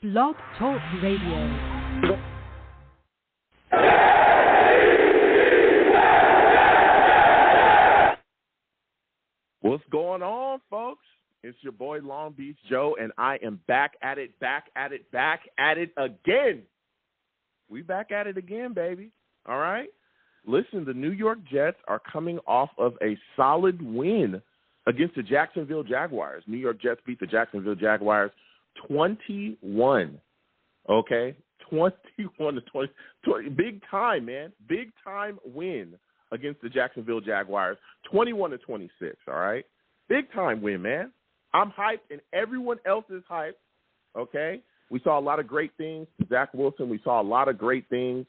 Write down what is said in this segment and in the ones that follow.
Blog Talk Radio. What's going on, folks? It's your boy Long Beach Joe, and I am back at it again. We back at it again, baby. All right? Listen, the New York Jets are coming off of a solid win against the Jacksonville Jaguars. New York Jets beat the Jacksonville Jaguars 21. Okay? 21 to 20. Big time, man. Big time win against the Jacksonville Jaguars, 21 to 26, all right? Big time win, man. I'm hyped, and everyone else is hyped, okay? We saw a lot of great things. Zach Wilson, we saw a lot of great things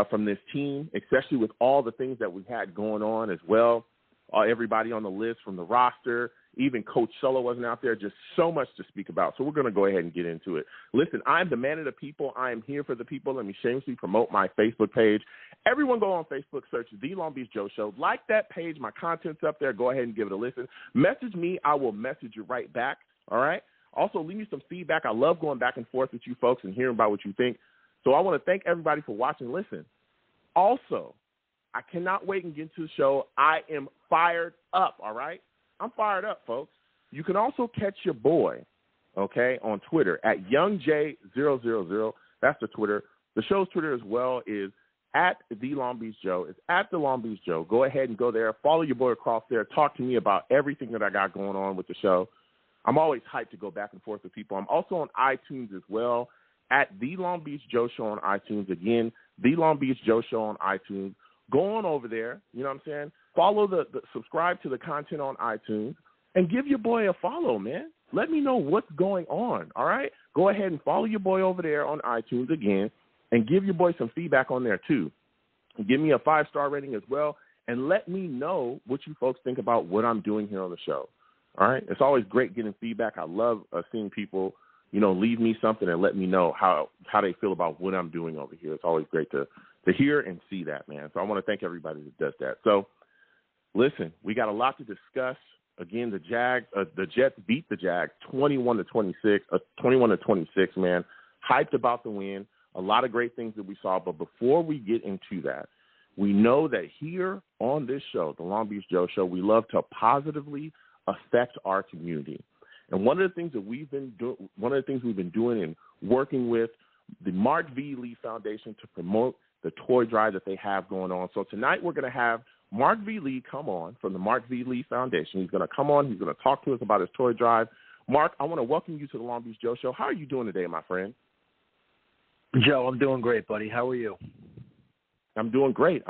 from this team, especially with all the things that we had going on as well. Everybody on the list from the roster, even Coach Solo wasn't out there, just so much to speak about. So we're going to go ahead and get into it. Listen, I'm the man of the people. I am here for the people. Let me shamelessly promote my Facebook page. Everyone go on Facebook, search The Long Beach Joe Show. Like that page. My content's up there. Go ahead and give it a listen. Message me. I will message you right back, all right? Also, leave me some feedback. I love going back and forth with you folks and hearing about what you think. So I want to thank everybody for watching. Listen, also, I cannot wait and get into the show. I am fired up, all right? I'm fired up, folks. You can also catch your boy, okay, on Twitter at YoungJ000. That's the Twitter. The show's Twitter as well is at The Long Beach Joe. It's at The Long Beach Joe. Go ahead and go there. Follow your boy across there. Talk to me about everything that I got going on with the show. I'm always hyped to go back and forth with people. I'm also on iTunes as well at The Long Beach Joe Show on iTunes. Again, The Long Beach Joe Show on iTunes. Go on over there. You know what I'm saying? Follow subscribe to the content on iTunes and give your boy a follow, man. Let me know what's going on, all right? Go ahead and follow your boy over there on iTunes again and give your boy some feedback on there too. Give me a 5-star rating as well and let me know what you folks think about what I'm doing here on the show, all right? It's always great getting feedback. I love seeing people, leave me something and let me know how they feel about what I'm doing over here. It's always great to hear and see that, man. So I want to thank everybody that does that. So, listen, we got a lot to discuss. Again, the Jets beat the Jags 21 to 26, man. Hyped about the win. A lot of great things that we saw. But before we get into that, we know that here on this show, the Long Beach Joe Show, we love to positively affect our community. And one of the things we've been doing and working with the Mark V. Lee Foundation to promote the toy drive that they have going on. So tonight we're going to have Mark V. Lee come on from the Mark V. Lee Foundation. He's going to come on. He's going to talk to us about his toy drive. Mark, I want to welcome you to the Long Beach Joe Show. How are you doing today, my friend? Joe, I'm doing great, buddy. How are you? I'm doing great,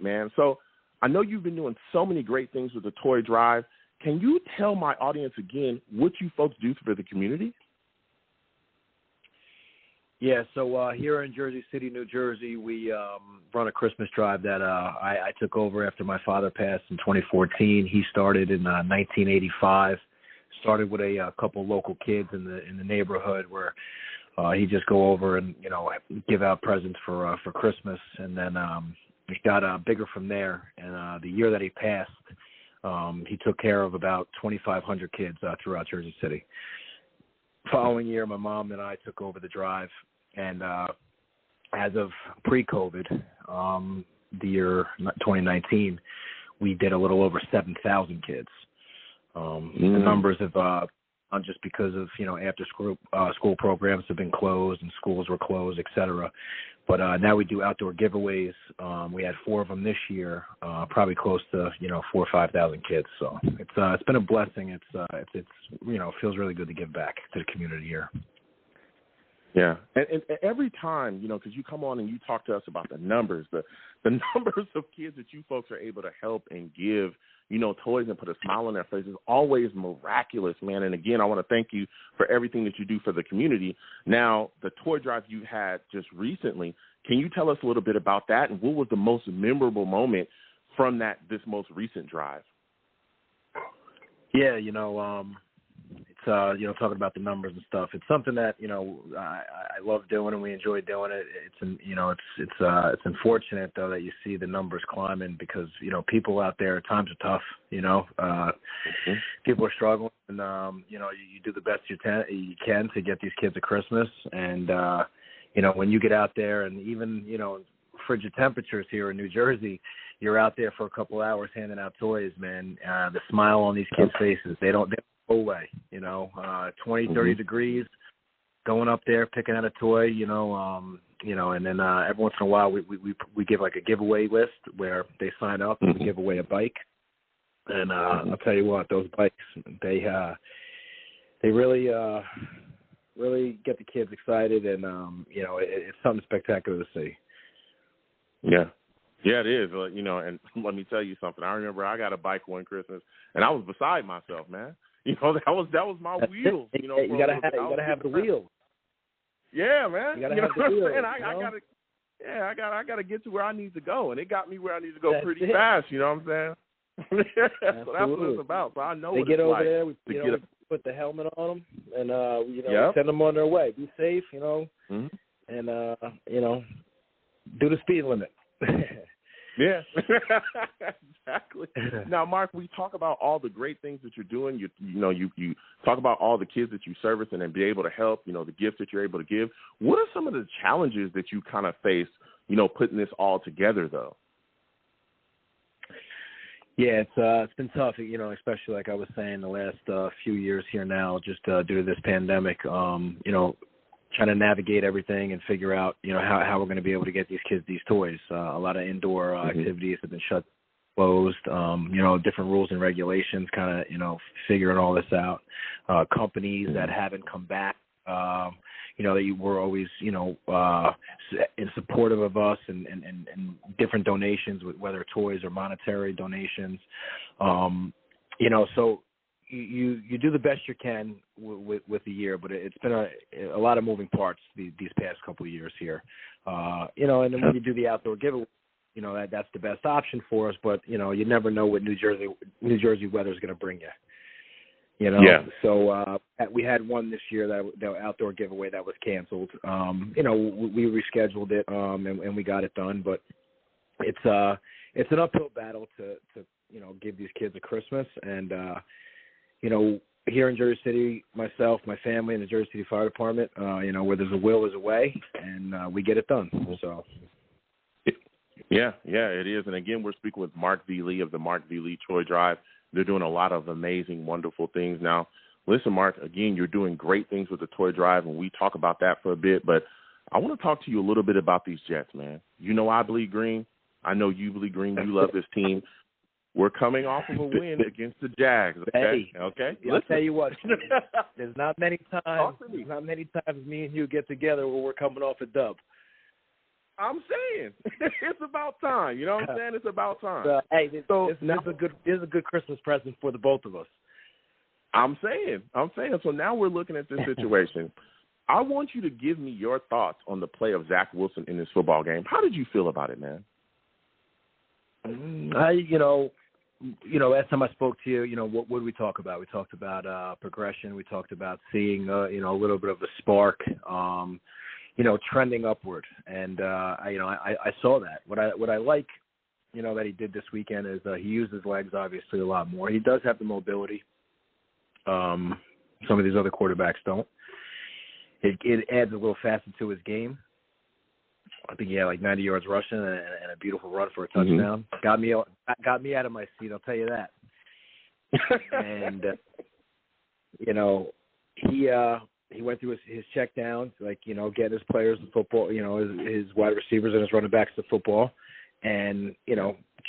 man. So I know you've been doing so many great things with the toy drive. Can you tell my audience again what you folks do for the community? Yeah, so here in Jersey City, New Jersey, we run a Christmas drive that I took over after my father passed in 2014. He started in 1985. Started with a couple local kids in the neighborhood where he'd just go over and give out presents for Christmas, and then it got bigger from there. And the year that he passed, he took care of about 2,500 kids throughout Jersey City. Following year, my mom and I took over the drive. And as of pre-COVID, the year 2019, we did a little over 7,000 kids. The numbers have just because of after school programs have been closed and schools were closed, et cetera. But now we do outdoor giveaways. We had 4 of them this year, probably close to 4,000 or 5,000 kids. So it's been a blessing. It's feels really good to give back to the community here. Yeah, and every time, because you come on and you talk to us about the numbers, the numbers of kids that you folks are able to help and give, toys and put a smile on their faces, always miraculous, man. And again, I want to thank you for everything that you do for the community. Now, the toy drive you had just recently, can you tell us a little bit about that, and what was the most memorable moment from this most recent drive? Yeah, talking about the numbers and stuff. It's something that I love doing and we enjoy doing it. It's unfortunate though that you see the numbers climbing because people out there, times are tough. People are struggling, and you do the best you can to get these kids a Christmas, and when you get out there and even frigid temperatures here in New Jersey, you're out there for a couple hours handing out toys, man. The smile on these kids' faces, they don't go away. 20, 30 degrees, going up there, picking out a toy, and then every once in a while we give like a giveaway list where they sign up and we give away a bike. And I'll tell you what, those bikes, they really get the kids excited, and it's something spectacular to see. Yeah. Yeah, it is. And let me tell you something. I remember I got a bike one Christmas, and I was beside myself, man. That was my wheels. You gotta have the wheels. Yeah, man. You gotta have the wheels. I gotta get to where I need to go, and it got me where I need to go pretty fast. You know what I'm saying? So that's what it's about. So I know they get over there. We put the helmet on them, and we send them on their way. Be safe, and do the speed limit. Yeah, exactly. Now, Mark, we talk about all the great things that you're doing. You talk about all the kids that you service and then be able to help. The gifts that you're able to give. What are some of the challenges that you kind of face? Putting this all together, though. Yeah, it's been tough. Especially like I was saying, the last few years here now, just due to this pandemic. Trying to navigate everything and figure out, how we're going to be able to get these kids these toys. A lot of indoor activities have been closed. Different rules and regulations, kind of, figuring all this out. Companies that haven't come back, that you were always, in supportive of us and different donations, whether toys or monetary donations. So you do the best you can with the year, but it's been a lot of moving parts these past couple of years here. And then when you do the outdoor giveaway, that's the best option for us. But you never know what New Jersey weather is going to bring you. Yeah. So we had one this year that outdoor giveaway that was canceled. We rescheduled it and we got it done, but it's an uphill battle to give these kids a Christmas. And here in Jersey City, myself, my family, and the Jersey City Fire Department, where there's a will, there's a way, and we get it done. So. Yeah, it is. And again, we're speaking with Mark V. Lee of the Mark V. Lee Toy Drive. They're doing a lot of amazing, wonderful things. Now, listen, Mark, again, you're doing great things with the Toy Drive, and we talk about that for a bit, but I want to talk to you a little bit about these Jets, man. I bleed green. I know you bleed green. You love this team. We're coming off of a win against the Jags. Okay. I'll tell you what. There's not many times me and you get together where we're coming off a dub. I'm saying it's about time. You know what I'm saying? It's about time. This is a good Christmas present for the both of us. I'm saying. So now we're looking at this situation. I want you to give me your thoughts on the play of Zach Wilson in this football game. How did you feel about it, man? Last time I spoke to you, what did we talk about? We talked about progression. We talked about seeing, a little bit of a spark, trending upward. And, I saw that. What I like, that he did this weekend is he used his legs, obviously, a lot more. He does have the mobility. Some of these other quarterbacks don't. It adds a little facet to his game. I think he had like 90 yards rushing and a beautiful run for a touchdown. Got me out of my seat, I'll tell you that. And he went through his check downs, getting his players the football, his wide receivers and his running backs the football, and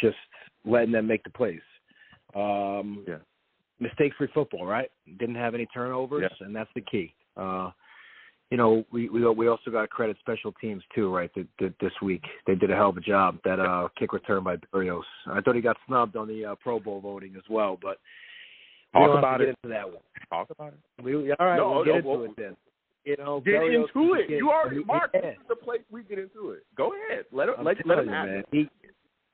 just letting them make the plays. Mistake-free football, right? Didn't have any turnovers, and that's the key. We also got to credit special teams too, right? This week they did a hell of a job. That kick return by Berrios. I thought he got snubbed on the Pro Bowl voting as well, but talk about it. Get into that one. Talk about it. We'll get into it then. Get Berrios into it. You already, Mark. This is the place we get into it. Go ahead. Let him happen.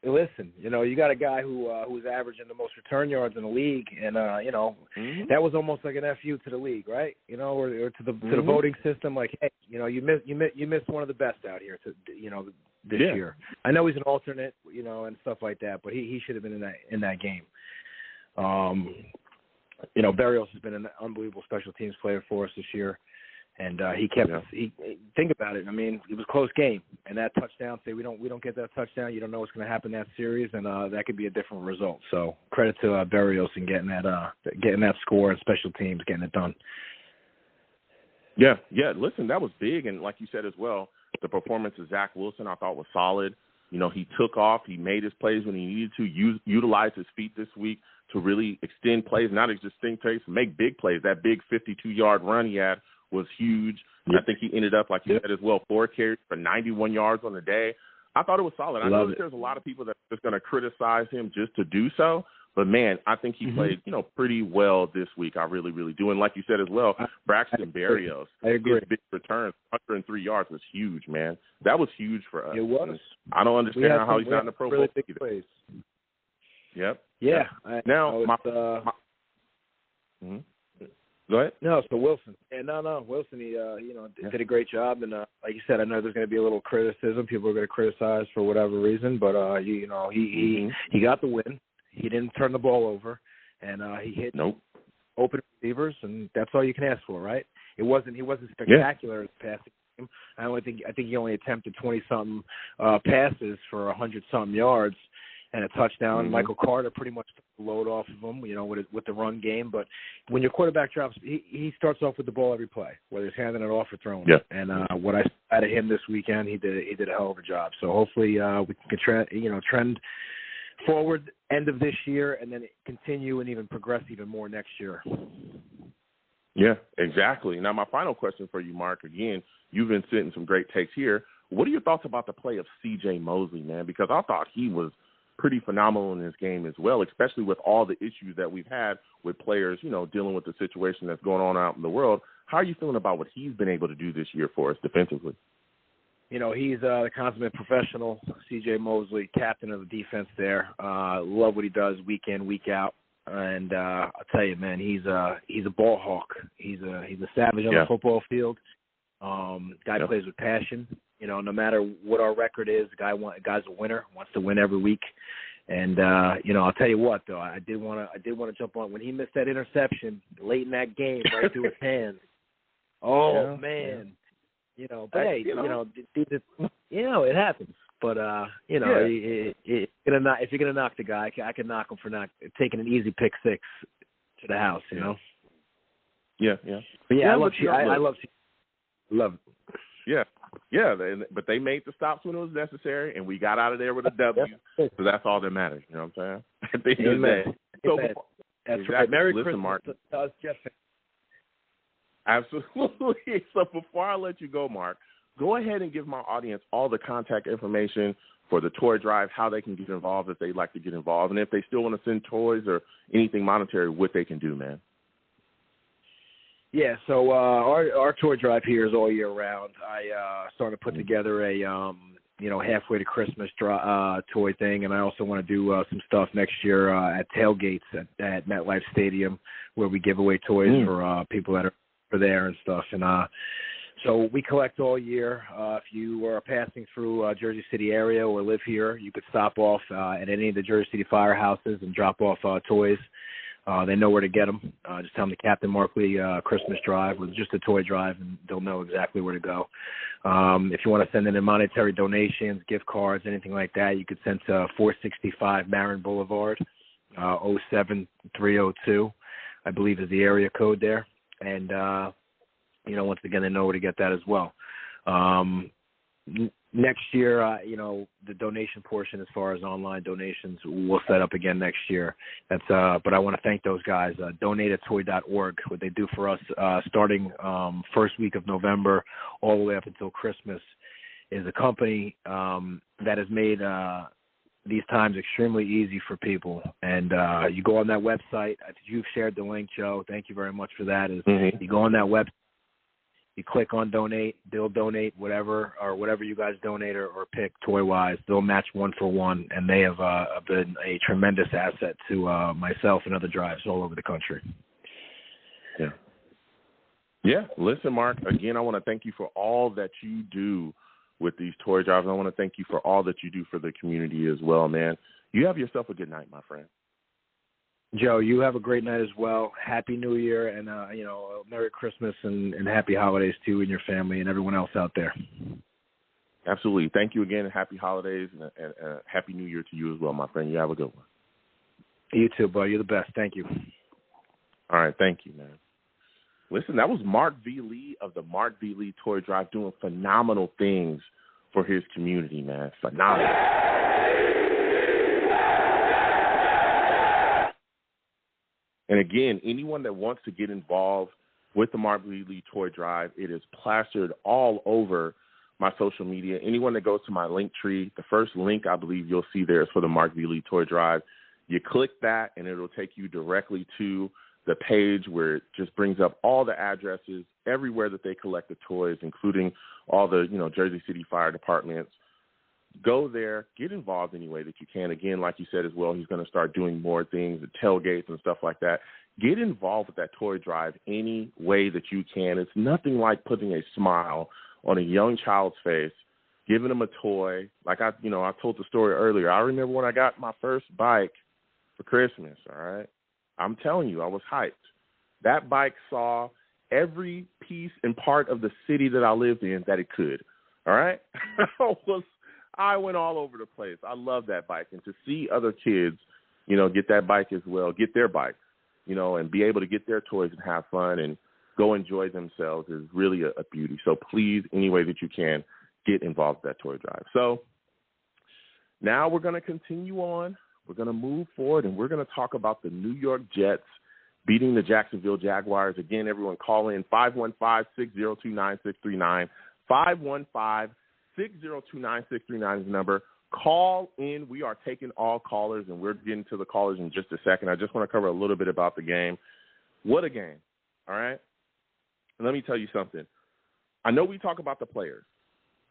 listen, you got a guy who's averaging the most return yards in the league, and that was almost like an FU to the league, right? Or to the voting system. Like, hey, you missed one of the best out here this year. I know he's an alternate, and stuff like that, but he should have been in that game. Barrios has been an unbelievable special teams player for us this year. And he kept us. Think about it. I mean, it was a close game, and that touchdown. Say we don't get that touchdown, you don't know what's going to happen in that series, and that could be a different result. So credit to Barrios and getting that score and special teams, getting it done. Yeah. Listen, that was big, and like you said as well, the performance of Zach Wilson I thought was solid. He took off. He made his plays when he needed to. Utilize his feet this week to really extend plays, not just extend plays, make big plays. That big 52-yard run he had was huge. I think he ended up, like you said as well, 4 carries for 91 yards on the day. I thought it was solid. I know that there's a lot of people that are just going to criticize him just to do so, but, man, I think he played, pretty well this week. I really, really do. And like you said as well, Braxton Berrios, his big return, 103 yards was huge, man. That was huge for us. It was. I don't understand how he's not in the Pro Bowl either. Plays. Yep. Yeah. Now, Go ahead. No, so Wilson. No, Wilson. He did a great job, and like you said, I know there's going to be a little criticism. People are going to criticize for whatever reason, but he got the win. He didn't turn the ball over, and he hit open receivers, and that's all you can ask for, right? He wasn't spectacular in the passing game. I think he only attempted 20-something passes for 100-something yards and a touchdown. Michael Carter pretty much took the load off of him, with the run game. But when your quarterback drops, he starts off with the ball every play, whether he's handing it off or throwing it. And what I saw out of him this weekend, he did a hell of a job. So hopefully we can trend forward end of this year and then continue and even progress even more next year. Yeah, exactly. Now, my final question for you, Mark, again, you've been sitting some great takes here. What are your thoughts about the play of C.J. Mosley, man? Because I thought he was pretty phenomenal in this game as well, especially with all the issues that we've had with players, dealing with the situation that's going on out in the world. How are you feeling about what he's been able to do this year for us defensively? He's a consummate professional, C.J. Mosley, captain of the defense there. Love what he does week in, week out. And I'll tell you, man, he's a ball hawk. He's a savage on the football field. Guy plays with passion. No matter what our record is, guy's a winner, wants to win every week. And I'll tell you what, though, I did want to jump on when he missed that interception late in that game, right through his hands. Oh man, but hey, it happens. But if you're gonna knock the guy, I can knock him for not taking an easy pick six to the house. Yeah. But I love it. Yeah, but they made the stops when it was necessary, and we got out of there with a W. So that's all that matters. You know what I'm saying? At the end of the day. So that's right. Merry Christmas, Mark. Jeff. Absolutely. So before I let you go, Mark, go ahead and give my audience all the contact information for the toy drive, how they can get involved if they'd like to get involved, and if they still want to send toys or anything monetary, what they can do, man. Yeah, so our toy drive here is all year round. I started to put together a halfway to Christmas toy thing, and I also want to do some stuff next year at tailgates at MetLife Stadium where we give away toys for people that are there and stuff. And so we collect all year. If you are passing through Jersey City area or live here, you could stop off at any of the Jersey City firehouses and drop off toys. They know where to get them. Just tell them the Captain Markley Christmas drive or just a toy drive, and they'll know exactly where to go. If you want to send in monetary donations, gift cards, anything like that, you could send to 465 Marin Boulevard, 07302, I believe is the area code there. And, once again, they know where to get that as well. Next year, the donation portion as far as online donations, we'll set up again next year. That's but I want to thank those guys. Donatatoy.org, what they do for us starting first week of November all the way up until Christmas, is a company that has made these times extremely easy for people. And you go on that website. You've shared the link, Joe. Thank you very much for that. You go on that website. You click on donate, they'll donate whatever you guys donate or pick toy-wise. They'll match 1 for 1, and they have been a tremendous asset to myself and other drives all over the country. Yeah. Yeah. Listen, Mark, again, I want to thank you for all that you do with these toy drives. I want to thank you for all that you do for the community as well, man. You have yourself a good night, my friend. Joe, you have a great night as well. Happy New Year and, Merry Christmas and Happy Holidays to you and your family and everyone else out there. Absolutely. Thank you again, and Happy Holidays and Happy New Year to you as well, my friend. You have a good one. You too, bud. You're the best. Thank you. All right. Thank you, man. Listen, that was Mark V. Lee of the Mark V. Lee Toy Drive doing phenomenal things for his community, man. Phenomenal. And again, anyone that wants to get involved with the Mark V. Lee Toy Drive, it is plastered all over my social media. Anyone that goes to my link tree, the first link I believe you'll see there is for the Mark V. Lee Toy Drive. You click that, and it'll take you directly to the page where it just brings up all the addresses everywhere that they collect the toys, including all the, Jersey City Fire Departments. Go there, get involved any way that you can. Again, like you said as well, he's going to start doing more things, the tailgates and stuff like that. Get involved with that toy drive any way that you can. It's nothing like putting a smile on a young child's face, giving them a toy. Like I told the story earlier. I remember when I got my first bike for Christmas, all right? I'm telling you, I was hyped. That bike saw every piece and part of the city that I lived in that it could, all right? I went all over the place. I love that bike. And to see other kids, get that bike as well, get their bike, and be able to get their toys and have fun and go enjoy themselves is really a beauty. So please, any way that you can, get involved with that toy drive. So now we're going to continue on. We're going to move forward, and we're going to talk about the New York Jets beating the Jacksonville Jaguars. Again, everyone call in 515-602-9639, 515-602-9639 is the number. Call in. We are taking all callers, and we're getting to the callers in just a second. I just want to cover a little bit about the game. What a game, all right? And let me tell you something. I know we talk about the players.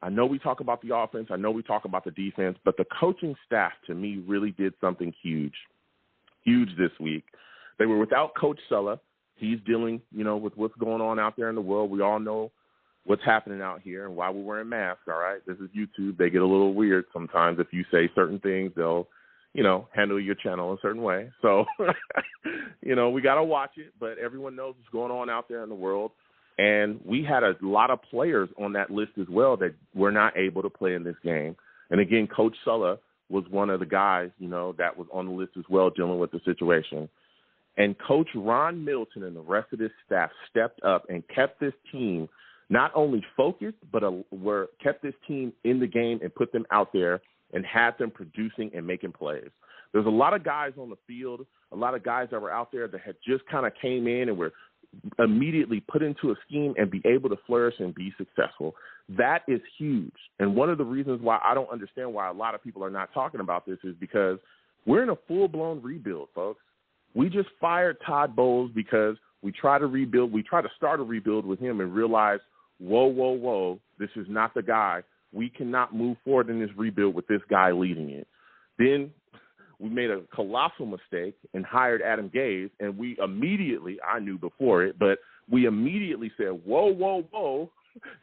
I know we talk about the offense. I know we talk about the defense, but the coaching staff, to me, really did something huge this week. They were without Coach Sulla. He's dealing, with what's going on out there in the world. We all know what's happening out here and why we're wearing masks, all right? This is YouTube. They get a little weird sometimes. If you say certain things, they'll, handle your channel a certain way. So, we got to watch it, but everyone knows what's going on out there in the world. And we had a lot of players on that list as well that were not able to play in this game. And, again, Coach Sulla was one of the guys, that was on the list as well dealing with the situation. And Coach Ron Middleton and the rest of this staff stepped up and kept this team not only focused, but kept this team in the game and put them out there and had them producing and making plays. There's a lot of guys on the field, a lot of guys that were out there that had just kind of came in and were immediately put into a scheme and be able to flourish and be successful. That is huge. And one of the reasons why I don't understand why a lot of people are not talking about this is because we're in a full-blown rebuild, folks. We just fired Todd Bowles because we try to rebuild. We try to start a rebuild with him and realize, whoa, this is not the guy. We cannot move forward in this rebuild with this guy leading it. Then we made a colossal mistake and hired Adam Gase, and we immediately, I knew before it, but we immediately said, whoa,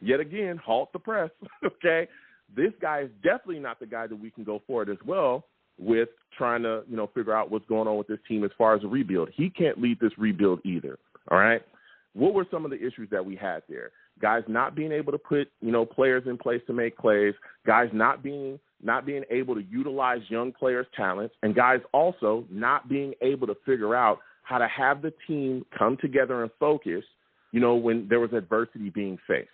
yet again, halt the press, okay? This guy is definitely not the guy that we can go forward as well with trying to, figure out what's going on with this team as far as a rebuild. He can't lead this rebuild either, all right? What were some of the issues that we had there? Guys not being able to put, players in place to make plays, guys not being able to utilize young players' talents, and guys also not being able to figure out how to have the team come together and focus, when there was adversity being faced.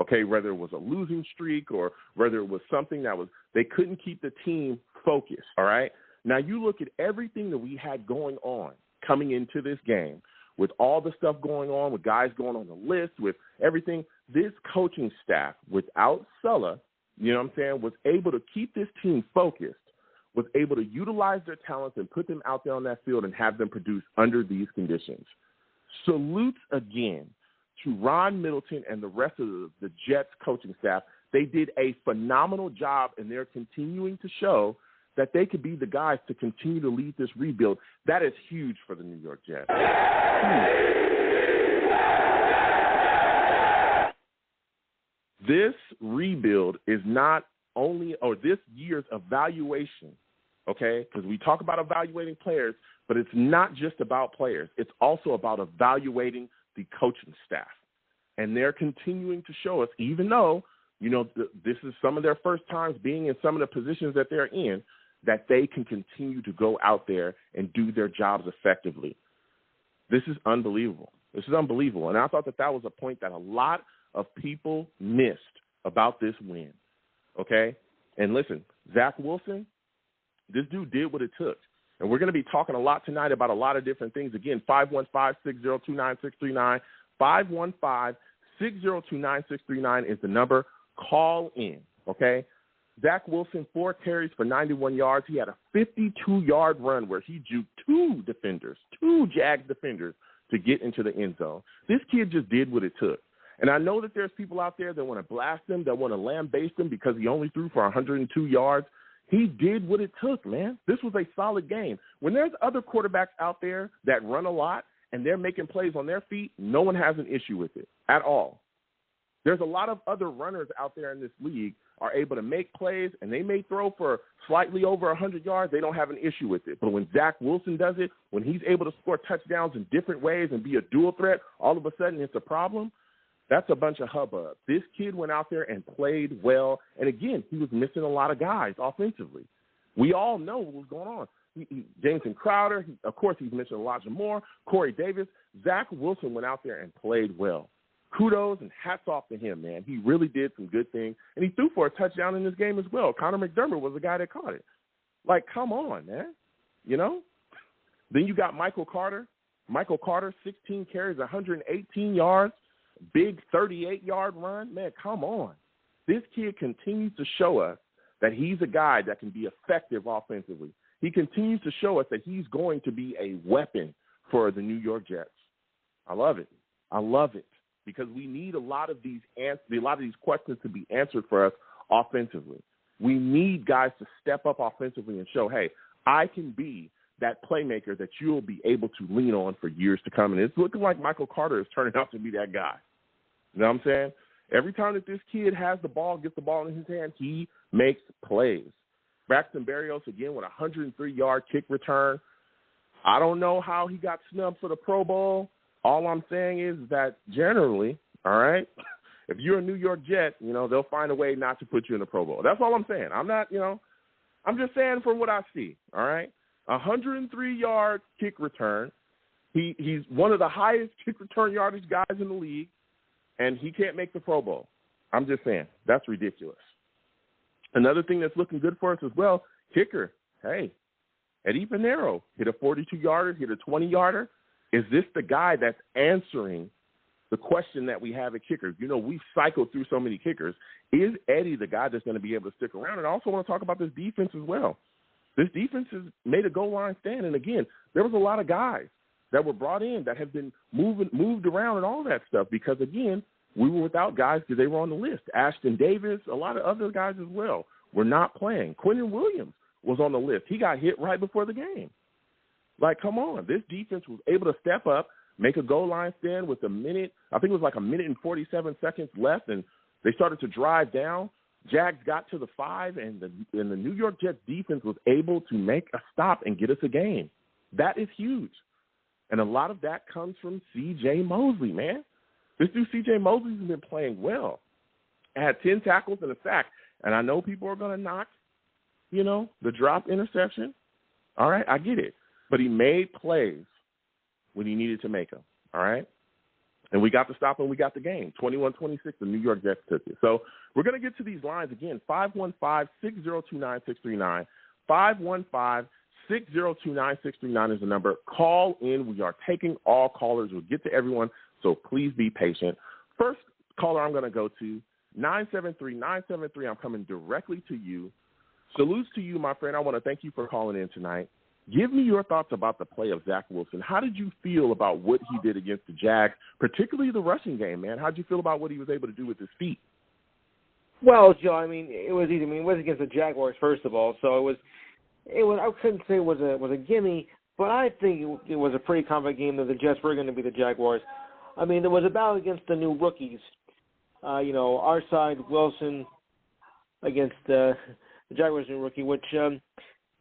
Okay, whether it was a losing streak or whether it was something they couldn't keep the team focused, all right? Now you look at everything that we had going on coming into this game, with all the stuff going on, with guys going on the list, with everything, this coaching staff, without Sulla, was able to keep this team focused, was able to utilize their talents and put them out there on that field and have them produce under these conditions. Salutes again to Ron Middleton and the rest of the Jets coaching staff. They did a phenomenal job, and they're continuing to show that they could be the guys to continue to lead this rebuild. That is huge for the New York Jets. Huge. This rebuild is not only, or this year's evaluation, okay, because we talk about evaluating players, but it's not just about players. It's also about evaluating the coaching staff. And they're continuing to show us, even though, you know, this is some of their first times being in some of the positions that they're in, that they can continue to go out there and do their jobs effectively. This is unbelievable. This is unbelievable. And I thought that was a point that a lot of people missed about this win, okay? And listen, Zach Wilson, this dude did what it took. And we're going to be talking a lot tonight about a lot of different things. Again, 515-602-9639, 515-602-9639 is the number. Call in, okay? Zach Wilson, 4 carries for 91 yards. He had a 52-yard run where he juked 2 Jags defenders to get into the end zone. This kid just did what it took. And I know that there's people out there that want to blast him, that want to lambaste him because he only threw for 102 yards. He did what it took, man. This was a solid game. When there's other quarterbacks out there that run a lot and they're making plays on their feet, no one has an issue with it at all. There's a lot of other runners out there in this league are able to make plays, and they may throw for slightly over 100 yards. They don't have an issue with it. But when Zach Wilson does it, when he's able to score touchdowns in different ways and be a dual threat, all of a sudden it's a problem. That's a bunch of hubbub. This kid went out there and played well. And, again, he was missing a lot of guys offensively. We all know what was going on. Jameson Crowder, of course, he's missing Elijah Moore, Corey Davis. Zach Wilson went out there and played well. Kudos and hats off to him, man. He really did some good things. And he threw for a touchdown in this game as well. Conor McGovern was the guy that caught it. Like, come on, man. You know? Then you got Michael Carter. Michael Carter, 16 carries, 118 yards. Big 38-yard run. Man, come on. This kid continues to show us that he's a guy that can be effective offensively. He continues to show us that he's going to be a weapon for the New York Jets. I love it. I love it because we need a lot of these questions to be answered for us offensively. We need guys to step up offensively and show, hey, I can be that playmaker that you'll be able to lean on for years to come. And it's looking like Michael Carter is turning out to be that guy. You know what I'm saying? Every time that this kid has the ball, gets the ball in his hand, he makes plays. Braxton Berrios, again, with a 103-yard kick return. I don't know how he got snubbed for the Pro Bowl. All I'm saying is that generally, all right, if you're a New York Jet, you know, they'll find a way not to put you in the Pro Bowl. That's all I'm saying. I'm not, you know, I'm just saying from what I see, all right? 103-yard kick return. He's one of the highest kick return yardage guys in the league, and he can't make the Pro Bowl. I'm just saying. That's ridiculous. Another thing that's looking good for us as well, kicker. Hey, Eddie Pinheiro hit a 42-yarder, hit a 20-yarder. Is this the guy that's answering the question that we have at kickers? You know, we've cycled through so many kickers. Is Eddie the guy that's going to be able to stick around? And I also want to talk about this defense as well. This defense has made a goal line stand. And, again, there was a lot of guys that were brought in that have been moved around and all that stuff because, again, we were without guys because they were on the list. Ashton Davis, a lot of other guys as well were not playing. Quentin Williams was on the list. He got hit right before the game. Like, come on. This defense was able to step up, make a goal line stand with a minute. I think it was like a minute and 47 seconds left, and they started to drive down. Jags got to the 5, and the New York Jets defense was able to make a stop and get us a game. That is huge. And a lot of that comes from C.J. Mosley, man. This dude, C.J. Mosley, has been playing well. Had 10 tackles and a sack. And I know people are going to knock, you know, the drop interception. All right, I get it. But he made plays when he needed to make them, all right? And we got the stop and we got the game. 21-26, the New York Jets took it. So we're going to get to these lines again. 515-602-9639. 515-602-9639 is the number. Call in. We are taking all callers. We'll get to everyone, so please be patient. First caller I'm going to go to, 973-973. I'm coming directly to you. Salutes to you, my friend. I want to thank you for calling in tonight. Give me your thoughts about the play of Zach Wilson. How did you feel about what he did against the Jags, particularly the rushing game, man? How did you feel about what he was able to do with his feet? Well, Joe, I mean, it was easy. I mean, it was against the Jaguars, first of all, so it was. I couldn't say it was a gimme, but I think it was a pretty confident game that the Jets were going to be the Jaguars. I mean, there was a battle against the new rookies. Our side, Wilson, against the Jaguars' new rookie, which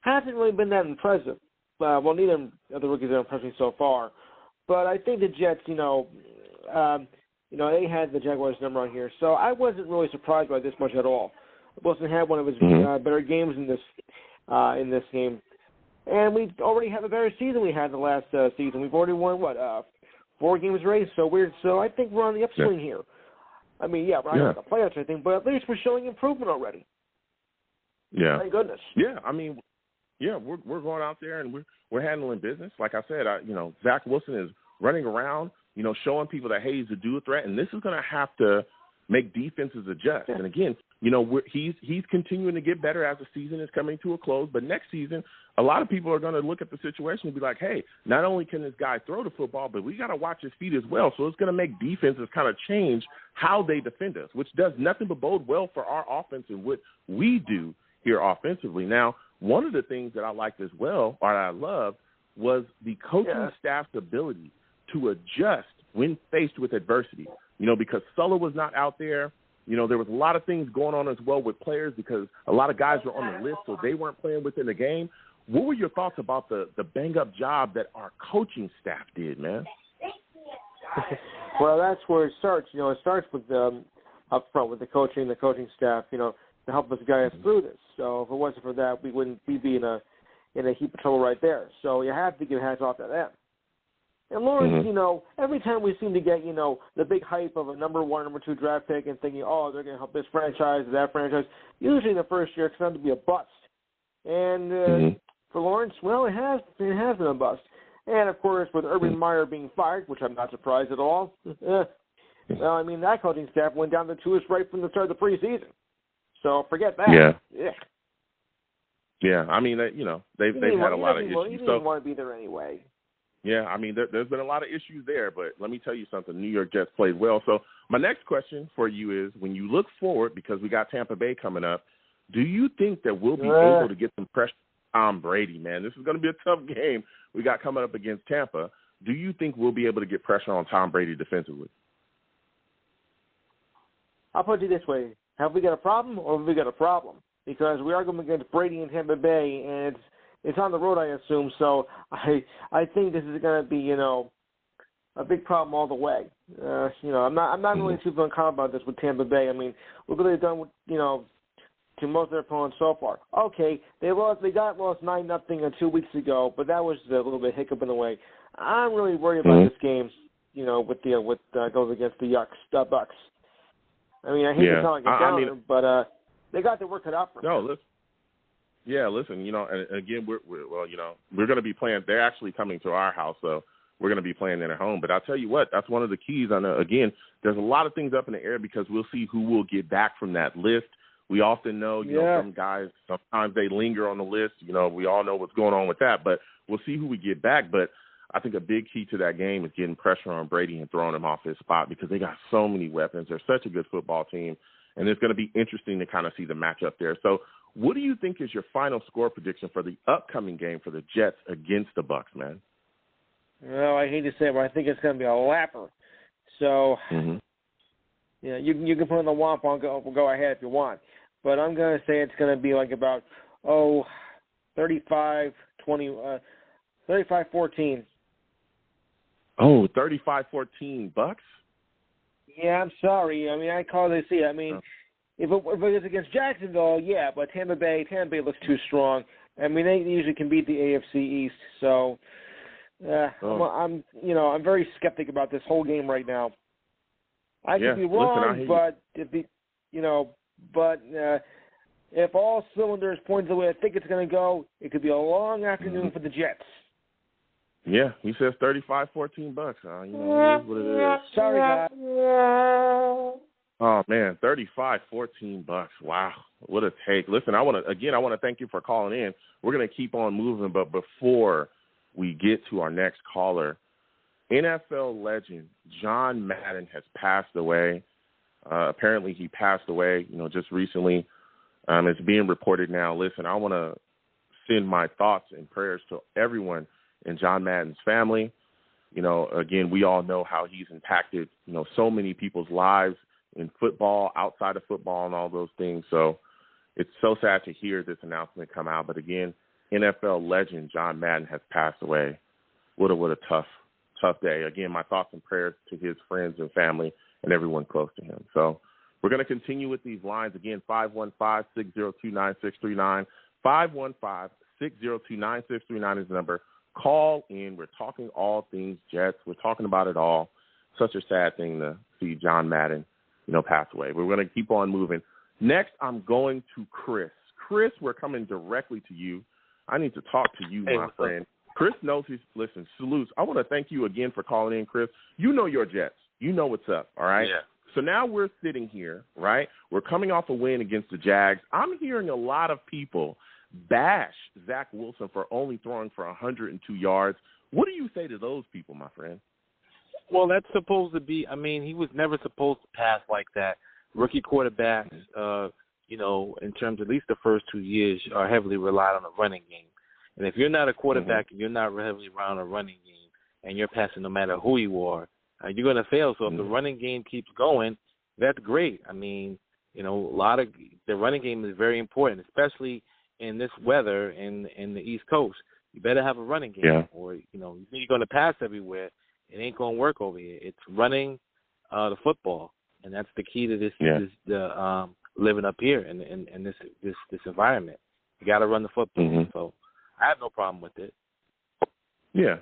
hasn't really been that impressive. Well, neither of the rookies are impressive so far. But I think the Jets, they had the Jaguars' number on here, so I wasn't really surprised by this much at all. Wilson had one of his better games in this game, and we already have a better season we had the last season. We've already won 4 games race, so I think we're on the upswing here. I mean, we're not in the playoffs, I think, but at least we're showing improvement already. Yeah. Thank goodness. Yeah, I mean, we're going out there and we're handling business. Like I said, Zach Wilson is running around, showing people that, hey, he's a dual threat, and this is going to have to make defenses adjust. And again, he's continuing to get better as the season is coming to a close. But next season, a lot of people are going to look at the situation and be like, hey, not only can this guy throw the football, but we got to watch his feet as well. So it's going to make defenses kind of change how they defend us, which does nothing but bode well for our offense and what we do here offensively. Now, one of the things that I liked as well, or I loved, was the coaching staff's ability to adjust when faced with adversity. Because Sulla was not out there. There was a lot of things going on as well with players because a lot of guys were on the list, so they weren't playing within the game. What were your thoughts about the bang-up job that our coaching staff did, man? Well, that's where it starts. It starts with up front with the coaching staff, to help us guide us through this. So if it wasn't for that, we'd be in a heap of trouble right there. So you have to give hats off to them. And Lawrence, every time we seem to get, the big hype of a number 1, number 2 draft pick and thinking, oh, they're going to help this franchise, that franchise, usually the first year it's going to be a bust. And for Lawrence, well, it has been a bust. And, of course, with Urban Meyer being fired, which I'm not surprised at all, well, I mean, that coaching staff went down the tubes right from the start of the preseason. So forget that. Yeah. I mean, they've had a lot of issues. He didn't want to be there anyway. Yeah, I mean, there's been a lot of issues there, but let me tell you something. New York Jets played well. So my next question for you is, when you look forward, because we got Tampa Bay coming up, do you think that we'll be able to get some pressure on Tom Brady, man? This is going to be a tough game we got coming up against Tampa. Do you think we'll be able to get pressure on Tom Brady defensively? I'll put it this way. Have we got a problem or have we got a problem? Because we are going to be against Brady in Tampa Bay, and it's on the road, I assume. So I think this is going to be, a big problem all the way. I'm not really too calm about this with Tampa Bay. I mean, look what they've done with, to most of their opponents so far. Okay, they lost 9-0 2 weeks ago, but that was a little bit hiccup in the way. I'm really worried about this game, with goes against the Bucks. I mean, I hate to sound like a downer, but they got their work cut out for them. No, listen. Yeah, listen, and again, we're going to be playing. They're actually coming to our house, so we're going to be playing in at home. But I'll tell you what, that's one of the keys. Again, there's a lot of things up in the air because we'll see who will get back from that list. We often know, some guys, sometimes they linger on the list. We all know what's going on with that, but we'll see who we get back. But I think a big key to that game is getting pressure on Brady and throwing him off his spot because they got so many weapons. They're such a good football team, and it's going to be interesting to kind of see the matchup there. So what do you think is your final score prediction for the upcoming game for the Jets against the Bucs, man? Well, I hate to say it, but I think it's going to be a lapper. So, you can put on the womp on, go ahead if you want. But I'm going to say it's going to be like about, 35-14. Oh, 35-14 Bucs? Yeah, I'm sorry. I mean, I call it see. I mean, if it was against Jacksonville, yeah, but Tampa Bay looks too strong. I mean, they usually can beat the AFC East. So, I'm very skeptic about this whole game right now. I could be wrong, but if all cylinders point the way I think it's going to go, it could be a long afternoon for the Jets. Yeah, he says 35-14 Bucs. It is what it is. Sorry, guys. Oh man, $35-14. Wow, what a take! Listen, I want to thank you for calling in. We're gonna keep on moving, but before we get to our next caller, NFL legend John Madden has passed away. Apparently, he passed away, just recently. It's being reported now. Listen, I want to send my thoughts and prayers to everyone in John Madden's family. Again, we all know how he's impacted, so many people's lives in football, outside of football, and all those things. So it's so sad to hear this announcement come out. But again, NFL legend John Madden has passed away. What a tough day. Again, my thoughts and prayers to his friends and family and everyone close to him. So we're going to continue with these lines. Again, 515-602-9639. 515-602-9639 is the number. Call in. We're talking all things Jets. We're talking about it all. Such a sad thing to see John Madden, pass away. We're going to keep on moving. Next, I'm going to Chris. Chris, we're coming directly to you. I need to talk to you, my friend. Chris knows listen, salutes. I want to thank you again for calling in, Chris. You know your Jets. You know what's up, all right? Yeah. So now we're sitting here, right? We're coming off a win against the Jags. I'm hearing a lot of people bash Zach Wilson for only throwing for 102 yards. What do you say to those people, my friend? Well, that's supposed to be – he was never supposed to pass like that. Rookie quarterbacks, in terms of at least the first 2 years, are heavily relied on the running game. And if you're not a quarterback and you're not heavily relied on a running game and you're passing no matter who you are, you're going to fail. So if the running game keeps going, that's great. The running game is very important, especially in this weather in the East Coast. You better have a running game, or you think you're going to pass everywhere. It ain't going to work over here. It's running the football, and that's the key to this living up here in this environment. You got to run the football. So I have no problem with it. Yeah,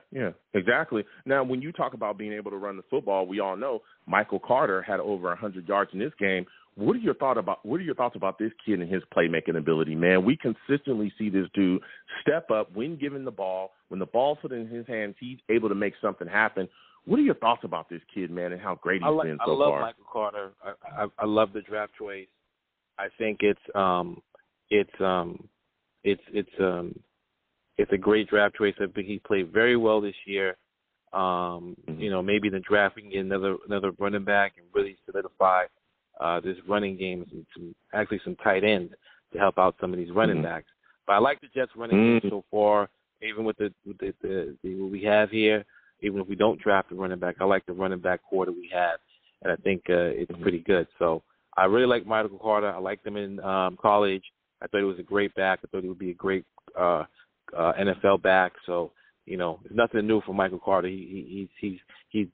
exactly. Now, when you talk about being able to run the football, we all know Michael Carter had over 100 yards in this game. What are your thoughts about this kid and his playmaking ability, man? We consistently see this dude step up when given the ball. When the ball's put in his hands, he's able to make something happen. What are your thoughts about this kid, man, and how great he's been so far? I love Michael Carter. I love the draft choice. I think it's a great draft choice. I think he played very well this year. Maybe in the draft we can get another running back and really solidify this running game and some tight ends to help out some of these running backs. But I like the Jets running game so far, even with the what we have here. Even if we don't draft a running back, I like the running back core that we have, and I think it's pretty good. So I really like Michael Carter. I liked him in college. I thought he was a great back. I thought he would be a great NFL back. So there's nothing new for Michael Carter. He's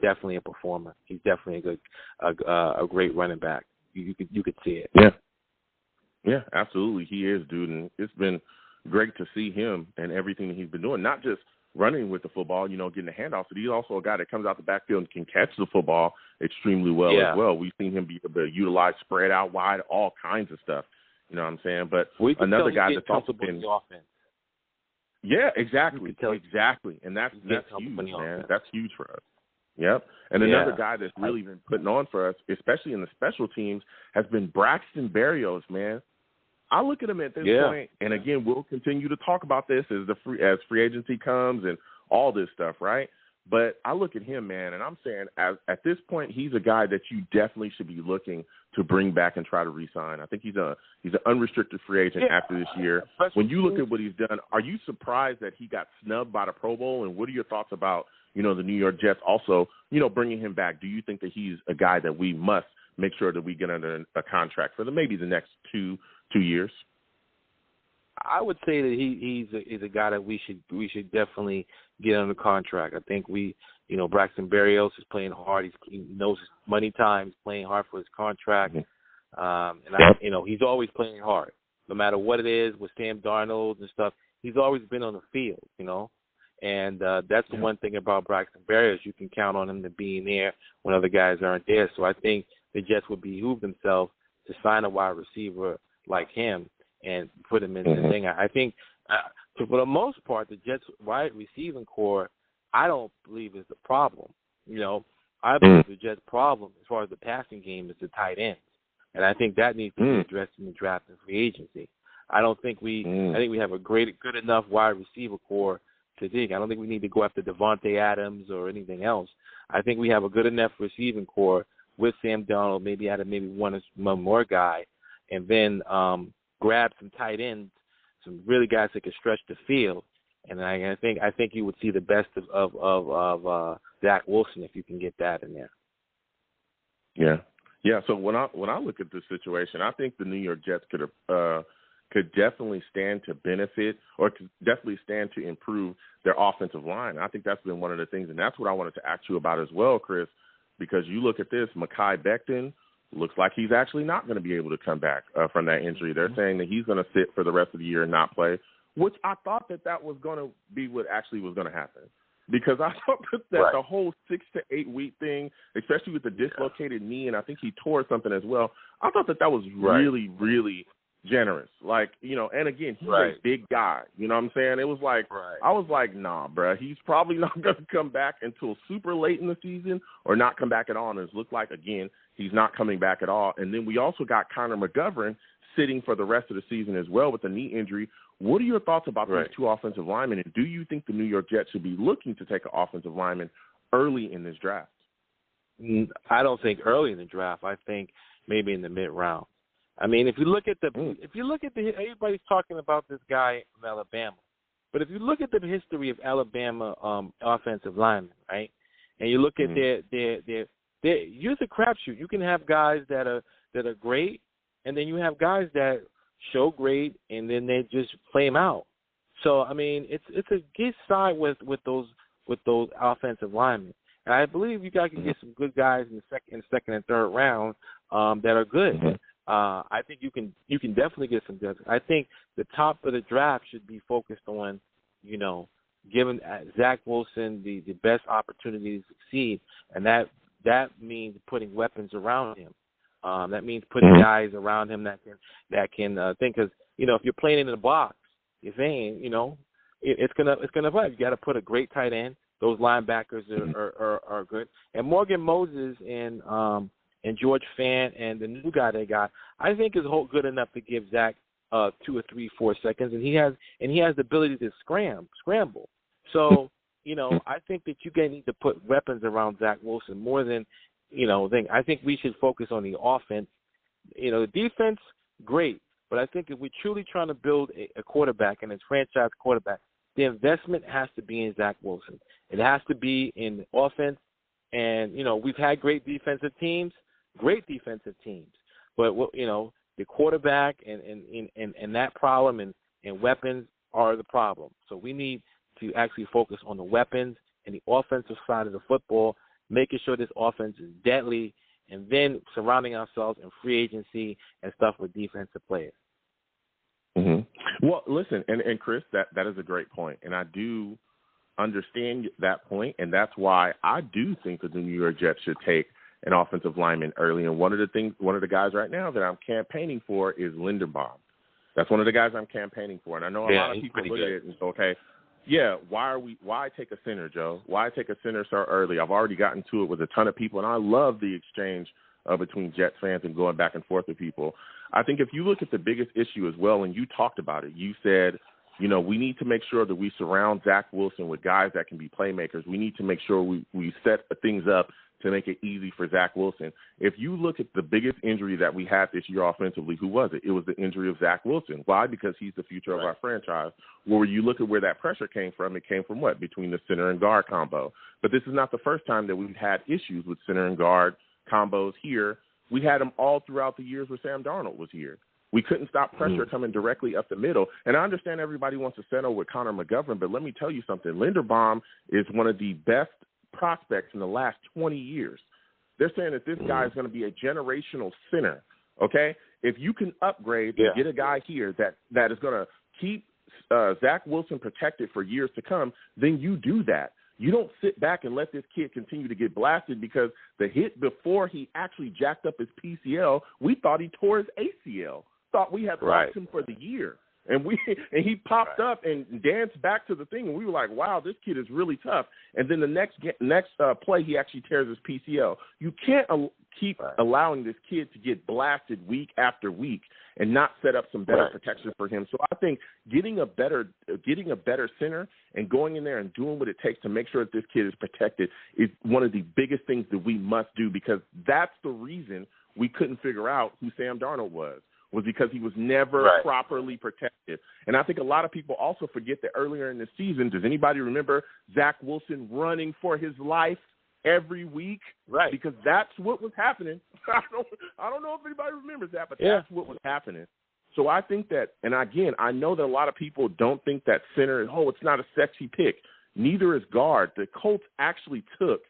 definitely a performer. He's definitely a great running back. You could see it. Yeah, absolutely. He is, dude, and it's been great to see him and everything that he's been doing. Not just running with the football, getting the handoffs, but he's also a guy that comes out the backfield and can catch the football extremely well as well. We've seen him be able to utilize spread out wide, all kinds of stuff. You know what I'm saying? But another guy that's also been in the offense. Yeah, exactly. And that's huge, man. That's huge for us. Yep. And another guy that's really been putting on for us, especially in the special teams, has been Braxton Berrios, man. I look at him at this point, and again, we'll continue to talk about this as free agency comes and all this stuff, right? But I look at him, man, and I'm saying at this point, he's a guy that you definitely should be looking to bring back and try to re-sign. I think he's an unrestricted free agent after this year. When you look at what he's done, are you surprised that he got snubbed by the Pro Bowl? And what are your thoughts about, the New York Jets also, bringing him back? Do you think that he's a guy that we must make sure that we get under a contract for maybe the next two years? I would say that he's a guy that we should definitely get under contract. I think Braxton Berrios is playing hard. He knows his money time. He's playing hard for his contract, he's always playing hard, no matter what it is with Sam Darnold and stuff. He's always been on the field, and that's the one thing about Braxton Berrios. You can count on him to being there when other guys aren't there. So I think the Jets would behoove themselves to sign a wide receiver like him and put him in the thing. I think, for the most part, the Jets' wide receiving core, I don't believe is the problem. I believe the Jets' problem as far as the passing game is the tight ends. And I think that needs to be addressed in the draft and free agency. I don't think I think we have a good enough wide receiver core to dig. I don't think we need to go after Devontae Adams or anything else. I think we have a good enough receiving core with Sam Darnold, maybe add one more guy, and then grab some tight ends, some really guys that can stretch the field. And I think you would see the best of Zach Wilson if you can get that in there. Yeah. So when I look at this situation, I think the New York Jets could definitely stand to benefit, or could definitely stand to improve their offensive line. I think that's been one of the things, and that's what I wanted to ask you about as well, Chris, because you look at this, Mekhi Becton looks like he's actually not going to be able to come back from that injury. They're saying that he's going to sit for the rest of the year and not play, which I thought that was going to be what actually was going to happen. Because I thought that the whole 6 to 8 week thing, especially with the dislocated knee, and I think he tore something as well, I thought that was really, really generous. Like, and again, he's a big guy. You know what I'm saying? It was like, I was like, nah, bro, he's probably not going to come back until super late in the season or not come back at all. And it looked like, again, he's not coming back at all. And then we also got Conor Mcgovern sitting for the rest of the season as well with a knee injury. What are your thoughts about these two offensive linemen, and do you think the New York Jets should be looking to take an offensive lineman early in this draft? I don't think early in the draft. I think maybe in the mid-round. I mean, if you look at everybody's talking about this guy from Alabama, but if you look at the history of Alabama offensive linemen, right, and you look at their use a crapshoot. You can have guys that are great, and then you have guys that show great, and then they just flame out. So I mean, it's a good side with those offensive linemen. And I believe you guys can get some good guys in the second and third round that are good. I think you can definitely get some good. I think the top of the draft should be focused on, giving Zach Wilson the best opportunity to succeed, and that means putting weapons around him. That means putting guys around him that can think. Because if you're playing in the box, you're saying it's gonna fight. You got to put a great tight end. Those linebackers are good. And Morgan Moses and George Fant and the new guy they got, I think is good enough to give Zach 2 or 3, 4 seconds, and he has the ability to scramble. So I think that you guys need to put weapons around Zach Wilson more than. I think we should focus on the offense. The defense, great, but I think if we're truly trying to build a quarterback and a franchise quarterback, the investment has to be in Zach Wilson. It has to be in the offense. And we've had great defensive teams, but the quarterback and that problem and weapons are the problem. So we need to actually focus on the weapons and the offensive side of the football, making sure this offense is deadly, and then surrounding ourselves in free agency and stuff with defensive players. Well, listen, and Chris, that is a great point, and I do understand that point, and that's why I do think that the New York Jets should take an offensive lineman early. And one of the guys right now that I'm campaigning for is Linderbaum. That's one of the guys I'm campaigning for, and I know a lot of people look at it and say, okay, yeah, why take a center, Joe? Why take a center so early? I've already gotten to it with a ton of people, and I love the exchange between Jets fans and going back and forth with people. I think if you look at the biggest issue as well, and you talked about it, you said, we need to make sure that we surround Zach Wilson with guys that can be playmakers. We need to make sure we set things up to make it easy for Zach Wilson. If you look at the biggest injury that we had this year offensively, who was it? It was the injury of Zach Wilson. Why? Because he's the future of our franchise. Where you look at where that pressure came from, it came from what? Between the center and guard combo. But this is not the first time that we've had issues with center and guard combos here. We had them all throughout the years where Sam Darnold was here. We couldn't stop pressure coming directly up the middle. And I understand everybody wants to settle with Conor Mcgovern, but let me tell you something. Linderbaum is one of the best prospects in the last 20 years. They're saying that this guy is going to be a generational center, okay? If you can upgrade and get a guy here that is going to keep Zach Wilson protected for years to come, then you do that. You don't sit back and let this kid continue to get blasted because the hit before he actually jacked up his PCL, we thought he tore his ACL. Thought we had lost him for the year. And he popped up and danced back to the thing, and we were like, wow, this kid is really tough. And then the next play, he actually tears his PCL. You can't keep allowing this kid to get blasted week after week and not set up some better protection for him. So I think getting a better center and going in there and doing what it takes to make sure that this kid is protected is one of the biggest things that we must do, because that's the reason we couldn't figure out who Sam Darnold was because he was never properly protected. And I think a lot of people also forget that earlier in the season, does anybody remember Zach Wilson running for his life every week? Right. Because that's what was happening. I don't know if anybody remembers that, but that's what was happening. So I think that, and again, I know that a lot of people don't think that center is, it's not a sexy pick. Neither is guard. The Colts actually took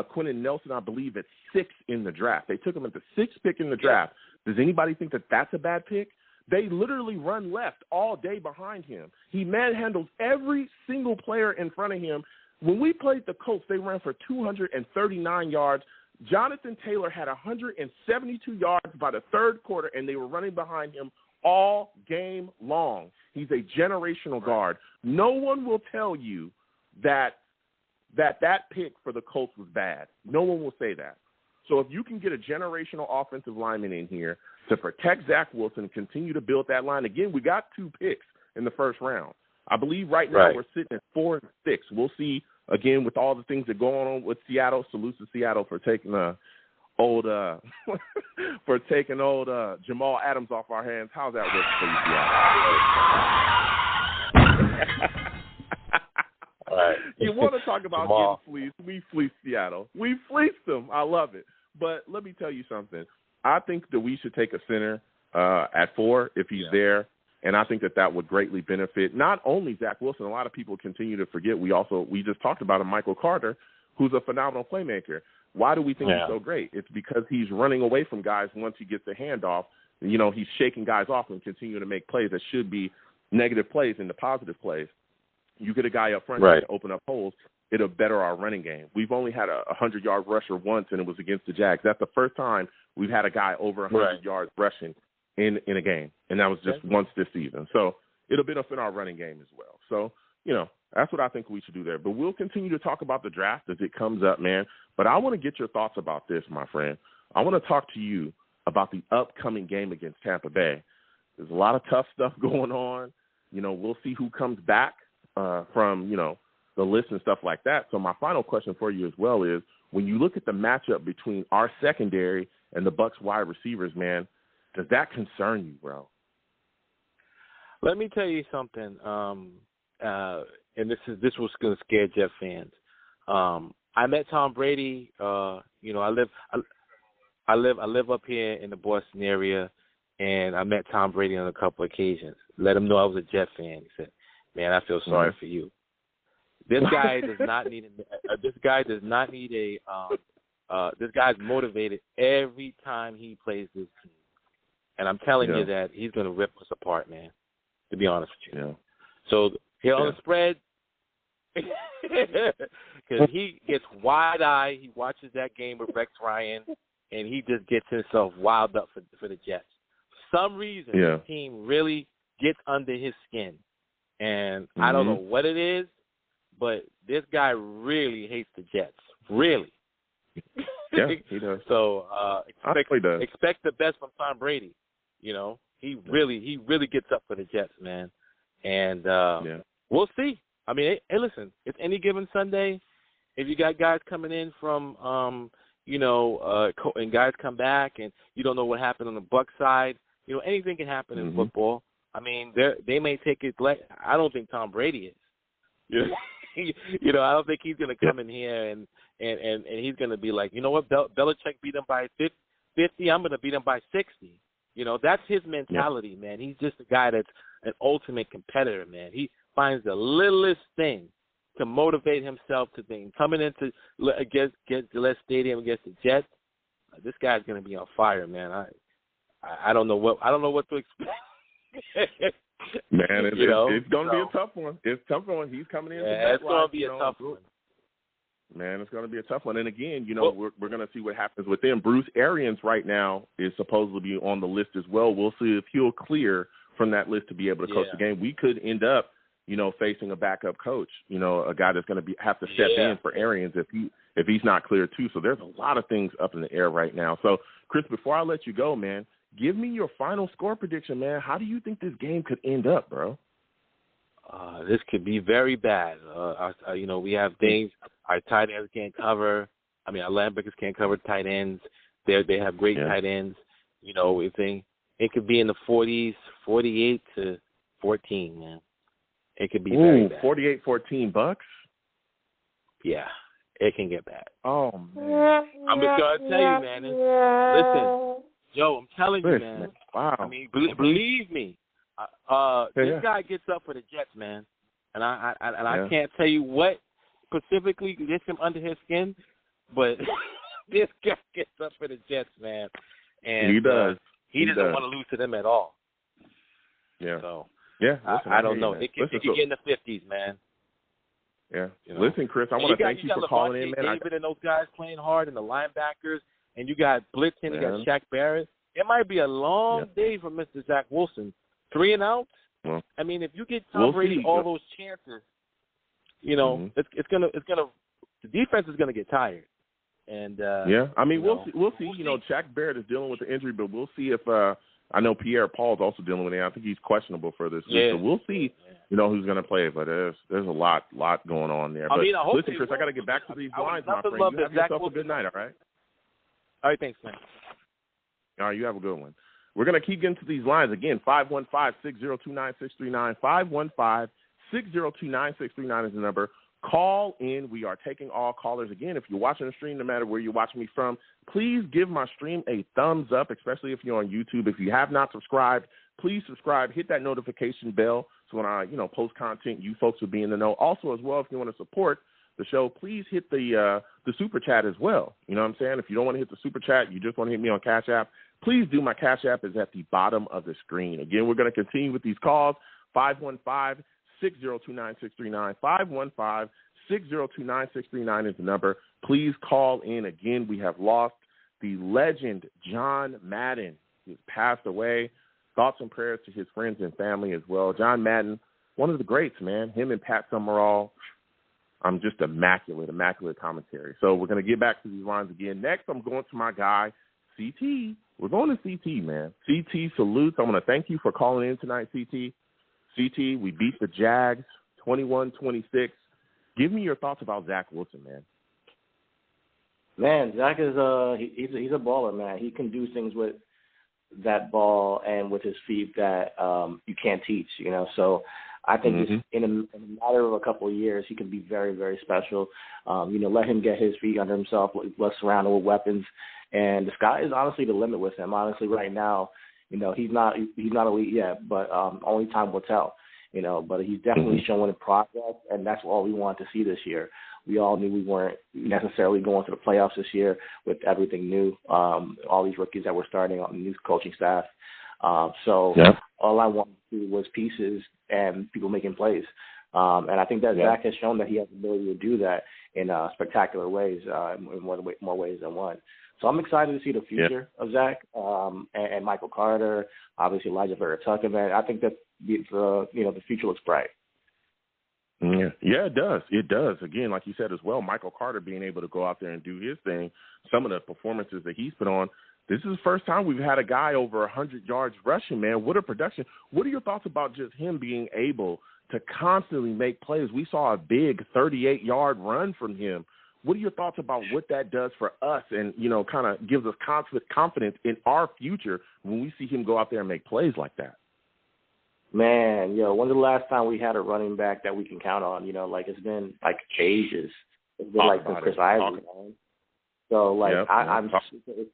Quentin Nelson, I believe, at 6 in the draft. They took him at the 6th pick in the draft. Does anybody think that that's a bad pick? They literally run left all day behind him. He manhandles every single player in front of him. When we played the Colts, they ran for 239 yards. Jonathan Taylor had 172 yards by the third quarter, and they were running behind him all game long. He's a generational guard. No one will tell you that pick for the Colts was bad. No one will say that. So if you can get a generational offensive lineman in here to protect Zach Wilson and continue to build that line, again, we got 2 picks in the first round. I believe right now we're sitting at 4 and 6. We'll see, again, with all the things that go on with Seattle. Salute to Seattle for taking old Jamal Adams off our hands. How's that work for you, Seattle? You want to talk about Jamal. Getting fleeced? We fleeced Seattle. We fleeced them. I love it. But let me tell you something. I think that we should take a center at 4 if he's there, and I think that would greatly benefit not only Zach Wilson. A lot of people continue to forget. We just talked about Michael Carter, who's a phenomenal playmaker. Why do we think he's so great? It's because he's running away from guys once he gets the handoff. You know, he's shaking guys off and continuing to make plays that should be negative plays into positive plays. You get a guy up front to open up holes, it'll better our running game. We've only had a 100-yard rusher once, and it was against the Jags. That's the first time we've had a guy over 100 yards rushing in a game, and that was just once this season. So it'll benefit our running game as well. So, you know, that's what I think we should do there. But we'll continue to talk about the draft as it comes up, man. But I want to get your thoughts about this, my friend. I want to talk to you about the upcoming game against Tampa Bay. There's a lot of tough stuff going on. You know, we'll see who comes back from, you know, the list and stuff like that. So my final question for you as well is, when you look at the matchup between our secondary and the Bucs wide receivers, man, does that concern you, bro? Let me tell you something, and this was going to scare Jeff fans. I met Tom Brady. You know, I live up here in the Boston area, and I met Tom Brady on a couple of occasions. Let him know I was a Jet fan. He said, "Man, I feel sorry for you. This guy does not need this guy's motivated every time he plays this team, and I'm telling you that he's going to rip us apart, man. To be honest with you. Yeah. So here on the spread, because he gets wide-eyed. He watches that game with Rex Ryan, and he just gets himself wild up for the Jets. For some reason, the team really gets under his skin. And I don't know what it is, but this guy really hates the Jets. Really. Yeah, he does. So expect the best from Tom Brady. You know, he really gets up for the Jets, man. And we'll see. I mean, hey, listen, it's any given Sunday. If you got guys coming in from, and guys come back, and you don't know what happened on the Bucs side, you know, anything can happen in football. I mean, they may take it. I don't think Tom Brady is. You know, I don't think he's going to come in here and he's going to be like, you know what, Belichick beat him by 50. I'm going to beat him by 60. You know, that's his mentality, man. He's just a guy that's an ultimate competitor, man. He finds the littlest thing to motivate himself to think. Coming into against Gillette Stadium against the Jets, this guy's going to be on fire, man. I don't know what to expect. Man, it's going to be a tough one. It's a tough one. He's coming in. Yeah, it's going to be a tough one. Man, it's going to be a tough one. And again, you know, we're going to see what happens with them. Bruce Arians right now is supposed to be on the list as well. We'll see if he'll clear from that list to be able to coach the game. We could end up, you know, facing a backup coach, you know, a guy that's going to have to step in for Arians if if he's not clear too. So there's a lot of things up in the air right now. So, Chris, before I let you go, man, give me your final score prediction, man. How do you think this game could end up, bro? This could be very bad. We have things our tight ends can't cover. I mean, our linebackers can't cover tight ends. They have great tight ends. It could be in the 40s, 48-14, man. It could be very bad. 48-14 Bucks? Yeah, it can get bad. Oh, man. I'm just going to tell you, man. Listen, Joe, I'm telling you, man. Wow. I mean, believe me. This guy gets up for the Jets, man. And I can't tell you what specifically gets him under his skin, but this guy gets up for the Jets, man. And he does. He doesn't want to lose to them at all. Yeah. So, listen, I don't know. Man. It could get in the 50s, man. Yeah. Listen, Chris, I want to thank you for calling in, man. David and those guys playing hard, and the linebackers, and you got Blitzen, you got Shaq Barrett. It might be a long day for Mr. Zach Wilson. 3 and out. Well, I mean, if you get Tom Brady all those chances, it's gonna the defense is gonna get tired. And I mean, we'll see. Shaq Barrett is dealing with the injury, but we'll see if I know Pierre Paul's also dealing with it. I think he's questionable for this week, so we'll see. Who's going to play, but there's a lot going on there. But I hope listen, Chris, I got to get back to these lines, my friend. You have yourself a good night, all right? All right, thanks, man. All right, you have a good one. We're going to keep getting to these lines. Again, 515-602-9639. 515-602-9639 is the number. Call in. We are taking all callers. Again, if you're watching the stream, no matter where you're watching me from, please give my stream a thumbs up, especially if you're on YouTube. If you have not subscribed, please subscribe. Hit that notification bell so when I post content, you folks will be in the know. Also, as well, if you want to support the show, please hit the super chat as well. You know what I'm saying? If you don't want to hit the super chat, you just want to hit me on Cash App, please do. My Cash App is at the bottom of the screen. Again, we're going to continue with these calls. 515-602-9639. 515-602-9639 is the number. Please call in. Again, we have lost the legend John Madden. He's passed away. Thoughts and prayers to his friends and family as well. John Madden, one of the greats, man. Him and Pat Summerall. I'm just immaculate commentary. So we're going to get back to these lines again. Next, I'm going to my guy, CT. We're going to CT, man. CT salutes. I want to thank you for calling in tonight, CT. CT, we beat the Jags 21-26. Give me your thoughts about Zach Wilson, man. Man, Zach is he's a baller, man. He can do things with that ball and with his feet that you can't teach, So I think in a matter of a couple of years, he can be very, very special. Let him get his feet under himself, less surrounded with weapons, and the sky is honestly the limit with him. Honestly, right now, he's not elite yet, but only time will tell. But he's definitely showing progress, and that's all we wanted to see this year. We all knew we weren't necessarily going to the playoffs this year with everything new, all these rookies that were starting on the new coaching staff. All I wanted to see was pieces and people making plays. And I think that Zach has shown that he has the ability to do that in spectacular ways, in more ways than one. So I'm excited to see the future of Zach and Michael Carter, obviously Elijah Vera-Tucker, man. I think that the future looks bright. Yeah, it does. It does. Again, like you said as well, Michael Carter being able to go out there and do his thing, some of the performances that he's put on, this is the first time we've had a guy over 100 yards rushing, man. What a production. What are your thoughts about just him being able to constantly make plays? We saw a big 38-yard run from him. What are your thoughts about what that does for us and, kind of gives us confidence in our future when we see him go out there and make plays like that? Man, when's the last time we had a running back that we can count on? It's been ages. It's been since Chris Ivory. So it's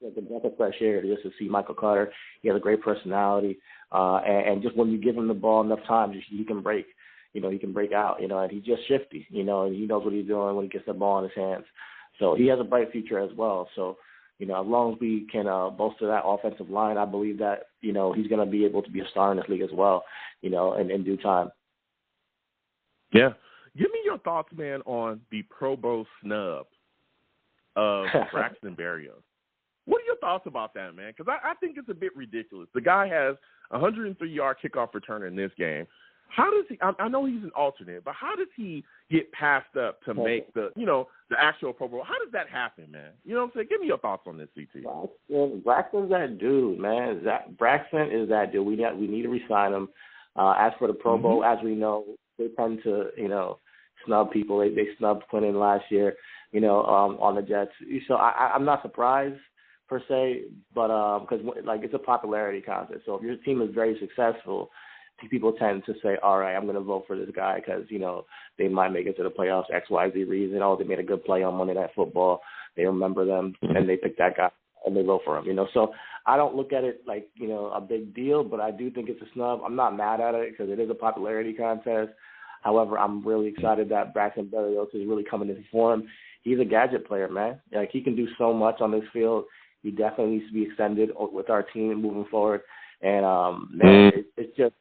like a breath of fresh air just to see Michael Carter. He has a great personality, and just when you give him the ball enough times, he can break. He can break out. And he's just shifty. And he knows what he's doing when he gets the ball in his hands. So he has a bright future as well. So as long as we can bolster that offensive line, I believe that, he's going to be able to be a star in this league as well, in due time. Yeah. Give me your thoughts, man, on the Pro Bowl snub of Braxton Berrios. What are your thoughts about that, man? Because I think it's a bit ridiculous. The guy has a 103-yard kickoff return in this game. How does he? I know he's an alternate, but how does he get passed up to make the actual Pro Bowl? How does that happen, man? You know what I'm saying? Give me your thoughts on this, CT. Braxton's that dude, man. Braxton is that dude. We need to re-sign him. As for the Pro Bowl, as we know, they tend to snub people. They snubbed Quinton last year, on the Jets. So I'm not surprised per se, but because it's a popularity contest. So if your team is very successful, people tend to say, all right, I'm going to vote for this guy because, they might make it to the playoffs, X, Y, Z reason. Oh, they made a good play on Monday Night Football. They remember them, and they pick that guy, and they vote for him, So I don't look at it like, a big deal, but I do think it's a snub. I'm not mad at it because it is a popularity contest. However, I'm really excited that Braxton Berrios is really coming into form. He's a gadget player, man. Like, he can do so much on this field. He definitely needs to be extended with our team moving forward. And, man, it's just,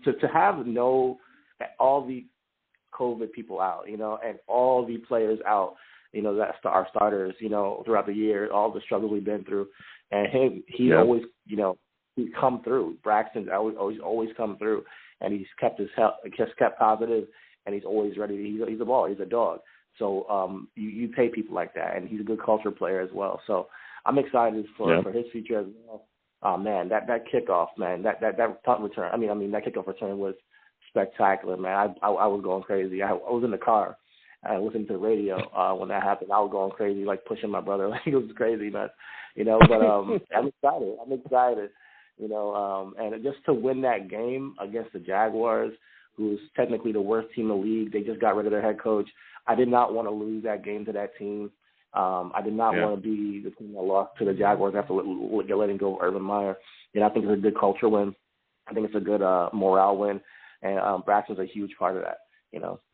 to have all the COVID people out, and all the players out, that's our starters, throughout the year, all the struggles we've been through, and he always, he's come through. Braxton's always come through, and he's kept his health, just kept positive, and he's always ready. He's a baller. He's a dog. So you pay people like that, and he's a good culture player as well. So I'm excited for his future as well. Oh man, that kickoff, man, that punt return. I mean that kickoff return was spectacular, man. I was going crazy. I was in the car, I listened to the radio when that happened. I was going crazy, like pushing my brother. Like, it was crazy, man. But I'm excited. And just to win that game against the Jaguars, who's technically the worst team in the league. They just got rid of their head coach. I did not want to lose that game to that team. I did not want to be the team that lost to the Jaguars after letting go of Urban Meyer. I think it's a good culture win. I think it's a good morale win. And Braxton's a huge part of that,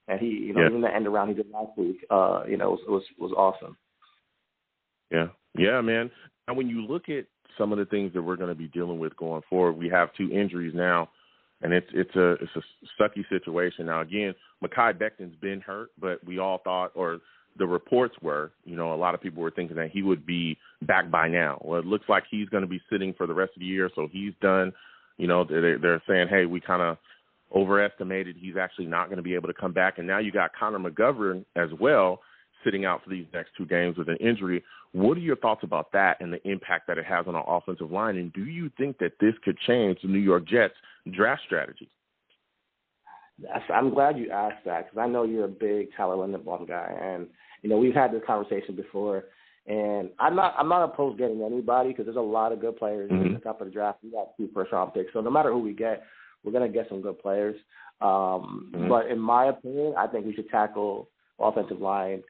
And he, even the end around he did last week, was awesome. Yeah, man. And when you look at some of the things that we're going to be dealing with going forward, we have 2 injuries now, and it's a sucky situation. Now, again, Mekhi Becton's been hurt, but we all thought, or the reports were, a lot of people were thinking that he would be back by now. Well, it looks like he's going to be sitting for the rest of the year, so he's done. They're saying, hey, we kind of overestimated. He's actually not going to be able to come back. And now you got Conor McGovern as well sitting out for these next 2 games with an injury. What are your thoughts about that and the impact that it has on our offensive line? And do you think that this could change the New York Jets' draft strategy? I'm glad you asked that because I know you're a big Tyler Linderbaum guy, and we've had this conversation before. And I'm not opposed to getting anybody because there's a lot of good players in the top of the draft. We got 2 first-round picks, so no matter who we get, we're gonna get some good players. But in my opinion, I think we should tackle offensive line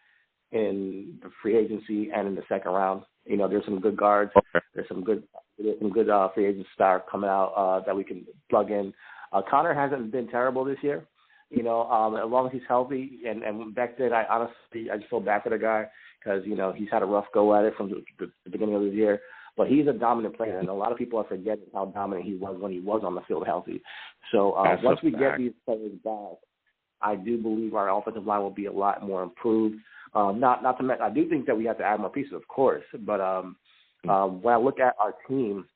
in the free agency and in the second round. There's some good guards. Okay. There's some good free agent stars coming out that we can plug in. Connor hasn't been terrible this year, as long as he's healthy. And back then, I just feel bad for the guy because, he's had a rough go at it from the beginning of the year. But he's a dominant player, and a lot of people are forgetting how dominant he was when he was on the field healthy. So once we get these players back, I do believe our offensive line will be a lot more improved. Not to mention, I do think that we have to add more pieces, of course. But when I look at our team,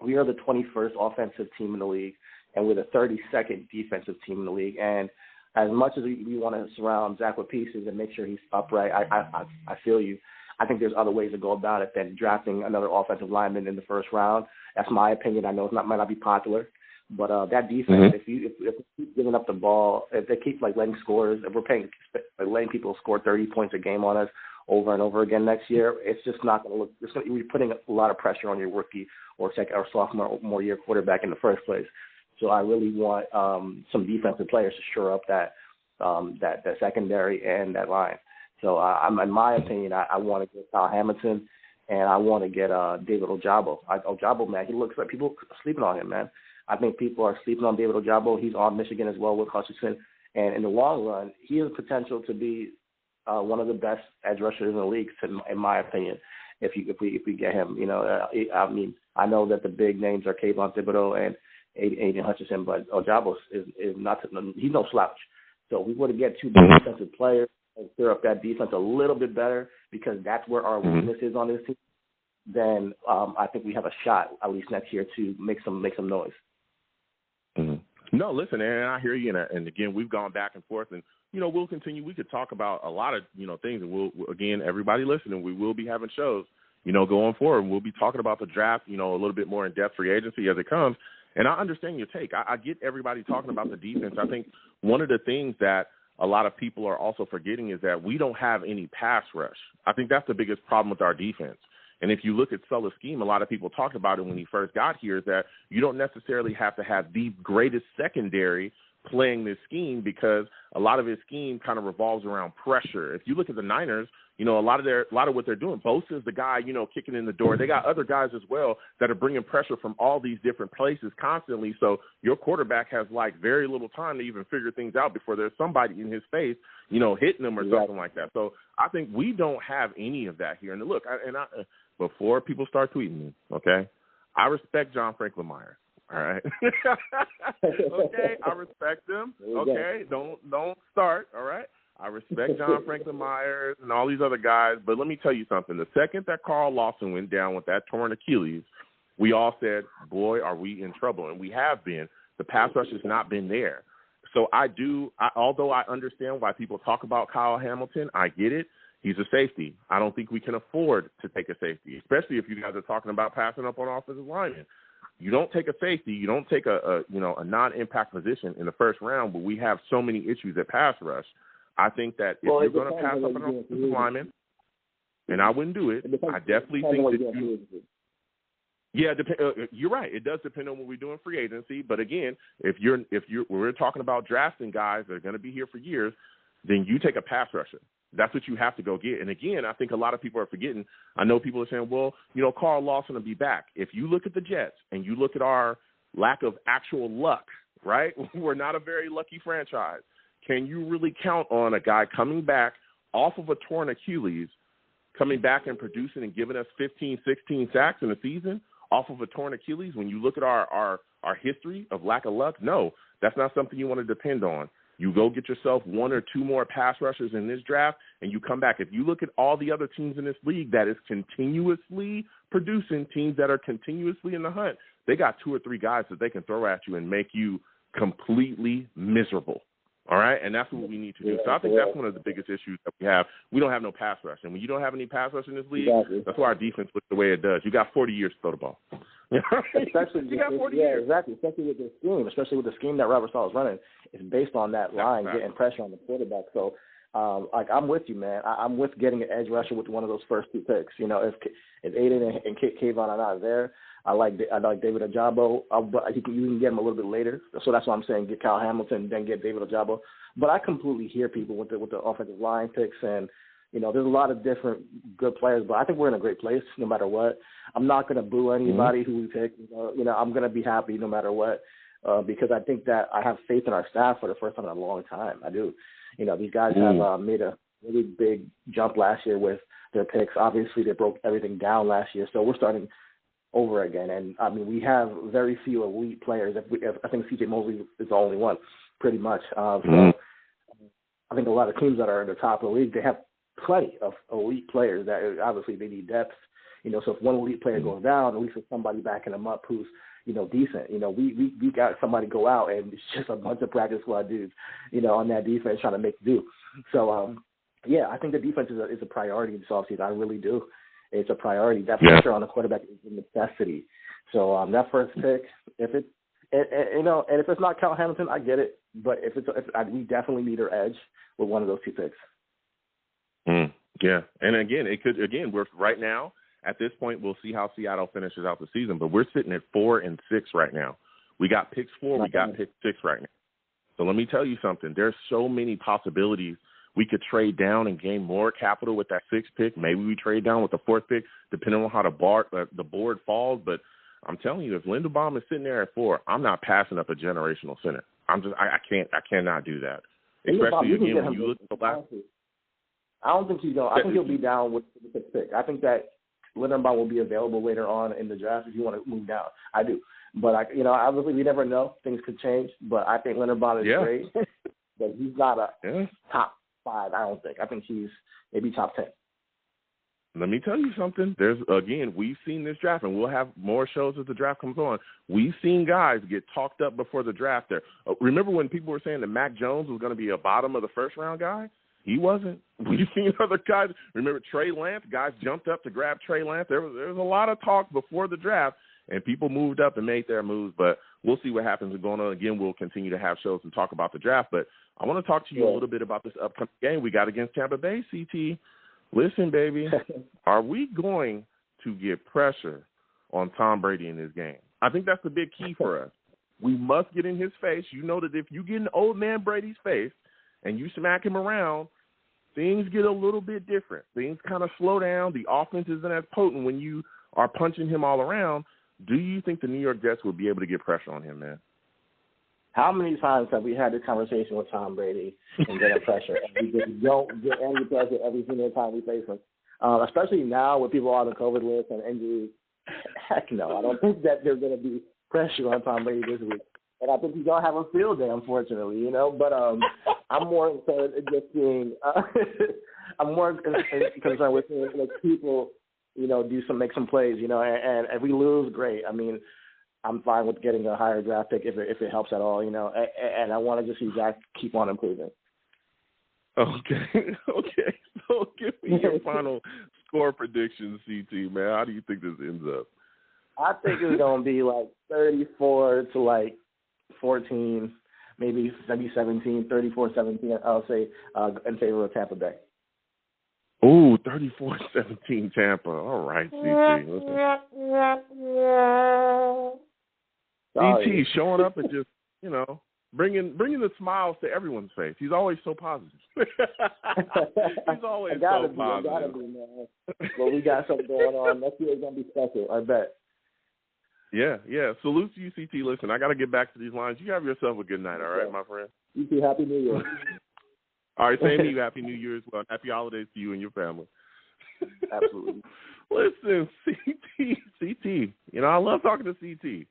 we are the 21st offensive team in the league, and we're the 32nd defensive team in the league. And as much as we want to surround Zach with pieces and make sure he's upright, I feel you. I think there's other ways to go about it than drafting another offensive lineman in the first round. That's my opinion. I know might not be popular, but that defense, if we keep giving up the ball, if they keep letting scores, if we're letting people score 30 points a game on us over and over again next year, it's just not going to look. You're putting a lot of pressure on your rookie or sophomore year quarterback in the first place. So I really want some defensive players to shore up that secondary and that line. So in my opinion, I want to get Kyle Hamilton, and I want to get David Ojabo. Ojabo, man, he looks like people are sleeping on him, man. I think people are sleeping on David Ojabo. He's on Michigan as well with Hutchinson. And in the long run, he has potential to be one of the best edge rushers in the league, in my opinion, if we get him. I know that the big names are Kayvon Thibodeau and Aiden Hutchinson, but Ojabo is not. He's no slouch. So we want to get 2 defensive players and clear up that defense a little bit better because that's where our weakness is on this team. Then I think we have a shot at least next year to make some noise. No, listen, and I hear you. And again, we've gone back and forth, and we'll continue. We could talk about a lot of things, and we'll again, everybody listening, we will be having shows, going forward. We'll be talking about the draft, a little bit more in depth, free agency as it comes. And I understand your take. I get everybody talking about the defense. I think one of the things that a lot of people are also forgetting is that we don't have any pass rush. I think that's the biggest problem with our defense. And if you look at Sulla's scheme, a lot of people talked about it when he first got here, is that you don't necessarily have to have the greatest secondary playing this scheme, because a lot of his scheme kind of revolves around pressure. If you look at the Niners, a lot of what they're doing, Bosa is the guy, kicking in the door. They got other guys as well that are bringing pressure from all these different places constantly. So your quarterback has very little time to even figure things out before there's somebody in his face, hitting him or something like that. So I think we don't have any of that here. And look, before people start tweeting me, okay, I respect John Franklin Myers. All right. Okay, I respect him. Okay, don't start. All right. I respect John Franklin Myers and all these other guys, but let me tell you something. The second that Carl Lawson went down with that torn Achilles, we all said, boy, are we in trouble. And we have been. The pass rush has not been there. So although I understand why people talk about Kyle Hamilton, I get it. He's a safety. I don't think we can afford to take a safety, especially if you guys are talking about passing up on offensive linemen. You don't take a safety. You don't take a non-impact position in the first round, but we have so many issues at pass rush. I think that if you're going to pass up an offensive lineman, and I wouldn't do it, I definitely think that you – yeah, you're right. It does depend on what we do in free agency. But again, if we're talking about drafting guys that are going to be here for years, then you take a pass rusher. That's what you have to go get. And again, I think a lot of people are forgetting. I know people are saying, well, Carl Lawson will be back. If you look at the Jets and you look at our lack of actual luck, right? We're not a very lucky franchise. Can you really count on a guy coming back off of a torn Achilles, coming back and producing and giving us 15, 16 sacks in a season off of a torn Achilles? When you look at our history of lack of luck, no, that's not something you want to depend on. You go get yourself one or two more pass rushers in this draft, and you come back. If you look at all the other teams in this league that is continuously producing, teams that are continuously in the hunt, they got two or three guys that they can throw at you and make you completely miserable. All right, and that's what we need to do. So I think that's one of the biggest issues that we have. We don't have no pass rush, and when you don't have any pass rush in this league, that's why our defense looks the way it does. You got 40 years to throw the ball. Especially, you got 40 years. Exactly. Especially with the scheme that Robert Saleh is running, it's based on that line getting pressure on the quarterback. So, I'm with you, man. I'm with getting an edge rusher with one of those first two picks. If Aiden and Kayvon are not there, I like David Ojabo, but you can get him a little bit later. So that's why I'm saying get Kyle Hamilton, then get David Ojabo. But I completely hear people with the offensive line picks, and there's a lot of different good players. But I think we're in a great place no matter what. I'm not going to boo anybody who we pick. I'm going to be happy no matter what, because I think that I have faith in our staff for the first time in a long time. I do. These guys have made a really big jump last year with their picks. Obviously, they broke everything down last year, so we're starting over again. And I mean, we have very few elite players. I think C.J. Mosley is the only one, pretty much. So I think a lot of teams that are in the top of the league, they have plenty of elite players that obviously they need depth. So if one elite player goes down, at least there's somebody backing them up who's decent. We got somebody go out and it's just a bunch of practice squad dudes, on that defense trying to make do. So I think the defense is a priority this offseason. I really do. It's a priority. That pressure on the quarterback is a necessity. So that first pick, if it's not Kyle Hamilton, I get it. But we definitely need our edge with one of those two picks. Yeah, and again, we're right now at this point. We'll see how Seattle finishes out the season, but we're sitting at 4-6 right now. We got picks 4, we got pick 6 right now. So let me tell you something. There's so many possibilities. We could trade down and gain more capital with that 6th pick. Maybe we trade down with the 4th pick, depending on how the board falls. But I'm telling you, if Linderbaum is sitting there at 4, I'm not passing up a generational center. I cannot do that. Especially again when you look at the last. I don't think he's going. I think he'll be down with the 6th pick. I think that Linderbaum will be available later on in the draft if you want to move down. I do, but obviously we never know. Things could change. But I think Linderbaum is great, but he's not a top 5. I don't think. I think he's maybe top 10. Let me tell you something. We've seen this draft, and we'll have more shows as the draft comes on. We've seen guys get talked up before the draft there. Remember when people were saying that Mac Jones was going to be a bottom of the first-round guy? He wasn't. We've seen other guys. Remember Trey Lance? Guys jumped up to grab Trey Lance. There was a lot of talk before the draft, and people moved up and made their moves. But we'll see what happens going on. Again, we'll continue to have shows and talk about the draft. But I want to talk to you a little bit about this upcoming game we got against Tampa Bay, CT. Listen, baby, are we going to get pressure on Tom Brady in this game? I think that's the big key for us. We must get in his face. You know that if you get in old man Brady's face and you smack him around, things get a little bit different. Things kind of slow down. The offense isn't as potent when you are punching him all around. Do you think the New York Jets will be able to get pressure on him, man? How many times have we had this conversation with Tom Brady and getting pressure, and we just don't get any pressure every single time we face him? Especially now with people on the COVID list and injuries. Heck no, I don't think that there's going to be pressure on Tom Brady this week. And I think he's going to have a field day, unfortunately, you know. But I'm more concerned just seeing I'm more concerned with seeing people, you know, make some plays, you know. And if we lose, great. I mean, I'm fine with getting a higher draft pick if it helps at all, you know. And I want to just see Jack keep on improving. Okay. So give me your final score predictions, CT, man. How do you think this ends up? I think it's going to be like 34 to like 14, maybe 17, 34-17, I'll say, in favor of Tampa Bay. Ooh, 34-17 Tampa. All right, CT. CT showing up and just, you know, bringing the smiles to everyone's face. He's always so positive. He's always so positive. I gotta be, man. Well, we got something going on. Next year is going to be special, I bet. Yeah. Salute to you, CT. Listen, I got to get back to these lines. You have yourself a good night, all right, my friend? You too. Happy New Year. All right, same to you. Happy New Year as well. Happy holidays to you and your family. Absolutely. Listen, CT. You know, I love talking to CT.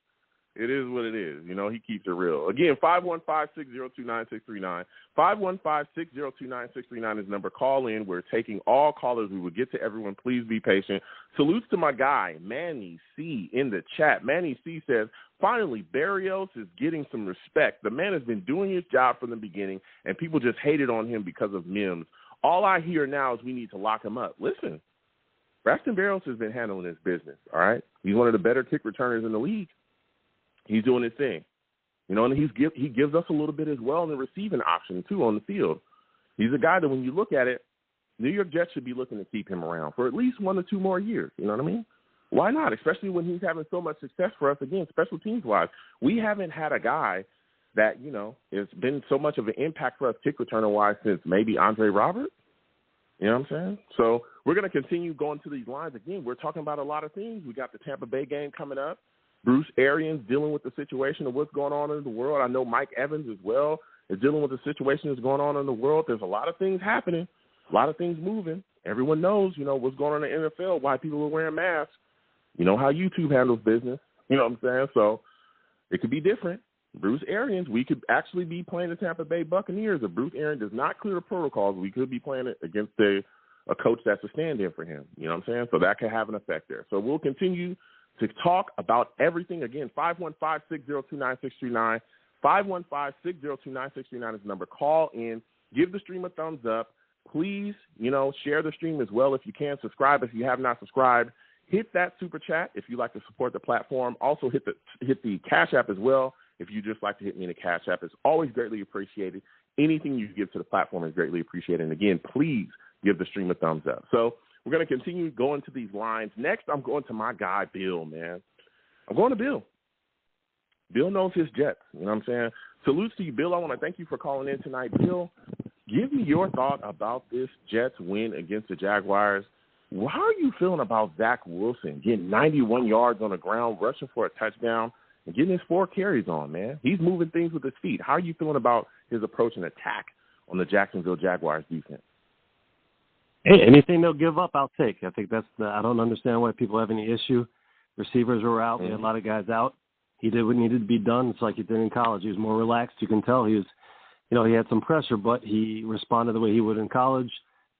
It is what it is. You know, he keeps it real. Again, 515-602-9639. 515-602-9639 is the number. Call in. We're taking all callers. We will get to everyone. Please be patient. Salutes to my guy, Manny C, in the chat. Manny C says, finally, Barrios is getting some respect. The man has been doing his job from the beginning, and people just hated on him because of memes. All I hear now is we need to lock him up. Listen, Braxton Barrios has been handling his business, all right? He's one of the better kick returners in the league. He's doing his thing. You know, and he gives us a little bit as well in the receiving option, too, on the field. He's a guy that when you look at it, New York Jets should be looking to keep him around for at least 1 or 2 more years. You know what I mean? Why not? Especially when he's having so much success for us, again, special teams-wise. We haven't had a guy that, you know, has been so much of an impact for us kick returner-wise since maybe Andre Roberts. You know what I'm saying? So we're going to continue going to these lines. Again, we're talking about a lot of things. We got the Tampa Bay game coming up. Bruce Arians dealing with the situation of what's going on in the world. I know Mike Evans as well is dealing with the situation that's going on in the world. There's a lot of things happening, a lot of things moving. Everyone knows, you know, what's going on in the NFL, why people are wearing masks. You know how YouTube handles business. You know what I'm saying? So it could be different. Bruce Arians, we could actually be playing the Tampa Bay Buccaneers. If Bruce Arians does not clear the protocols, we could be playing it against a coach that's a stand-in for him. You know what I'm saying? So that could have an effect there. So we'll continue to talk about everything. Again, 515-602-9639. 515-602-9639 is the number. Call in. Give the stream a thumbs up. Please, you know, share the stream as well if you can. Subscribe if you have not subscribed. Hit that super chat if you like to support the platform. Also hit the Cash App as well if you just like to hit me in the Cash App. It's always greatly appreciated. Anything you give to the platform is greatly appreciated. And again, please give the stream a thumbs up. So we're going to continue going to these lines. Next, I'm going to my guy, Bill, man. I'm going to Bill. Bill knows his Jets. You know what I'm saying? Salutes to you, Bill. I want to thank you for calling in tonight. Bill, give me your thought about this Jets win against the Jaguars. How are you feeling about Zach Wilson getting 91 yards on the ground, rushing for a touchdown, and getting his 4 carries on, man? He's moving things with his feet. How are you feeling about his approach and attack on the Jacksonville Jaguars defense? Hey, anything they'll give up, I'll take. I think I don't understand why people have any issue. Receivers were out. We had a lot of guys out. He did what needed to be done. It's like he did in college. He was more relaxed. You can tell he was, you know, he had some pressure, but he responded the way he would in college.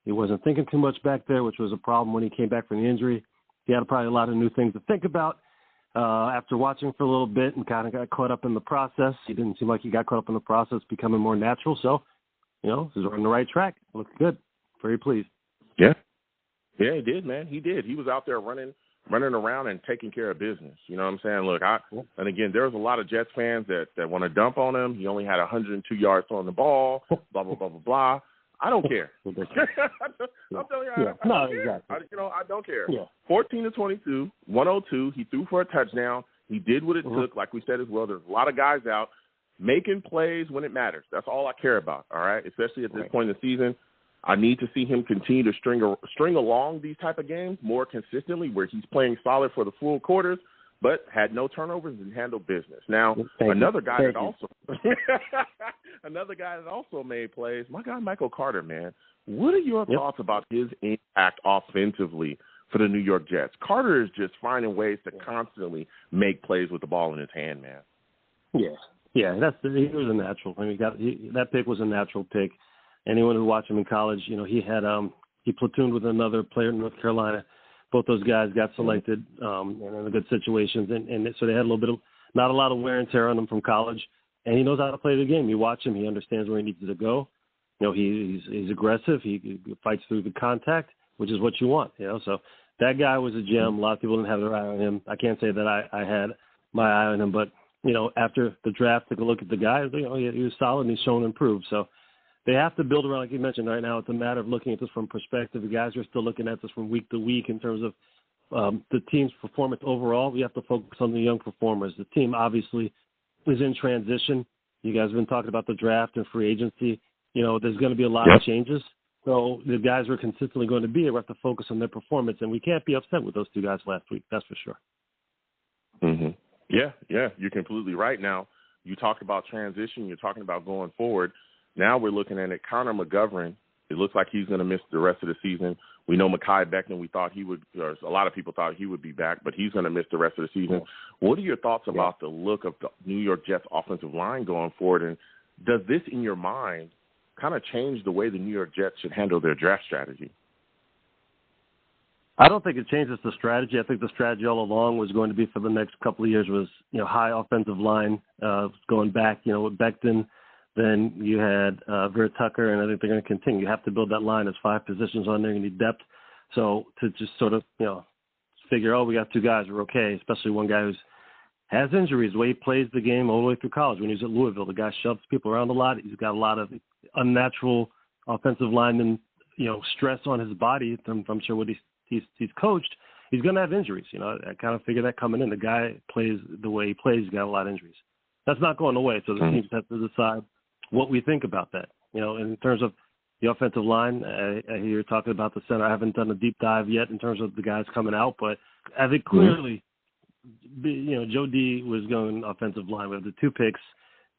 He wasn't thinking too much back there, which was a problem when he came back from the injury. He had probably a lot of new things to think about. After watching for a little bit and kind of got caught up in the process, he didn't seem like he got caught up in the process, becoming more natural. So, he's on the right track. Looked good. Very pleased. Yeah. Yeah, he did, man. He did. He was out there running around and taking care of business. You know what I'm saying? Look, and again, there's a lot of Jets fans that want to dump on him. He only had 102 yards throwing the ball, blah, blah, blah, blah, blah. I don't care. I'm telling you, I don't care. Exactly. I don't care. Yeah. 14-22, 102. He threw for a touchdown. He did what it took, like we said as well. There's a lot of guys out making plays when it matters. That's all I care about, all right, especially at this point in the season. I need to see him continue to string along these type of games more consistently where he's playing solid for the full quarters, but had no turnovers and handled business. Now, another guy that also made plays, my guy Michael Carter, man. What are your thoughts about his impact offensively for the New York Jets? Carter is just finding ways to constantly make plays with the ball in his hand, man. Yeah, he was a natural. I mean, that pick was a natural pick. Anyone who watched him in college, he had he platooned with another player in North Carolina. Both those guys got selected in good situations, and so they had a little bit of not a lot of wear and tear on him from college. And he knows how to play the game. You watch him; he understands where he needs to go. He's aggressive. He fights through the contact, which is what you want. So that guy was a gem. A lot of people didn't have their eye on him. I can't say that I had my eye on him, but after the draft, took a look at the guy. He was solid and he's shown improved. So. They have to build around, like you mentioned, right now. It's a matter of looking at this from perspective. The guys are still looking at this from week to week in terms of the team's performance overall. We have to focus on the young performers. The team obviously is in transition. You guys have been talking about the draft and free agency. There's going to be a lot of changes. So the guys are consistently going to be there. We have to focus on their performance, and we can't be upset with those two guys last week. That's for sure. Mm-hmm. Yeah, you're completely right. Now, you talked about transition. You're talking about going forward. Now we're looking at it. Conor McGovern, it looks like he's going to miss the rest of the season. We know Mekhi Becton, we thought he would, or a lot of people thought he would be back, but he's going to miss the rest of the season. What are your thoughts about the look of the New York Jets offensive line going forward? And does this, in your mind, kind of change the way the New York Jets should handle their draft strategy? I don't think it changes the strategy. I think the strategy all along was going to be for the next couple of years was, high offensive line, going back, with Becton. Then you had Vera Tucker, and I think they're going to continue. You have to build that line. There's 5 positions on there. You need depth. So to just sort of, figure, we got 2 guys, we're okay, especially one guy who has injuries, the way he plays the game all the way through college. When he was at Louisville, the guy shoves people around a lot. He's got a lot of unnatural offensive lineman, stress on his body. I'm sure what he's coached. He's going to have injuries. I kind of figured that coming in. The guy plays the way he plays. He's got a lot of injuries. That's not going away. So the teams have to decide what we think about that. In terms of the offensive line, I hear you're talking about the center. I haven't done a deep dive yet in terms of the guys coming out, but I think clearly, Joe D was going offensive line. We have the 2 picks.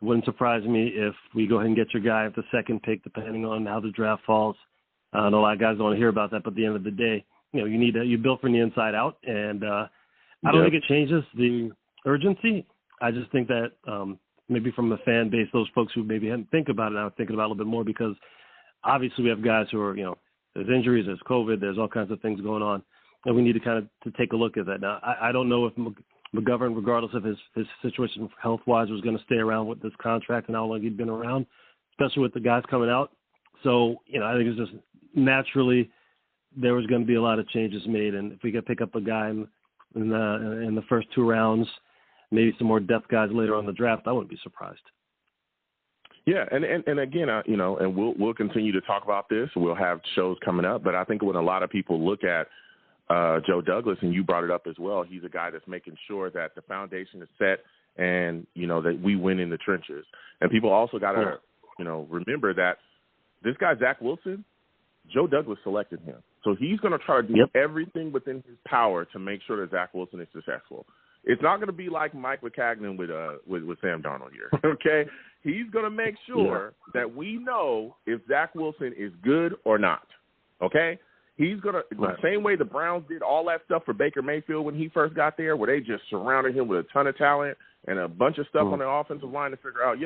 It wouldn't surprise me if we go ahead and get your guy at the 2nd pick, depending on how the draft falls. I know a lot of guys don't want to hear about that, but at the end of the day, you build from the inside out, and I don't think it changes the urgency. I just think that maybe from the fan base, those folks who maybe hadn't think about it, now thinking about it a little bit more, because obviously we have guys who are, there's injuries, there's COVID, there's all kinds of things going on, and we need to kind of to take a look at that. Now, I don't know if McGovern, regardless of his situation health-wise, was going to stay around with this contract and how long he'd been around, especially with the guys coming out. So, I think it's just naturally there was going to be a lot of changes made, and if we could pick up a guy in the first 2 rounds, maybe some more depth guys later on in the draft, I wouldn't be surprised. Yeah, and again, and we'll continue to talk about this. We'll have shows coming up, but I think when a lot of people look at Joe Douglas, and you brought it up as well, he's a guy that's making sure that the foundation is set and, that we win in the trenches. And people also got to, remember that this guy, Zach Wilson, Joe Douglas selected him. So he's going to try to do everything within his power to make sure that Zach Wilson is successful. It's not going to be like Mike McCagnon with Sam Darnold here, okay? He's going to make sure that we know if Zach Wilson is good or not, okay? He's going to the same way the Browns did all that stuff for Baker Mayfield when he first got there, where they just surrounded him with a ton of talent and a bunch of stuff on the offensive line to figure out,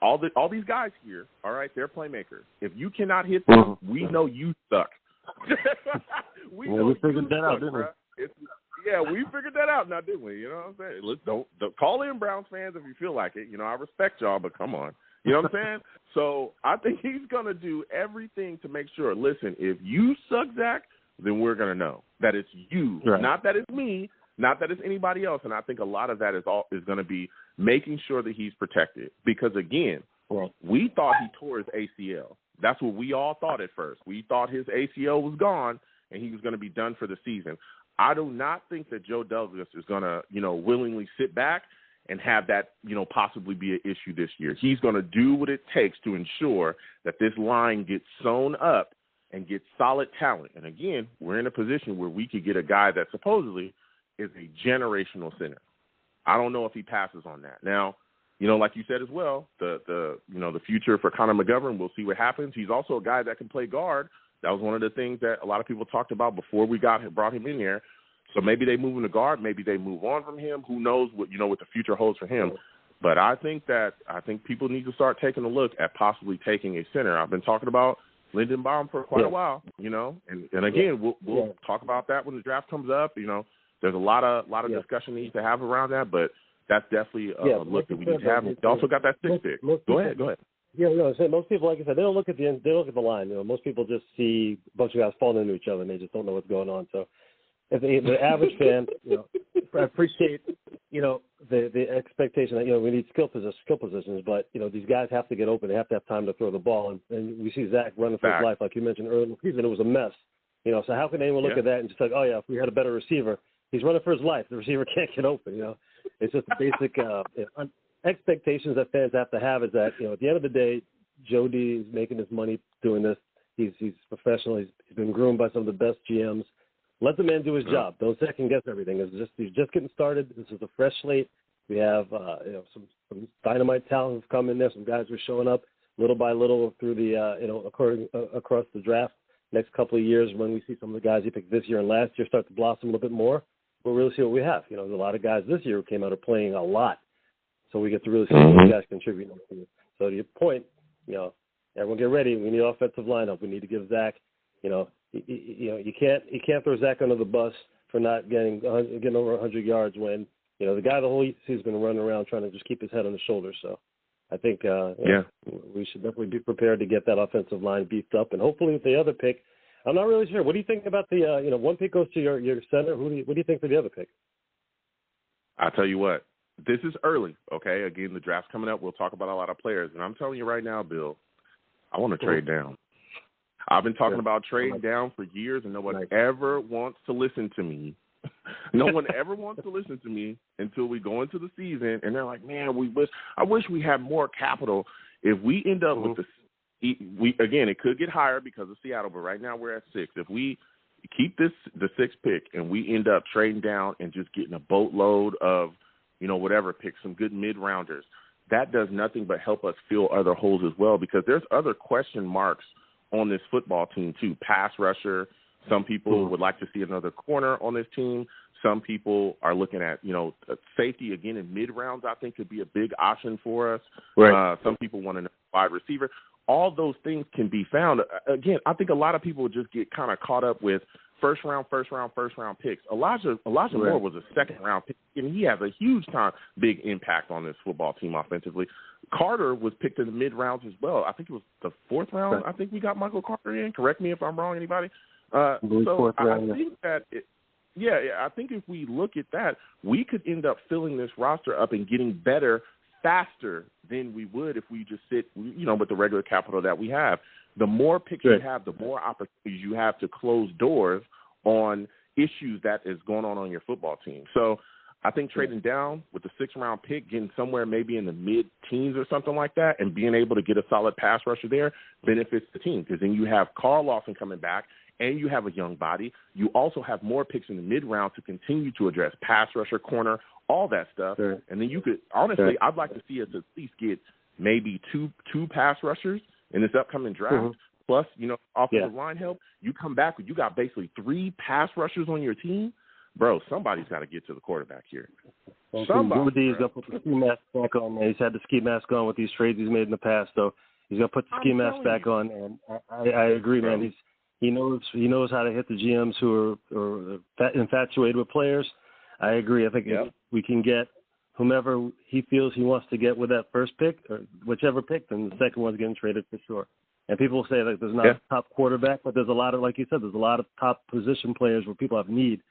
all these guys here, all right, they're playmakers. If you cannot hit them, we know you suck. we figured that out, didn't we? Yeah, we figured that out now, didn't we? You know what I'm saying? Let's don't call in Browns fans if you feel like it. You know, I respect y'all, but come on. You know what I'm saying? So I think he's going to do everything to make sure, listen, if you suck, Zach, then we're going to know that it's you, not that it's me, not that it's anybody else. And I think a lot of that is going to be making sure that he's protected. Because, again, we thought he tore his ACL. That's what we all thought at first. We thought his ACL was gone and he was going to be done for the season. I do not think that Joe Douglas is going to, willingly sit back and have that, possibly be an issue this year. He's going to do what it takes to ensure that this line gets sewn up and gets solid talent. And, again, we're in a position where we could get a guy that supposedly is a generational center. I don't know if he passes on that. Now, like you said as well, the future for Conor Mcgovern, we'll see what happens. He's also a guy that can play guard. That was one of the things that a lot of people talked about before we brought him in there. So maybe they move him to guard. Maybe they move on from him. Who knows what the future holds for him. But I think people need to start taking a look at possibly taking a center. I've been talking about Lindenbaum for quite a while, and again, we'll talk about that when the draft comes up. There's a lot of discussion needs to have around that, but that's definitely a look that we need to have. We also got that sixth pick. Go ahead. Yeah, most people, like I said, they don't look at the line. Most people just see a bunch of guys falling into each other, and they just don't know what's going on. So, if the average fan, I appreciate, the expectation that we need skill positions, but these guys have to get open. They have to have time to throw the ball, and we see Zach running for his life, like you mentioned earlier in the season. It was a mess. So how can anyone look at that and just like, oh yeah, if we had a better receiver, he's running for his life. The receiver can't get open. It's just the basic expectations that fans have to have is that, at the end of the day, Joe D is making his money doing this. He's professional. He's been groomed by some of the best GMs. Let the man do his job. Don't second guess everything. He's just getting started. This is a fresh slate. We have some dynamite talent who've come in there. Some guys are showing up little by little through the across the draft. Next couple of years, when we see some of the guys he picked this year and last year start to blossom a little bit more, we'll really see what we have. There's a lot of guys this year who came out are playing a lot. So we get to really see those guys contribute. So to your point, everyone get ready. We need offensive lineup. We need to give Zach, you can't throw Zach under the bus for not getting over 100 yards when the guy the whole season has been running around trying to just keep his head on his shoulders. So I think we should definitely be prepared to get that offensive line beefed up, and hopefully with the other pick, I'm not really sure. What do you think about the one pick goes to your center? What do you think for the other pick? I'll tell you what. This is early, okay? Again, the draft's coming up. We'll talk about a lot of players. And I'm telling you right now, Bill, I want to trade down. I've been talking about trading down for years, and no one ever wants to listen to me. No one ever wants to listen to me until we go into the season, and they're like, man, I wish we had more capital. If we end up with again, it could get higher because of Seattle, but right now we're at 6. If we keep the 6th pick and we end up trading down and just getting a boatload of whatever pick, some good mid-rounders, that does nothing but help us fill other holes as well, because there's other question marks on this football team too. Pass rusher. Some people would like to see another corner on this team. Some people are looking at, safety again in mid-rounds, I think could be a big option for us. Right. Some people want a wide receiver. All those things can be found. Again, I think a lot of people just get kind of caught up with first round picks. Elijah Moore was a second-round pick, and he has a huge big impact on this football team offensively. Carter was picked in the mid-rounds as well. I think it was the 4th round. Right. I think we got Michael Carter in. Correct me if I'm wrong, anybody. I think that I think if we look at that, we could end up filling this roster up and getting better faster than we would if we just sit, with the regular capital that we have. The more picks you have, the more opportunities you have to close doors on issues that is going on your football team. So I think trading down with the 6th-round pick, getting somewhere maybe in the mid-teens or something like that, and being able to get a solid pass rusher there benefits the team, because then you have Carl Lawson coming back, and you have a young body. You also have more picks in the mid-round to continue to address pass rusher, corner, all that stuff. Sure. And then you could – honestly, I'd like to see us at least get maybe two pass rushers in this upcoming draft, plus, offensive line help. You come back, you got basically 3 pass rushers on your team. Bro, somebody's got to get to the quarterback here. Somebody. He's going to put the ski mask back on. Man. He's had the ski mask on with these trades he's made in the past, so he's going to put the ski mask back on. And I agree, man. He knows how to hit the GMs who are infatuated with players. I agree. I think if we can get whomever he feels he wants to get with that first pick, or whichever pick, then the second one's getting traded for sure. And people say that there's not a top quarterback, but there's a lot of, like you said, there's a lot of top position players where people have need.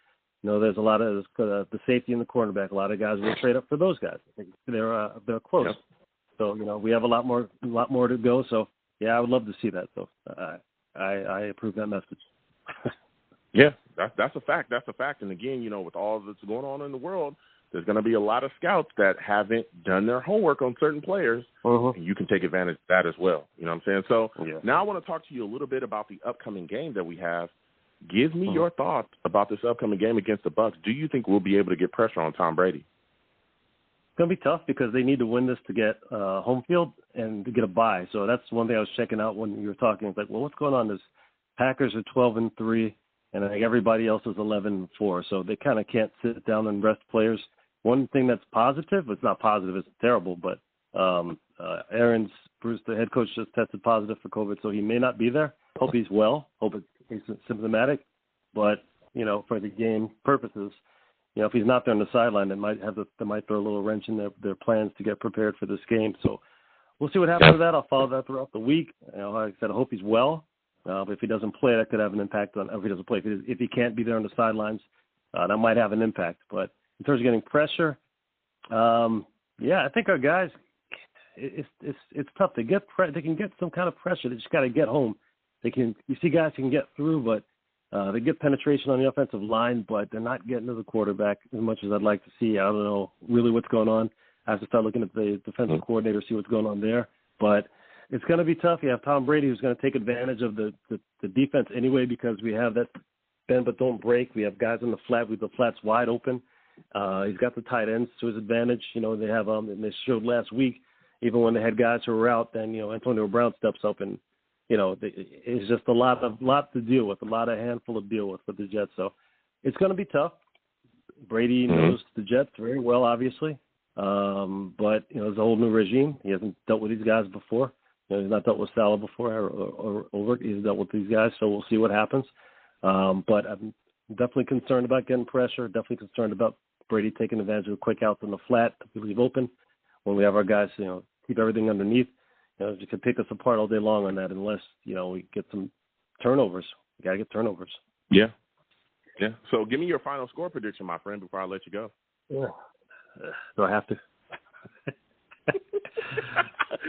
You know, there's a lot of the safety and the cornerback. A lot of guys will trade up for those guys. I think they're close. Yep. So, you know, we have a lot more to go. So, yeah, I would love to see that. So, I approve that message. Yeah, that's a fact. That's a fact. And again, you know, with all that's going on in the world, there's going to be a lot of scouts that haven't done their homework on certain players, and you can take advantage of that as well. You know what I'm saying? So now I want to talk to you a little bit about the upcoming game that we have. Give me your thoughts about this upcoming game against the Bucs. Do you think we'll be able to get pressure on Tom Brady? It's going to be tough because they need to win this to get home field and to get a bye. So that's one thing I was checking out when you were talking. It's like, well, what's going on? This Packers are 12-3, and I think everybody else is 11-4. So they kind of can't sit down and rest players. One thing that's positive, it's not positive, it's terrible, but Aaron Bruce, the head coach, just tested positive for COVID, so he may not be there. Hope he's well. Hope it's symptomatic. But, you know, for the game purposes, you know, if he's not there on the sideline, they might throw a little wrench in their plans to get prepared for this game. So we'll see what happens with that. I'll follow that throughout the week. You know, like I said, I hope he's well. But if he doesn't play, that could have an impact on if he doesn't play. If he can't be there on the sidelines, that might have an impact. But in terms of getting pressure, I think our guys, it's tough to get. They can get some kind of pressure. They just got to get home. You see guys who can get through, but they get penetration on the offensive line, but they're not getting to the quarterback as much as I'd like to see. I don't know really what's going on. I have to start looking at the defensive coordinator, see what's going on there. But it's going to be tough. You have Tom Brady, who's going to take advantage of the defense anyway, because we have that bend but don't break. We have guys in the flat with the flats wide open. He's got the tight ends to his advantage. You know, they have and they showed last week, even when they had guys who were out, then, you know, Antonio Brown steps up and, you know, it's just a lot to deal with, a handful to deal with the Jets. So it's going to be tough. Brady knows the Jets very well, obviously. But, you know, it's a whole new regime. He hasn't dealt with these guys before. You know, he's not dealt with Salah before or over. He's dealt with these guys, so we'll see what happens. But I'm definitely concerned about getting pressure, definitely concerned about Brady taking advantage of the quick outs in the flat that we leave open when we have our guys, you know, keep everything underneath. You know, you can pick us apart all day long on that unless, you know, we get some turnovers. We got to get turnovers. Yeah. Yeah. So give me your final score prediction, my friend, before I let you go. Yeah. Do I have to?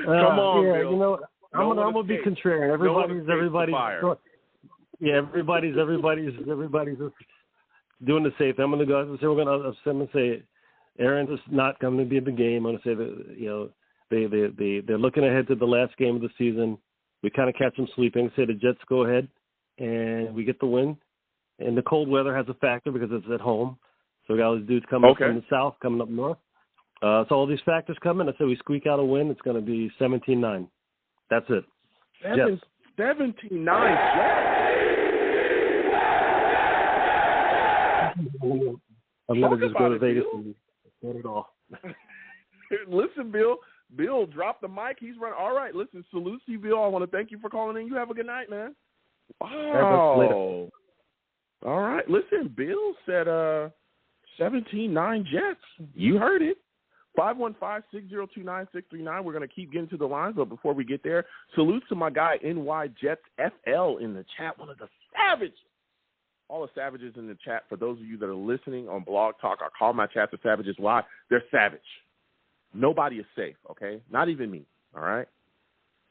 Come on, yeah, Bill. You know, I'm gonna be contrarian. Everybody's just doing the safe. I'm gonna say Aaron's is not going to be in the game. I'm gonna say that, you know, they're looking ahead to the last game of the season. We kind of catch them sleeping. Say the Jets go ahead and we get the win. And the cold weather has a factor because it's at home. So we got all these dudes coming from the south, coming up north. So all these factors come in. I say we squeak out a win. It's going to be 17-9. That's it. 17-9 Jets. I'm going to just go to Vegas and get it all. Listen, Bill. Bill, drop the mic. He's running. All right, listen, salute to you, Bill. I want to thank you for calling in. You have a good night, man. Wow. All right. Listen, Bill said 17-9 Jets. You heard it. 515-602-9639. We're going to keep getting to the lines, but before we get there, salute to my guy, NY Jets FL in the chat, one of the savages. All the savages in the chat. For those of you that are listening on Blog Talk, I call my chat the savages. Why? They're savage. Nobody is safe, okay? Not even me, all right?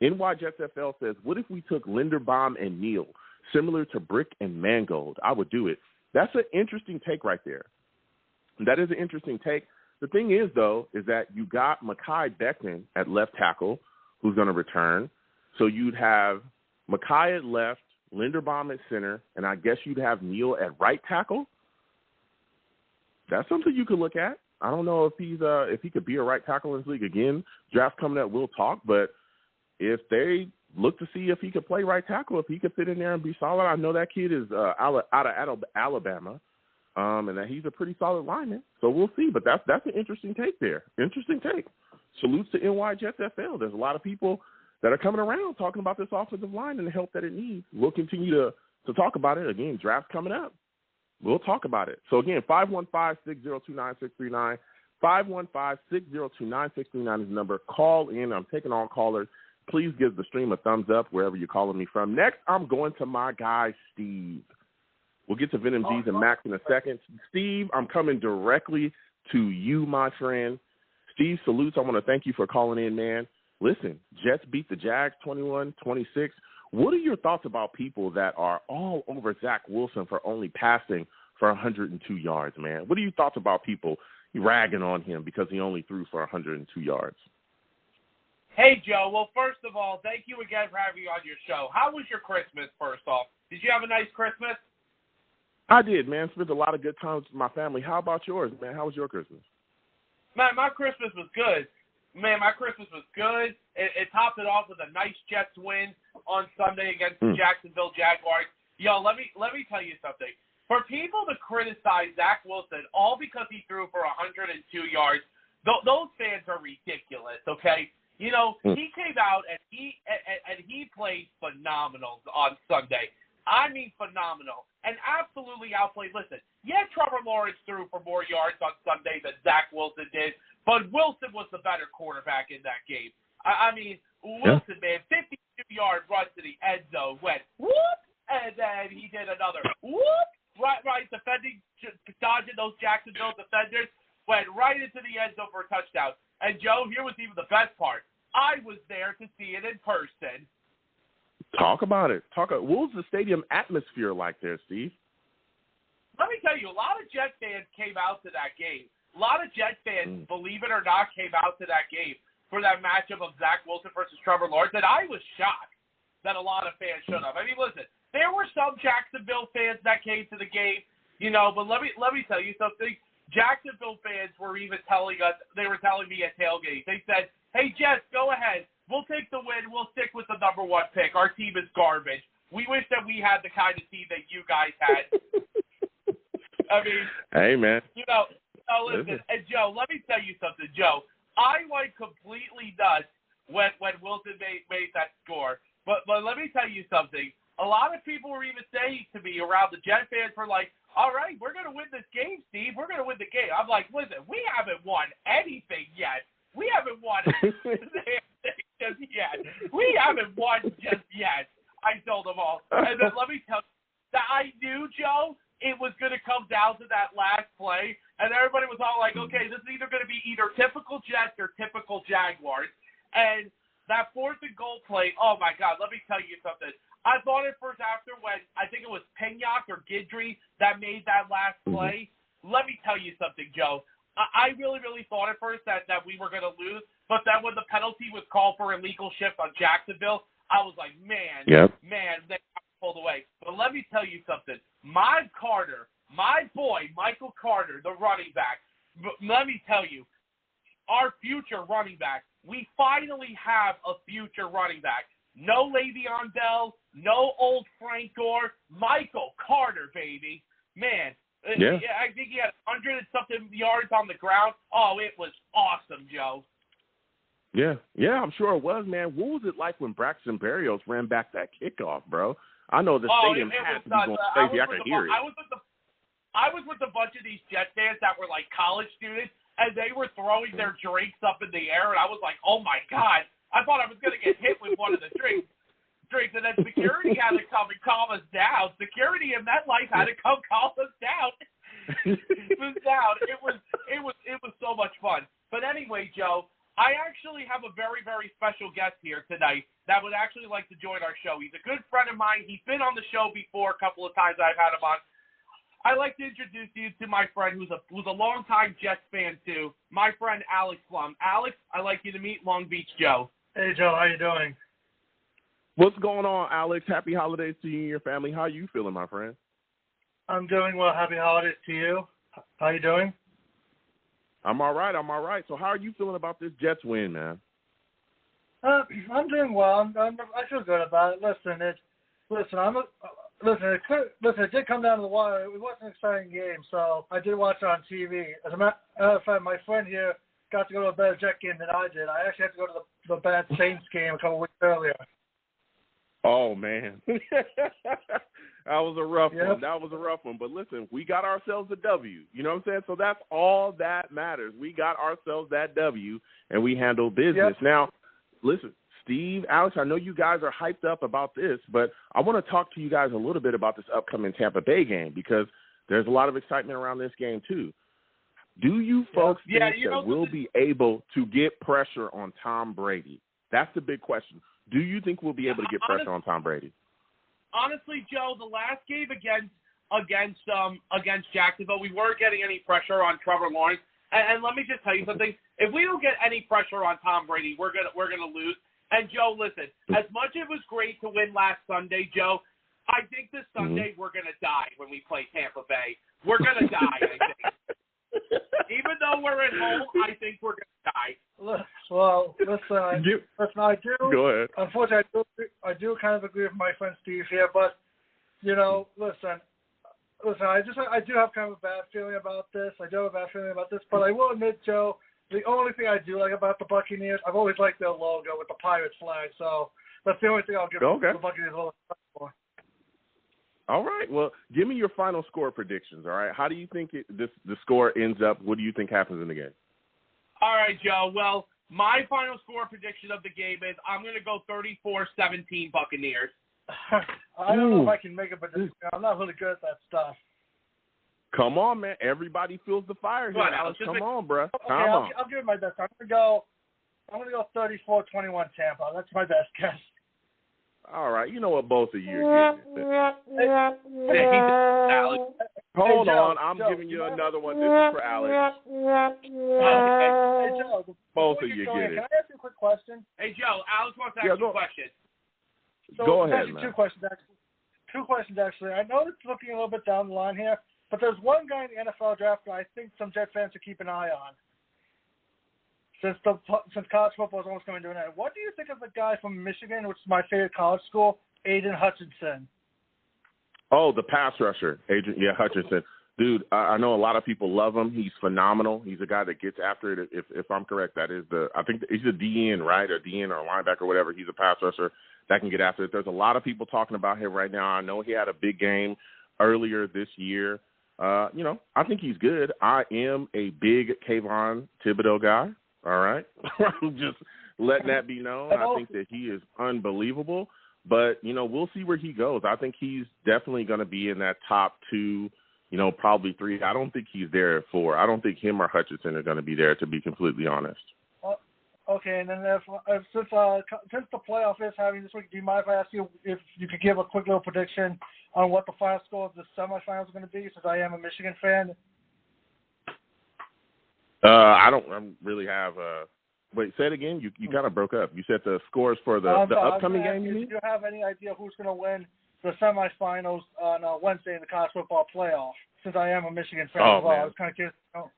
NY Jets FL says, what if we took Linderbaum and Neal, similar to Brick and Mangold? I would do it. That's an interesting take right there. That is an interesting take. The thing is, though, is that you got Mekhi Becton at left tackle, who's going to return. So you'd have Mekhi at left, Linderbaum at center, and I guess you'd have Neal at right tackle. That's something you could look at. I don't know if he could be a right tackle in this league. Again, draft coming up, we'll talk. But if they look to see if he could play right tackle, if he could fit in there and be solid, I know that kid is out of Alabama. and that he's a pretty solid lineman. So we'll see. But that's an interesting take there. Interesting take. Salutes to NY Jets FL. There's a lot of people that are coming around talking about this offensive line and the help that it needs. We'll continue to talk about it. Again, draft's coming up. We'll talk about it. So, again, 515-602-9639. 515-602-9639 is the number. Call in. I'm taking all callers. Please give the stream a thumbs up wherever you're calling me from. Next, I'm going to my guy, Steve. We'll get to Venom G's and Max in a second. Steve, I'm coming directly to you, my friend. Steve, salutes. I want to thank you for calling in, man. Listen, Jets beat the Jags 21-26. What are your thoughts about people that are all over Zach Wilson for only passing for 102 yards, man? What are your thoughts about people ragging on him because he only threw for 102 yards? Hey, Joe. Well, first of all, thank you again for having me on your show. How was your Christmas, first off? Did you have a nice Christmas? I did, man. Spent a lot of good times with my family. How about yours, man? How was your Christmas? Man, my Christmas was good. It topped it off with a nice Jets win on Sunday against the Jacksonville Jaguars. Yo, let me tell you something. For people to criticize Zach Wilson all because he threw for 102 yards, those fans are ridiculous, okay? You know, he came out and he played phenomenal on Sunday. I mean phenomenal. And absolutely outplayed. Listen, yeah, Trevor Lawrence threw for more yards on Sunday than Zach Wilson did, but Wilson was the better quarterback in that game. I mean, Wilson, man, 52-yard run to the end zone, went whoop, and then he did another whoop, right, dodging those Jacksonville defenders, went right into the end zone for a touchdown. And, Joe, here was even the best part. I was there to see it in person. Talk about it. What was the stadium atmosphere like there, Steve? Let me tell you, a lot of Jet fans came out to that game. A lot of Jet fans, believe it or not, came out to that game for that matchup of Zach Wilson versus Trevor Lawrence, and I was shocked that a lot of fans showed up. I mean, listen, there were some Jacksonville fans that came to the game, you know, but let me tell you something. Jacksonville fans were even telling me at tailgate, they said, hey, Jets, go ahead. We'll take the win. We'll stick with the number one pick. Our team is garbage. We wish that we had the kind of team that you guys had. I mean, hey, man. You know, listen, and Joe, let me tell you something, Joe. I went completely nuts when Wilson made that score. But let me tell you something. A lot of people were even saying to me around the Jet fans were like, all right, we're going to win this game, Steve. We're going to win the game. I'm like, listen, we haven't won anything yet. We haven't won just yet. We haven't won just yet. I told them all. And then let me tell you that I knew, Joe, it was going to come down to that last play. And everybody was all like, okay, this is either going to be either typical Jets or typical Jaguars. And that 4th and goal play, oh, my God, let me tell you something. I thought at first after when I think it was Pignac or Guidry that made that last play. Let me tell you something, Joe. I really, really thought at first that we were going to lose. But then when the penalty was called for illegal shift on Jacksonville, I was like, man, they pulled away. But let me tell you something. My boy, Michael Carter, the running back, let me tell you, our future running back, we finally have a future running back. No Le'Veon Bell, no old Frank Gore, Michael Carter, baby. Man, I think he had 100 and something yards on the ground. Oh, it was awesome, Joe. Yeah, I'm sure it was, man. What was it like when Braxton Berrios ran back that kickoff, bro? I know the stadium had to be going crazy. I could hear it. I was with a bunch of these Jet fans that were like college students, and they were throwing their drinks up in the air, and I was like, oh, my God. I thought I was going to get hit with one of the drinks, and then security had to come and calm us down. Security in MetLife had to come calm us down. It was so much fun. But anyway, Joe, I actually have a very, very special guest here tonight that would actually like to join our show. He's a good friend of mine. He's been on the show before a couple of times I've had him on. I'd like to introduce you to my friend who's a longtime Jets fan, too, my friend Alex Plum. Alex, I'd like you to meet Long Beach Joe. Hey, Joe. How you doing? What's going on, Alex? Happy holidays to you and your family. How are you feeling, my friend? I'm doing well. Happy holidays to you. How you doing? I'm all right. So how are you feeling about this Jets win, man? I'm doing well. I feel good about it. Listen, Listen, it did come down to the wire. It wasn't an exciting game, so I did watch it on TV. As a matter of fact, my friend here got to go to a better Jet game than I did. I actually had to go to the bad Saints game a couple weeks earlier. Oh, man. That was a rough one. That was a rough one. But listen, we got ourselves a W. You know what I'm saying? So that's all that matters. We got ourselves that W, and we handled business. Yep. Now, listen, Steve, Alex, I know you guys are hyped up about this, but I want to talk to you guys a little bit about this upcoming Tampa Bay game because there's a lot of excitement around this game too. Do you folks think that we'll be able to get pressure on Tom Brady? That's the big question. Do you think we'll be able to get pressure on Tom Brady? Honestly, Joe, the last game against Jacksonville, we weren't getting any pressure on Trevor Lawrence. And let me just tell you something. If we don't get any pressure on Tom Brady, we're gonna lose. And, Joe, listen, as much as it was great to win last Sunday, Joe, I think this Sunday we're going to die when we play Tampa Bay. We're going to die, I think. Even though we're at home, I think we're going to die. Well, listen, I do. Go ahead. Unfortunately, I do kind of agree with my friend Steve here, but, listen, I do have kind of a bad feeling about this. But I will admit, Joe, the only thing I do like about the Buccaneers, I've always liked their logo with the Pirates flag, so that's the only thing I'll give the Buccaneers a little for. All right. Well, give me your final score predictions, all right? How do you think the score ends up? What do you think happens in the game? All right, Joe. Well, my final score prediction of the game is I'm going to go 34-17 Buccaneers. I don't know if I can make it, but I'm not really good at that stuff. Come on, man. Everybody feels the fire here, Alex. Come on, bro. Okay, I'll give it my best. I'm gonna go 34-21 Tampa. That's my best guess. All right. You know what both of you are getting. Alex. Hold on. I'm giving you another one. This is for Alex. Hey, Joe. Both of you get it. Can I ask you a quick question? Hey, Joe. Alex wants to ask you a question. So, go ahead, man. Two questions, actually. I know it's looking a little bit down the line here, but there's one guy in the NFL draft that I think some Jet fans should keep an eye on. Since college football is almost coming to an end. What do you think of the guy from Michigan, which is my favorite college school, Aiden Hutchinson? Oh, the pass rusher, Hutchinson. Dude, I know a lot of people love him. He's phenomenal. He's a guy that gets after it. If I'm correct, I think he's a DN, right? Or DN or linebacker or whatever. He's a pass rusher that can get after it. There's a lot of people talking about him right now. I know he had a big game earlier this year. I think he's good. I am a big Kayvon Thibodeau guy. All right. I'm just letting that be known. I think that he is unbelievable. But, we'll see where he goes. I think he's definitely going to be in that top 2, probably 3. I don't think he's there at 4. I don't think him or Hutchinson are going to be there, to be completely honest. Okay, and then since the playoff is happening this week, do you mind if I ask you if you could give a quick little prediction on what the final score of the semifinals are going to be, since I am a Michigan fan? I don't really have wait, say it again. You kind of broke up. You said the scores for the upcoming game, you mean? Do you have any idea who's going to win the semifinals on Wednesday in the college football playoff, since I am a Michigan fan as well? Man. I was kind of curious to know.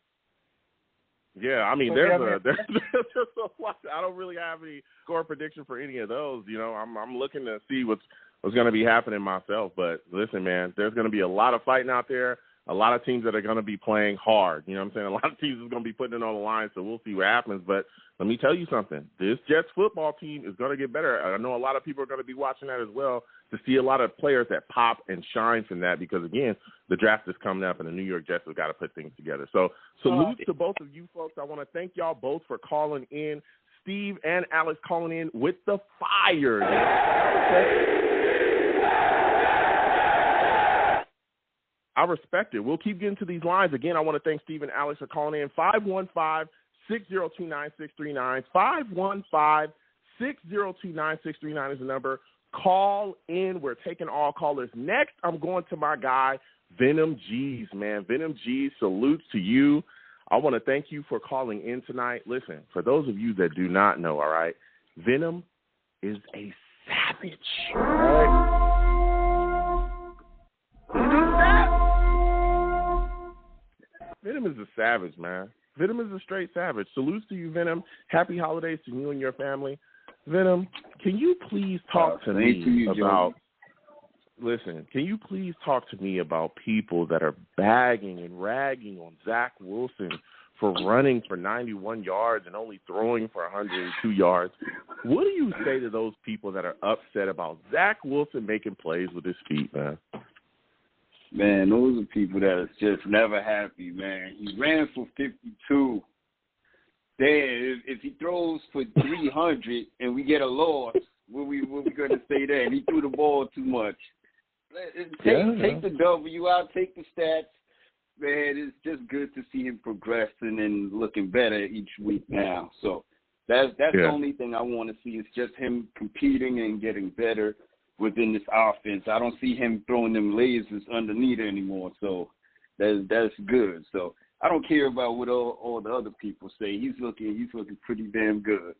Yeah, I mean, there's just a lot. I don't really have any score prediction for any of those. I'm looking to see what's going to be happening myself. But listen, man, there's going to be a lot of fighting out there. A lot of teams that are going to be playing hard. You know what I'm saying? A lot of teams are going to be putting it on the line, so we'll see what happens. But let me tell you something. This Jets football team is going to get better. I know a lot of people are going to be watching that as well to see a lot of players that pop and shine from that because, again, the draft is coming up and the New York Jets have got to put things together. So salute to both of you folks. I want to thank y'all both for calling in. Steve and Alex calling in with the fire. I respect it. We'll keep getting to these lines. Again, I want to thank Steve and Alex for calling in. 515-602-9639. 515-602-9639 is the number. Call in. We're taking all callers. Next, I'm going to my guy, Venom G's, man. Venom G's, salutes to you. I want to thank you for calling in tonight. Listen, for those of you that do not know, all right, Venom is a savage. All right? Venom is a savage, man. Venom is a straight savage. Salutes to you, Venom. Happy holidays to you and your family. Venom, can you please talk to me about listen, can you please talk to me about people that are bagging and ragging on Zach Wilson for running for 91 yards and only throwing for 102 yards? What do you say to those people that are upset about Zach Wilson making plays with his feet, man? Man, those are people that are just never happy, man. He ran for 52. Damn, if he throws for 300 and we get a loss, what we going to say then? He threw the ball too much. Take the W out, take the stats. Man, it's just good to see him progressing and looking better each week now. So that's the only thing I want to see is just him competing and getting better within this offense. I don't see him throwing them lasers underneath anymore. So that's good. So I don't care about what all the other people say. He's looking pretty damn good.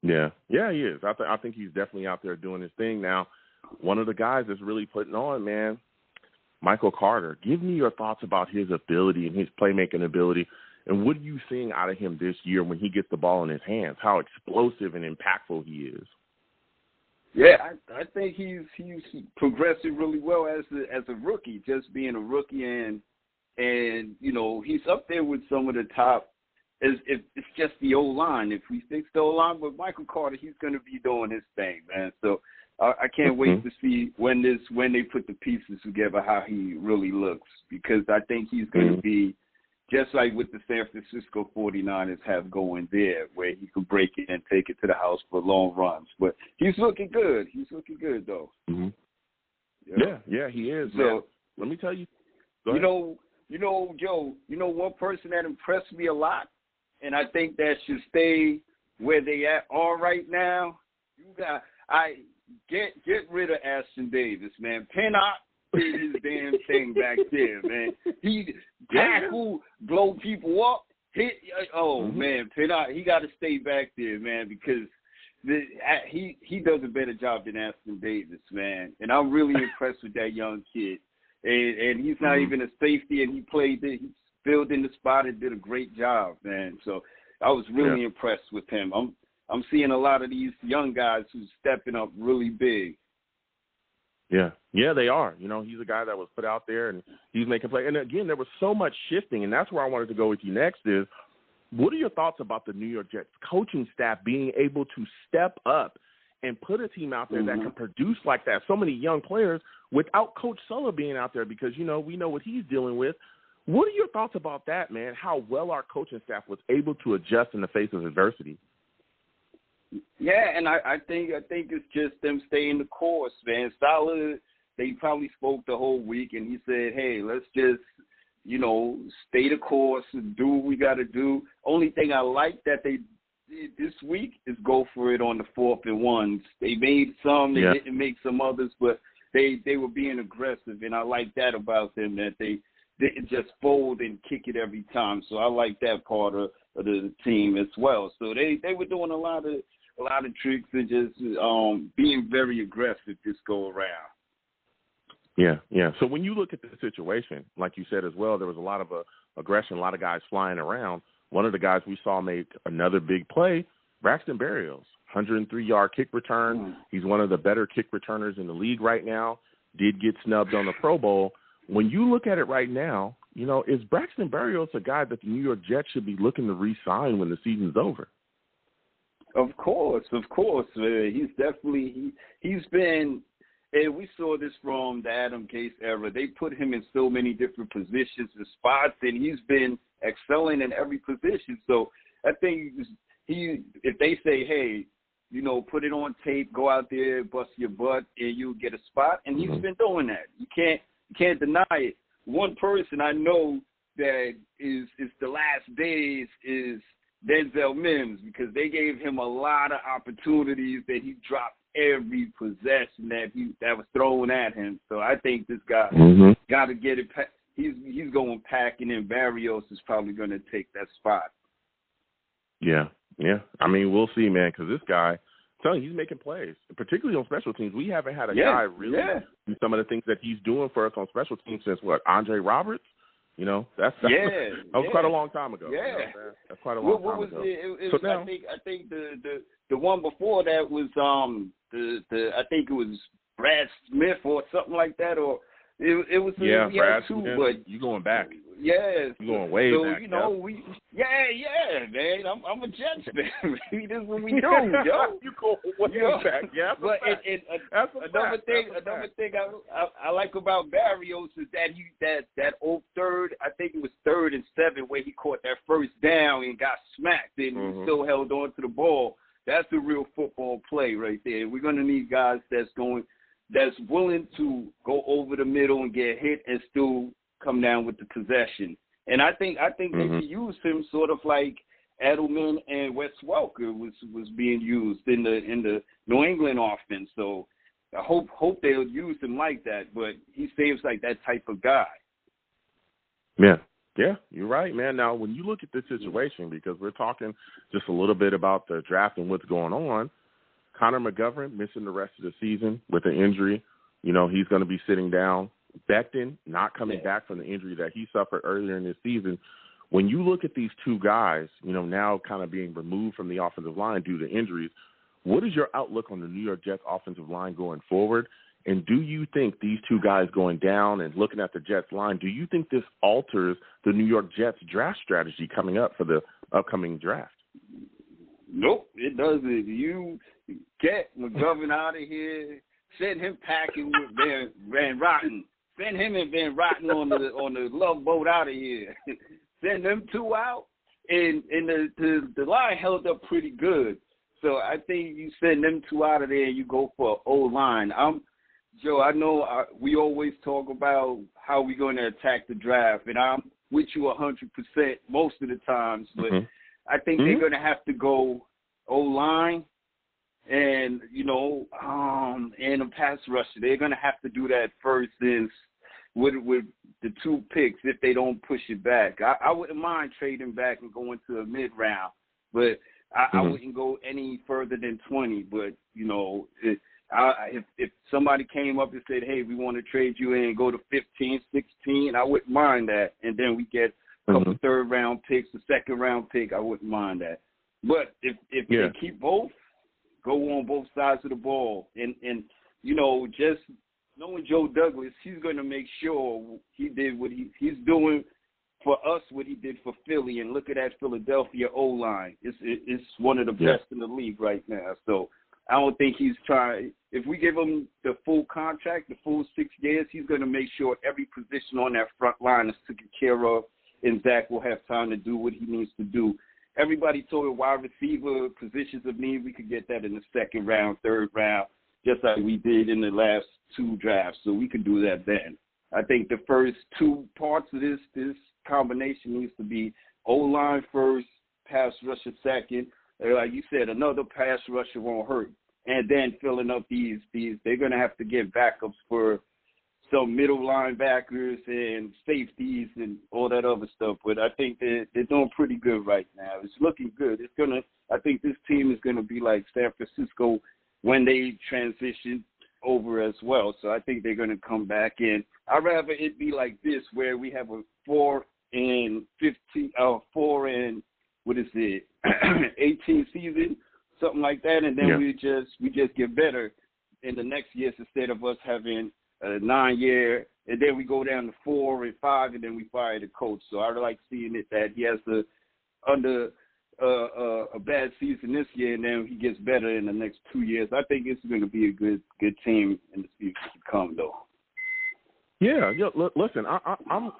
Yeah, he is. I think he's definitely out there doing his thing now. One of the guys that's really putting on, man, Michael Carter. Give me your thoughts about his ability and his playmaking ability, and what are you seeing out of him this year when he gets the ball in his hands? How explosive and impactful he is. Yeah, I think he's progressing really well as a rookie, just being a rookie, and you know he's up there with some of the top. It's just the O-line. If we fix the O-line with Michael Carter, he's going to be doing his thing, man. So I can't wait to see when they put the pieces together how he really looks, because I think he's going to be just like what the San Francisco 49ers have going there, where he can break it and take it to the house for long runs. But he's looking good. He's looking good, though. Mm-hmm. Yeah, he is. So man. Let me tell you. You know, Joe. You know one person that impressed me a lot, and I think that should stay where they are right now. Get rid of Ashton Davis, man. Pinnock did his damn thing back there, man. He tackle, blow people up, hit. Man, Pinnock, he got to stay back there, man, because he does a better job than Ashton Davis, man. And I'm really impressed with that young kid. And he's not even a safety, and he filled in the spot and did a great job, man. So I was really impressed with him. I'm seeing a lot of these young guys who's stepping up really big. Yeah, they are. You know, he's a guy that was put out there, and he's making play. And, again, there was so much shifting, and that's where I wanted to go with you next is, what are your thoughts about the New York Jets coaching staff being able to step up and put a team out there that can produce like that? So many young players without Coach Sulla being out there because, you know, we know what he's dealing with. What are your thoughts about that, man, how well our coaching staff was able to adjust in the face of adversity? Yeah, and I think it's just them staying the course, man. Salah, they probably spoke the whole week, and he said, hey, let's just, you know, stay the course and do what we got to do. Only thing I like that they did this week is go for it on the 4th and 1s. They made some, they didn't make some others, but they were being aggressive, and I like that about them, that they didn't just fold and kick it every time. So I like that part of the team as well. So they were doing a lot of tricks and just being very aggressive this go around. Yeah. So when you look at the situation, like you said as well, there was a lot of aggression, a lot of guys flying around. One of the guys we saw make another big play, Braxton Berrios, 103-yard kick return. He's one of the better kick returners in the league right now, did get snubbed on the Pro Bowl. When you look at it right now, you know, is Braxton Berrios a guy that the New York Jets should be looking to re-sign when the season's over? Of course. He's definitely he's been, and we saw this from the Adam Gase era. They put him in so many different positions and spots, and he's been excelling in every position. So I think if they say, hey, you know, put it on tape, go out there, bust your butt, and you'll get a spot, and he's been doing that. You can't deny it. One person I know that is the last days is Denzel Mims, because they gave him a lot of opportunities that he dropped every possession that was thrown at him. So I think this guy got to get it. He's going packing, and Barrios is probably going to take that spot. Yeah. I mean, we'll see, man, because this guy, I'm telling you, he's making plays, particularly on special teams. We haven't had a guy really do some of the things that he's doing for us on special teams since, Andre Roberts? You know, that was quite a long time ago. Yeah, you know, that's quite a long time ago. I think the one before that was I think it was Brad Smith or something like that, or it was Brad two, Smith, but you going back. Yeah, you going way back. You know, man. I'm a Jets fan. This is what we do, yo. You go way back. Yeah, but another thing I like about Barrios is that that old third, I think it was 3rd and 7, where he caught that first down and got smacked and he still held on to the ball. That's a real football play right there. We're gonna need guys that's willing to go over the middle and get hit and still come down with the possession. And I think they could use him sort of like Edelman and Wes Welker was being used in the New England offense. So I hope they'll use him like that. But he seems like that type of guy. Yeah, you're right, man. Now, when you look at this situation, because we're talking just a little bit about the draft and what's going on, Conor McGovern missing the rest of the season with an injury. You know, he's going to be sitting down. Becton not coming back from the injury that he suffered earlier in this season. When you look at these two guys, you know, now kind of being removed from the offensive line due to injuries, what is your outlook on the New York Jets offensive line going forward? And do you think these two guys going down and looking at the Jets line, do you think this alters the New York Jets draft strategy coming up for the upcoming draft? Nope, it doesn't. You get McGovern out of here, send him packing with Van Rotten. Send him and Van Rotten on the love boat out of here. Send them two out, and the line held up pretty good. So I think you send them two out of there and you go for an O-line. Joe, I know we always talk about how we're going to attack the draft, and I'm with you 100% most of the times, but I think they're going to have to go O-line and, you know, and a pass rusher. They're going to have to do that first with the 2 picks if they don't push it back. I wouldn't mind trading back and going to a mid-round, but I wouldn't go any further than 20. But, you know, if somebody came up and said, hey, we want to trade you in and go to 15, 16, I wouldn't mind that. And then we get a couple third-round picks, a second-round pick, I wouldn't mind that. But if they keep both, go on both sides of the ball. And you know, just knowing Joe Douglas, he's going to make sure he did what he's doing for us, what he did for Philly. And look at that Philadelphia O-line. It's one of the best in the league right now. So I don't think he's trying. If we give him the full contract, the full 6 years, he's going to make sure every position on that front line is taken care of, and Zach will have time to do what he needs to do. Everybody told wide receiver positions of need, we could get that in the second round, third round, just like we did in the last 2 drafts. So we could do that then. I think the first 2 parts of this combination needs to be O-line first, pass rusher second. Like you said, another pass rusher won't hurt. And then filling up these they're going to have to get backups for some middle linebackers and safeties and all that other stuff. But I think they're doing pretty good right now. It's looking good. I think this team is going to be like San Francisco when they transition over as well. So I think they're going to come back in. I'd rather it be like this, where we have a 4 and 18 season, something like that, and then we just get better in the next years instead of us having a 9-year, and then we go down to 4 and 5, and then we fire the coach. So I like seeing it that he has under a bad season this year, and then he gets better in the next 2 years. I think it's going to be a good team in the future to come, though. Yeah. Listen, I'm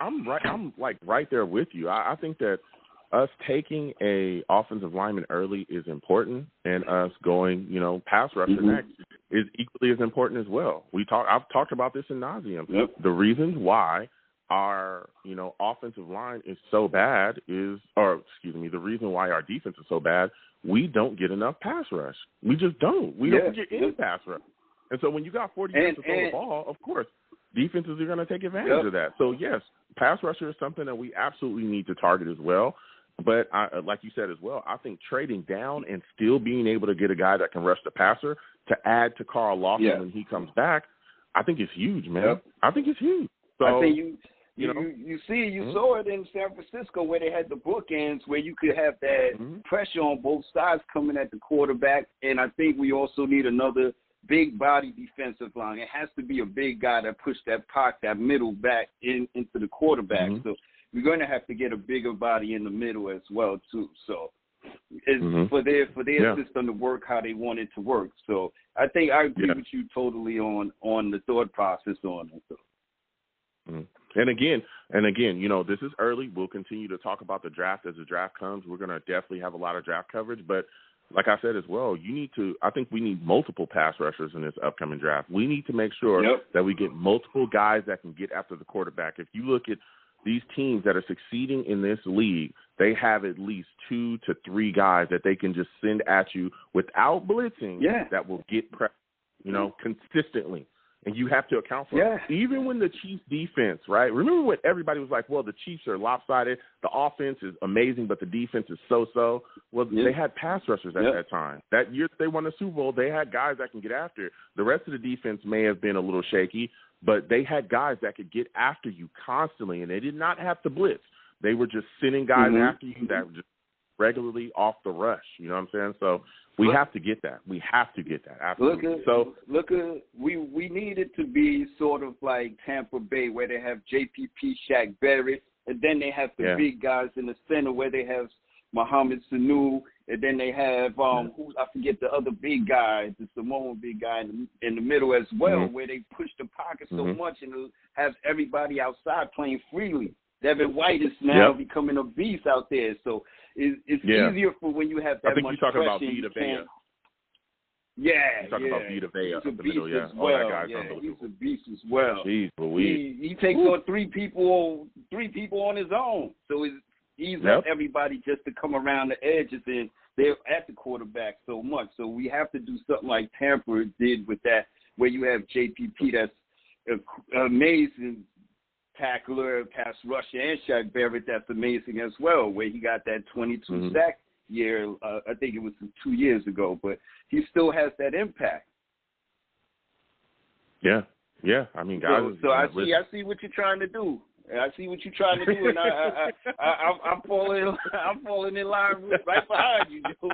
right there with you. I think that us taking a offensive lineman early is important, and us going, pass rusher next is equally as important as well. I've talked about this in nauseam. Yep. The reasons why our, offensive line is so bad the reason why our defense is so bad, we don't get enough pass rush. We just don't. We don't get any pass rush. And so when you got 40 yards to throw the ball, of course, defenses are going to take advantage of that. So, yes, pass rusher is something that we absolutely need to target as well. But like you said as well, I think trading down and still being able to get a guy that can rush the passer to add to Carl Lawson when he comes back, I think it's huge, man. Yep. I think it's huge. So, I think you saw it in San Francisco where they had the bookends where you could have that pressure on both sides coming at the quarterback. And I think we also need another big body defensive line. It has to be a big guy that push that pocket, that middle back into the quarterback. So we're going to have to get a bigger body in the middle as well too. So it's for their system to work how they want it to work. So I think I agree with you totally on the thought process on it. So. And again, you know, this is early. We'll continue to talk about the draft as the draft comes. We're going to definitely have a lot of draft coverage, but like I said as well, I think we need multiple pass rushers in this upcoming draft. We need to make sure that we get multiple guys that can get after the quarterback. If you look at these teams that are succeeding in this league, they have at least 2 to 3 guys that they can just send at you without blitzing that will get pressure, you know, consistently. And you have to account for it. Even when the Chiefs defense, right? Remember when everybody was like, well, the Chiefs are lopsided. The offense is amazing, but the defense is so-so. Well, they had pass rushers at that time. That year they won the Super Bowl, they had guys that can get after it. The rest of the defense may have been a little shaky, but they had guys that could get after you constantly, and they did not have to blitz. They were just sending guys after you that were just regularly off the rush. You know what I'm saying? So we have to get that. We have to get that. Absolutely. We need it to be sort of like Tampa Bay, where they have JPP, Shaq Barrett, and then they have the big guys in the center where they have Mohamed Sanu, and then they have I forget the other big guy, the Samoan big guy in the middle as well, where they push the pocket so much and have everybody outside playing freely. Devin White is now becoming a beast out there, so it's easier for when you have that much pressure. I think you're talking about Vita Vea. You're talking about Vita Vea up the middle, as well. He's a beast as well. Jeez, he takes on three people on his own, so he's let everybody just to come around the edges, and they're at the quarterback so much. So we have to do something like Tampa did with that, where you have JPP that's amazing tackler, pass rusher, and Shaq Barrett that's amazing as well, where he got that 22 sack year. I think it was 2 years ago, but he still has that impact. Yeah. I mean, guys. So I see what you're trying to do. I see what you're trying to do, and I'm falling in line right behind you, Joe.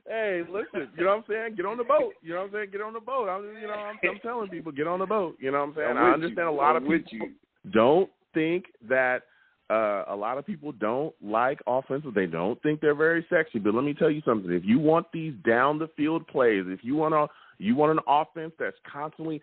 Hey, listen, you know what I'm saying? Get on the boat. You know what I'm saying? Get on the boat. I'm telling people, get on the boat. You know what I'm saying? I understand a lot of people don't think that a lot of people don't like offensive. They don't think they're very sexy. But let me tell you something. If you want these down the field plays, if you want an offense that's constantly,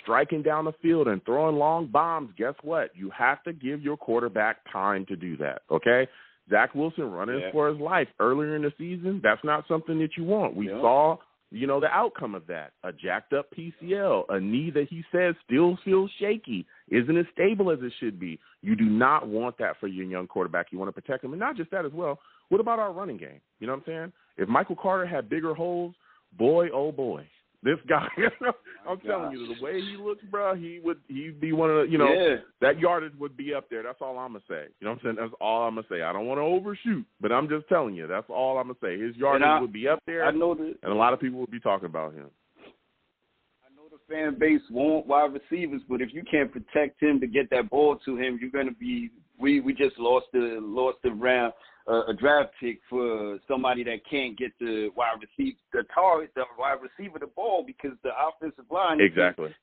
striking down the field and throwing long bombs, guess what? You have to give your quarterback time to do that, okay? Zach Wilson running for his life earlier in the season, that's not something that you want. We saw, the outcome of that, a jacked up PCL, a knee that he says still feels shaky, isn't as stable as it should be. You do not want that for your young quarterback. You want to protect him. And not just that as well. What about our running game? You know what I'm saying? If Michael Carter had bigger holes, boy, oh boy. This guy, I'm telling you, the way he looks, bro, he'd be one of the, that yardage would be up there. That's all I'm going to say. You know what I'm saying? That's all I'm going to say. I don't want to overshoot, but I'm just telling you, that's all I'm going to say. His yardage would be up there, and a lot of people would be talking about him. I know the fan base won't wide receivers, but if you can't protect him to get that ball to him, you're going to be – we just lost the round. A draft pick for somebody that can't get the wide receiver the ball because the offensive line is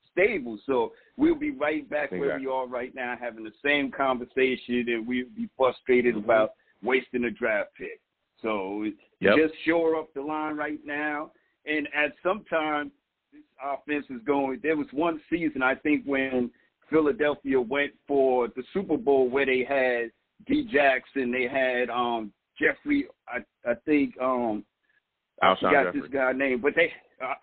stable. So we'll be right back where we are right now, having the same conversation, and we'll be frustrated about wasting a draft pick. So just shore up the line right now. And at some time, this offense is going. There was one season, I think, when Philadelphia went for the Super Bowl where they had D. Jackson, they had Jeffrey, I think I forgot this guy's name, but they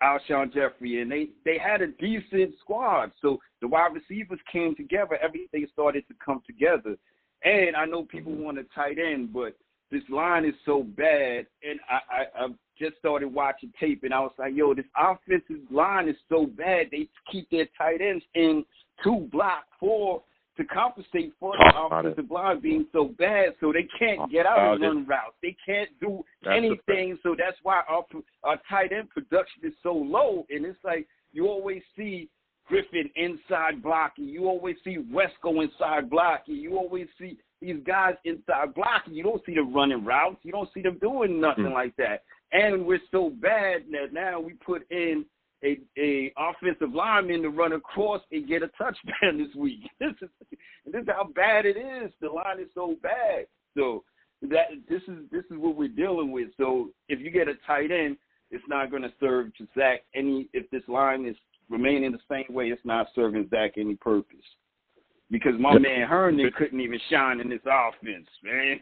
Alshon Jeffrey, and they had a decent squad. So the wide receivers came together, everything started to come together. And I know people want a tight end, but this line is so bad, and I just started watching tape, and I was like, yo, this offensive line is so bad, they keep their tight ends in 2 block 4 to compensate for the offensive line being so bad, so they can't get out and run routes. They can't do anything, so that's why our tight end production is so low. And it's like you always see Griffin inside blocking. You always see Wesco inside blocking. You always see these guys inside blocking. You don't see them running routes. You don't see them doing nothing like that. And we're so bad that now we put in a offensive lineman to run across and get a touchdown this week. This is how bad it is. The line is so bad. So this is what we're dealing with. So if you get a tight end, it's not going to serve to Zach any. If this line is remaining the same way, it's not serving Zach any purpose. Because my man Herndon couldn't even shine in this offense, man.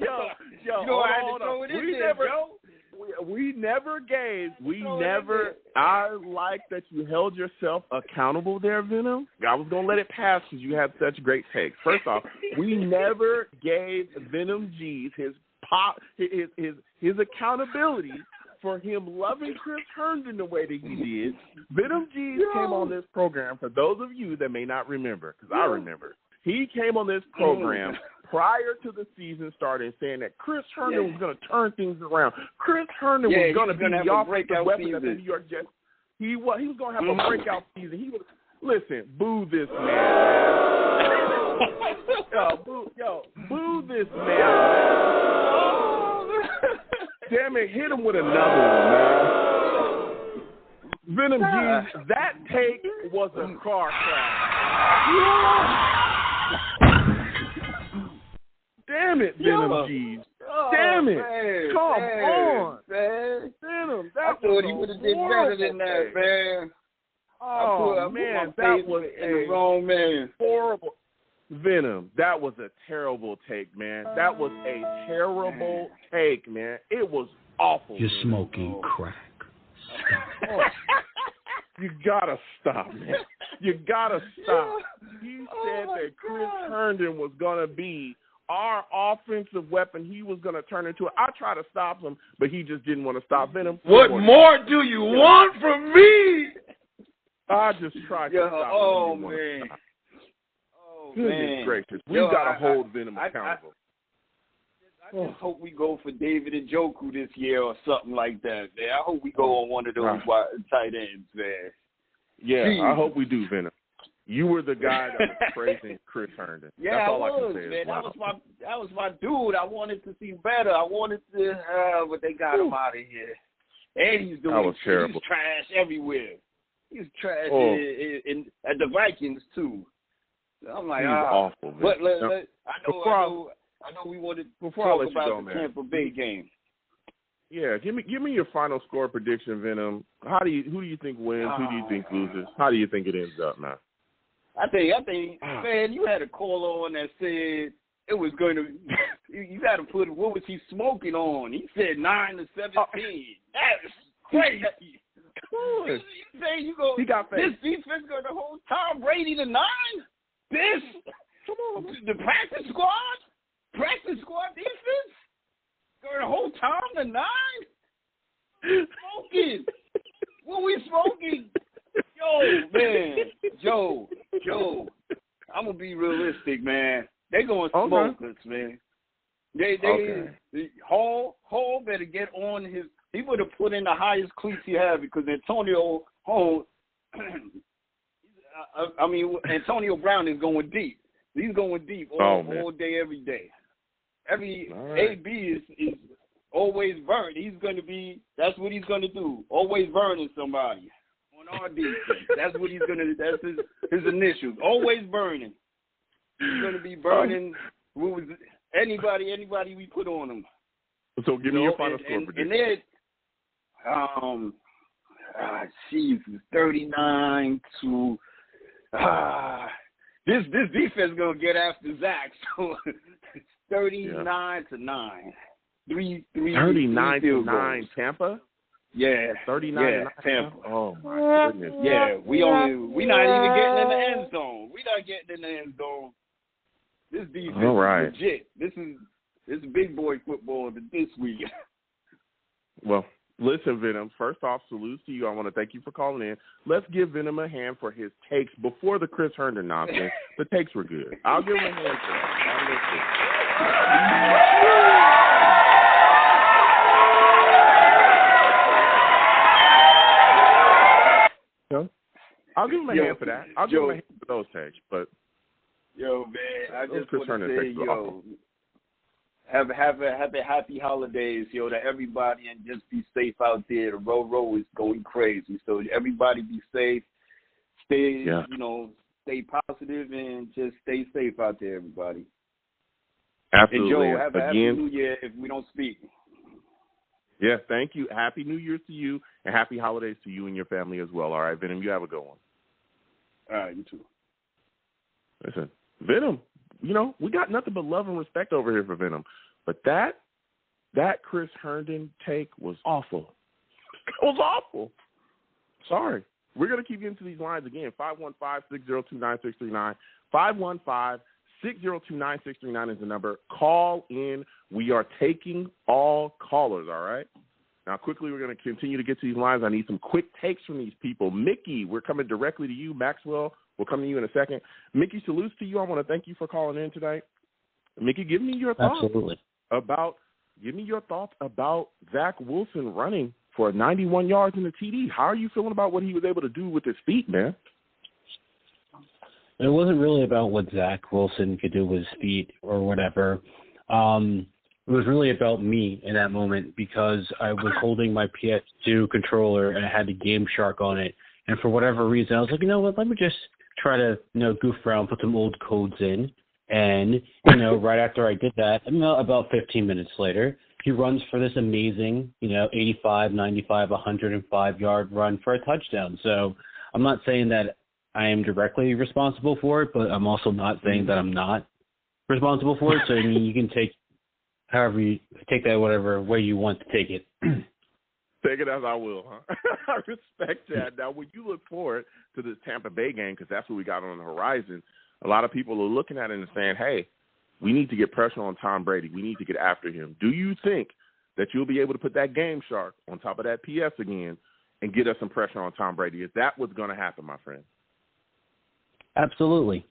Yo, you know I had to throw it in there, Joe. We never gave. I like that you held yourself accountable there, Venom. I was going to let it pass because you had such great takes. First off, we never gave Venom G's his accountability for him loving Chris Herndon the way that he did. Venom G's came on this program, for those of you that may not remember, because I remember. He came on this program prior to the season starting saying that Chris Herndon was going to turn things around. Chris Herndon was going to be the offensive weapon of the New York Jets. He was going to have a breakout season. Listen, boo this man. Boo this man. Damn it, hit him with another one, man. Venom G, that take was a car crash. Damn it, Venom G. Damn it. Man, Come on. Man. Venom, I thought he would have did better than that, man. Oh, man, that was the wrong man. Horrible. Venom, that was a terrible take, man. That was a terrible take, man. It was awful. You're smoking crack. Oh, you gotta stop, man. You gotta stop. He said that Chris Herndon was gonna be our offensive weapon. He was gonna turn into it. I tried to stop him, but he just didn't want to stop Venom. What more do you want from me? I just tried to stop him. Oh, man. Goodness gracious. We've got to hold Venom accountable. I just hope we go for David Njoku this year or something like that, man. I hope we go on one of those tight ends, man. Yeah, Jeez. I hope we do, Venom. You were the guy that was praising Chris Herndon. Yeah, that's all I was, can say. Man. That was my dude. I wanted to see better. I wanted to, but they got him out of here. And he's doing he's trash everywhere. He's trash at the Vikings too. I'm like, he's awful, man. But I know we wanted to talk about the Tampa Bay game. Yeah, give me your final score prediction, Venom. Who do you think wins? Who do you think loses? How do you think it ends up now? I think, man, you had a call on that said it was going to. You got to put what was he smoking on? He said 9-17. That's crazy. You say you go? He got this defense going to hold Tom Brady to 9? This? Come on, the practice squad defense going to hold Tom to 9? Smoking. What we smoking? Yo, man, Joe. I'm gonna be realistic, man. They gonna smoke us, man. Hall better get on his. He would have put in the highest cleats he had because Antonio Hall. Antonio Brown is going deep. He's going deep all day, every day. AB is always burnt. That's what he's going to do. Always burning somebody on our defense. That's what he's going to do. That's his initials. Always burning. He's going to be burning anybody we put on him. So give me your final score prediction. And then, Jesus, 39 to. This defense is going to get after Zach. So 39 to 9. 39 to 9 Tampa? Yeah. 39 to 9 Tampa. Oh my goodness. Yeah, we not even getting in the end zone. We're not getting in the end zone. This defense is legit. This is big boy football this week. Well, listen, Venom, first off, salute to you. I want to thank you for calling in. Let's give Venom a hand for his takes before the Chris Herndon nonsense. The takes were good. I'll give him a hand for that. I'll give him a hand for that. I'll give him a hand for those takes. But man, I just want to say, Have a happy holidays, to everybody, and just be safe out there. The row is going crazy, so everybody be safe. Stay positive, and just stay safe out there, everybody. Absolutely. And Joe, have a happy New Year if we don't speak. Yeah, thank you. Happy New Year to you, and happy holidays to you and your family as well. All right, Venom, you have a good one. All right, you too. Listen, Venom, we got nothing but love and respect over here for Venom. But that Chris Herndon take was awful. It was awful. Sorry. We're going to keep getting to these lines again. 515-602-9639. 515-602-9639 is the number. Call in. We are taking all callers, all right? Now, quickly, we're going to continue to get to these lines. I need some quick takes from these people. Mickey, we're coming directly to you. Maxwell, we'll come to you in a second. Mickey, salutes to you. I want to thank you for calling in tonight. Mickey, give me your thoughts about Zach Wilson running for 91 yards in the TD. How are you feeling about what he was able to do with his feet, man? It wasn't really about what Zach Wilson could do with his feet or whatever. It was really about me in that moment because I was holding my PS2 controller and I had the Game Shark on it. And for whatever reason, I was like, you know what, let me just try to, goof around, put some old codes in. And, right after I did that, about 15 minutes later, he runs for this amazing, 85, 95, 105-yard run for a touchdown. So I'm not saying that I am directly responsible for it, but I'm also not saying that I'm not responsible for it. So, you can take that whatever way you want to take it. Take it as I will, huh? I respect that. Now, when you look forward to this Tampa Bay game, because that's what we got on the horizon, a lot of people are looking at it and saying, hey, we need to get pressure on Tom Brady. We need to get after him. Do you think that you'll be able to put that Game Shark on top of that PS again and get us some pressure on Tom Brady? Is that what's going to happen, my friend? Absolutely.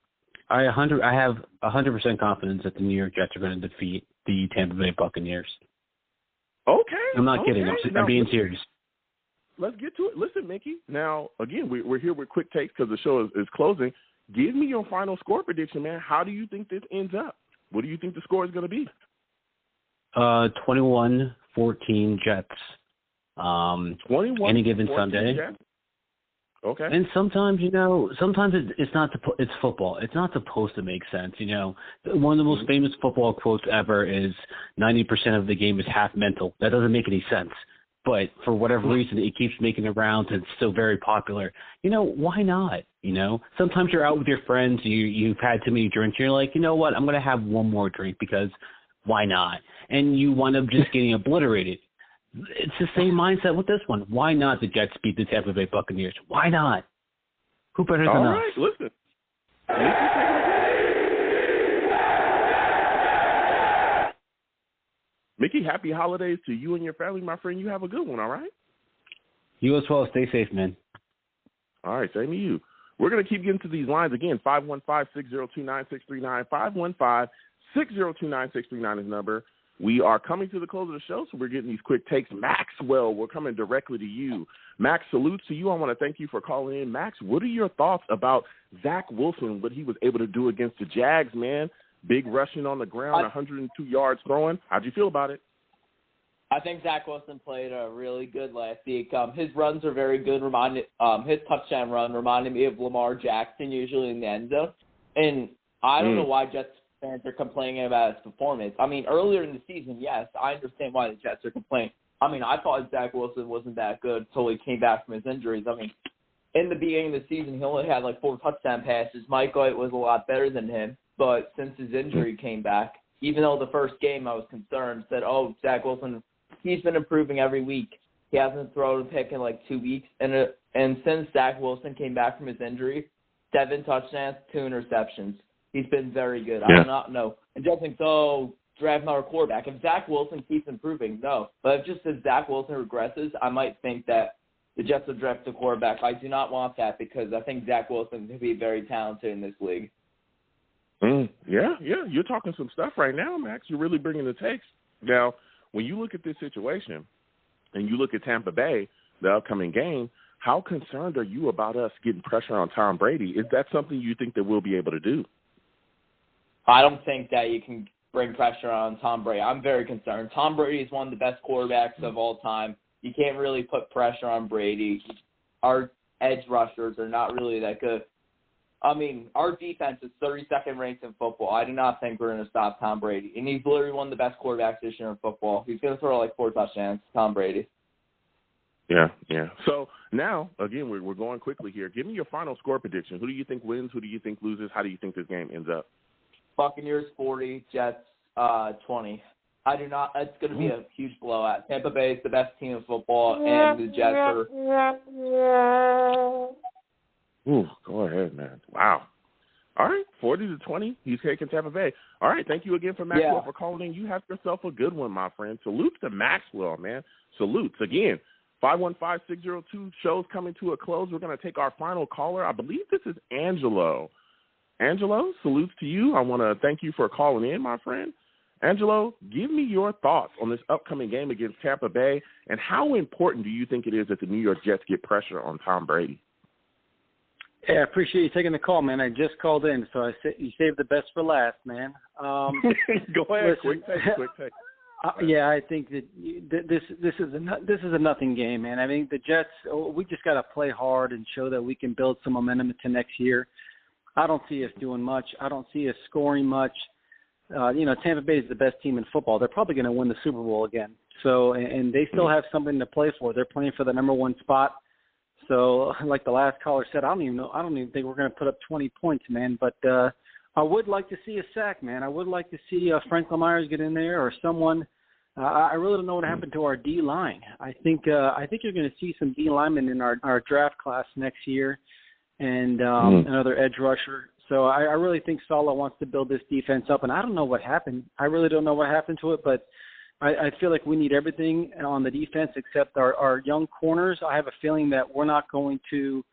I have 100% confidence that the New York Jets are going to defeat the Tampa Bay Buccaneers. Okay. I'm not kidding. I'm being serious. Let's get to it. Listen, Mickey. Now, again, we're here with quick takes because the show is closing. Give me your final score prediction, man. How do you think this ends up? What do you think the score is going to be? 21-14 Jets. 21 any given Sunday. Jets? Okay. And sometimes, sometimes it's football. It's not supposed to make sense. One of the most famous football quotes ever is 90% of the game is half mental. That doesn't make any sense. But for whatever reason, it keeps making the rounds and it's still very popular. Why not? Sometimes you're out with your friends, you've had too many drinks, you're like, you know what, I'm going to have one more drink because why not? And you wind up just getting obliterated. It's the same mindset with this one. Why not the Jets beat the Tampa Bay Buccaneers? Why not? Who better than us? All right, listen. Mickey, happy holidays to you and your family, my friend. You have a good one, all right? You as well. Stay safe, man. All right, same to you. We're going to keep getting to these lines again. 515-602-9639. 515-602-9639 is the number. We are coming to the close of the show, so we're getting these quick takes. Maxwell, we're coming directly to you. Max, salutes to you. I want to thank you for calling in. Max, what are your thoughts about Zach Wilson, what he was able to do against the Jags, man? Big rushing on the ground, 102 yards throwing. How'd you feel about it? I think Zach Wilson played really good last week. His runs are very good. His touchdown run reminded me of Lamar Jackson, usually in the end zone. And I don't know why Jets fans are complaining about his performance. Earlier in the season, yes, I understand why the Jets are complaining. I thought Zach Wilson wasn't that good until he came back from his injuries. In the beginning of the season, he only had 4 touchdown passes. Mike White was a lot better than him. But since his injury came back, even though the first game I was concerned, said, Zach Wilson, he's been improving every week. He hasn't thrown a pick in 2 weeks. And since Zach Wilson came back from his injury, 7 touchdowns, 2 interceptions. He's been very good. Yeah. I do not know. And just think, draft another quarterback. If Zach Wilson keeps improving, no. But if Zach Wilson regresses, I might think that the Jets will draft a quarterback. I do not want that because I think Zach Wilson could be very talented in this league. Yeah, you're talking some stuff right now, Max. You're really bringing the takes. Now, when you look at this situation and you look at Tampa Bay, the upcoming game, how concerned are you about us getting pressure on Tom Brady? Is that something you think that we'll be able to do? I don't think that you can bring pressure on Tom Brady. I'm very concerned. Tom Brady is one of the best quarterbacks of all time. You can't really put pressure on Brady. Our edge rushers are not really that good. I mean, our defense is 32nd ranked in football. I do not think we're going to stop Tom Brady. And he's literally one of the best quarterbacks this year in football. He's going to throw like 4 touchdowns, Tom Brady. Yeah. So now, again, we're going quickly here. Give me your final score prediction. Who do you think wins? Who do you think loses? How do you think this game ends up? Buccaneers 40, Jets 20. I do not. It's going to be a huge blowout. Tampa Bay is the best team in football, and the Jets are. Ooh, go ahead, man. Wow. All right, 40-20. He's taking Tampa Bay. All right, thank you again for Maxwell for calling in. You have yourself a good one, my friend. Salutes to Maxwell, man. Salutes. Again, 515-602 show's coming to a close. We're going to take our final caller. I believe this is Angelo. Angelo, salutes to you. I want to thank you for calling in, my friend. Angelo, give me your thoughts on this upcoming game against Tampa Bay, and how important do you think it is that the New York Jets get pressure on Tom Brady? Yeah, I appreciate you taking the call, man. I just called in, so you saved the best for last, man. Go ahead, listen, quick take. Yeah, I think that this is a nothing game, man. I think the Jets, we just got to play hard and show that we can build some momentum into next year. I don't see us doing much. I don't see us scoring much. Tampa Bay is the best team in football. They're probably going to win the Super Bowl again. So, and they still have something to play for. They're playing for the number 1 spot. So, like the last caller said, I don't even think we're going to put up 20 points, man. But I would like to see a sack, man. I would like to see Franklin Myers get in there or someone. I really don't know what happened to our D line. I think you're going to see some D linemen in our draft class next year, and another edge rusher. So I really think Saleh wants to build this defense up, and I don't know what happened. I really don't know what happened to it, but I feel like we need everything on the defense except our young corners. I have a feeling that we're not going to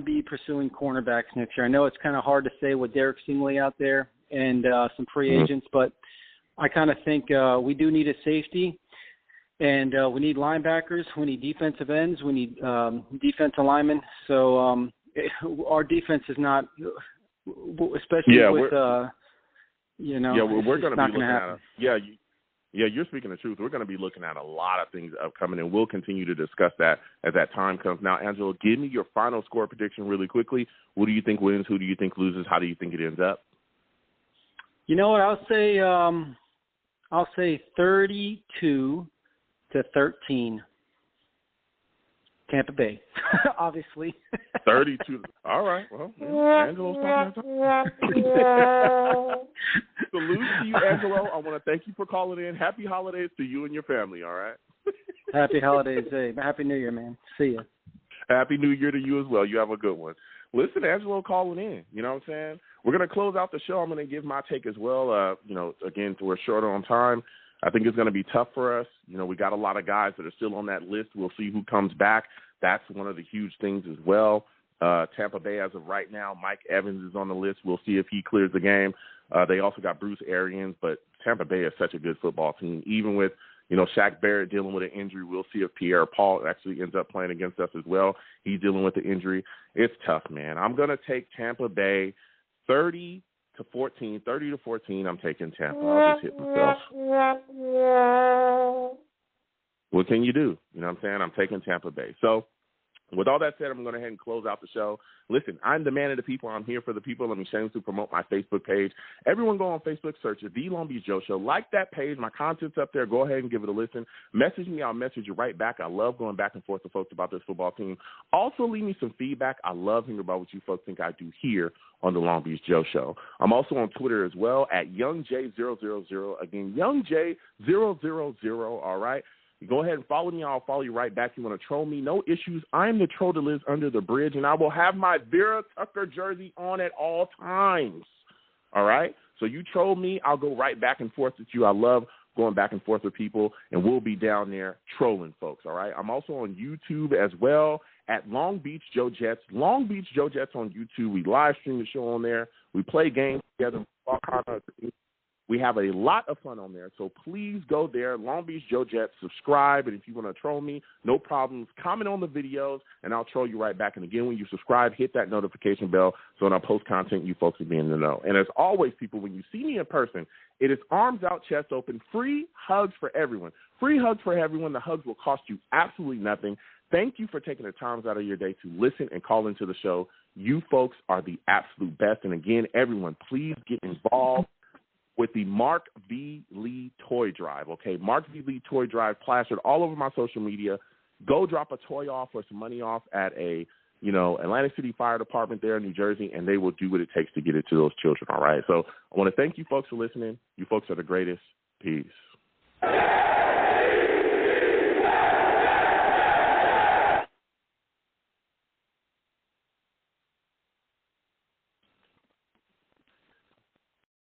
be pursuing cornerbacks next year. I know it's kind of hard to say with Derek Stingley out there and some free agents, but I kind of think we do need a safety, and we need linebackers. We need defensive ends. We need defensive linemen. So our defense is not, especially with we're going to be looking at it. Yeah, you're speaking the truth. We're going to be looking at a lot of things upcoming, and we'll continue to discuss that as that time comes. Now, Angelo, give me your final score prediction really quickly. Who do you think wins? Who do you think loses? How do you think it ends up? You know what? I'll say 32-13. Tampa Bay, obviously. 32. All right. Well, Angelo's talking. Salute to you, Angelo. I want to thank you for calling in. Happy holidays to you and your family, all right? Happy holidays, hey. Happy New Year, man. See ya. Happy New Year to you as well. You have a good one. Listen, Angelo calling in. You know what I'm saying? We're going to close out the show. I'm going to give my take as well. Again, we're short on time. I think it's going to be tough for us. We got a lot of guys that are still on that list. We'll see who comes back. That's one of the huge things as well. Tampa Bay, as of right now, Mike Evans is on the list. We'll see if he clears the game. They also got Bruce Arians, but Tampa Bay is such a good football team. Even with, Shaq Barrett dealing with an injury, we'll see if Pierre Paul actually ends up playing against us as well. He's dealing with the injury. It's tough, man. I'm going to take Tampa Bay 30-14. 30-14, I'm taking Tampa. I'll just hit myself. What can you do? You know what I'm saying? I'm taking Tampa Bay. So with all that said, I'm going to go ahead and close out the show. Listen, I'm the man of the people. I'm here for the people. Let me shamelessly promote my Facebook page. Everyone go on Facebook, search it, The Long Beach Joe Show. Like that page. My content's up there. Go ahead and give it a listen. Message me. I'll message you right back. I love going back and forth to folks about this football team. Also, leave me some feedback. I love hearing about what you folks think I do here on the Long Beach Joe Show. I'm also on Twitter as well at YoungJ000. Again, YoungJ000. All right. Go ahead and follow me. I'll follow you right back. You want to troll me? No issues. I'm the troll that lives under the bridge, and I will have my Vera Tucker jersey on at all times. All right? So you troll me, I'll go right back and forth with you. I love going back and forth with people, and we'll be down there trolling folks. All right? I'm also on YouTube as well at Long Beach Joe Jets. Long Beach Joe Jets on YouTube. We live stream the show on there. We play games together. We have a lot of fun on there, so please go there, Long Beach Joe Jets, subscribe, and if you want to troll me, no problems. Comment on the videos, and I'll troll you right back. And again, when you subscribe, hit that notification bell so when I post content, you folks will be in the know. And as always, people, when you see me in person, it is arms out, chest open, free hugs for everyone. Free hugs for everyone. The hugs will cost you absolutely nothing. Thank you for taking the time out of your day to listen and call into the show. You folks are the absolute best. And again, everyone, please get involved with the Mark V. Lee Toy Drive, okay? Mark V. Lee Toy Drive plastered all over my social media. Go drop a toy off or some money off at a, Atlantic City Fire Department there in New Jersey, and they will do what it takes to get it to those children, all right? So I want to thank you folks for listening. You folks are the greatest. Peace.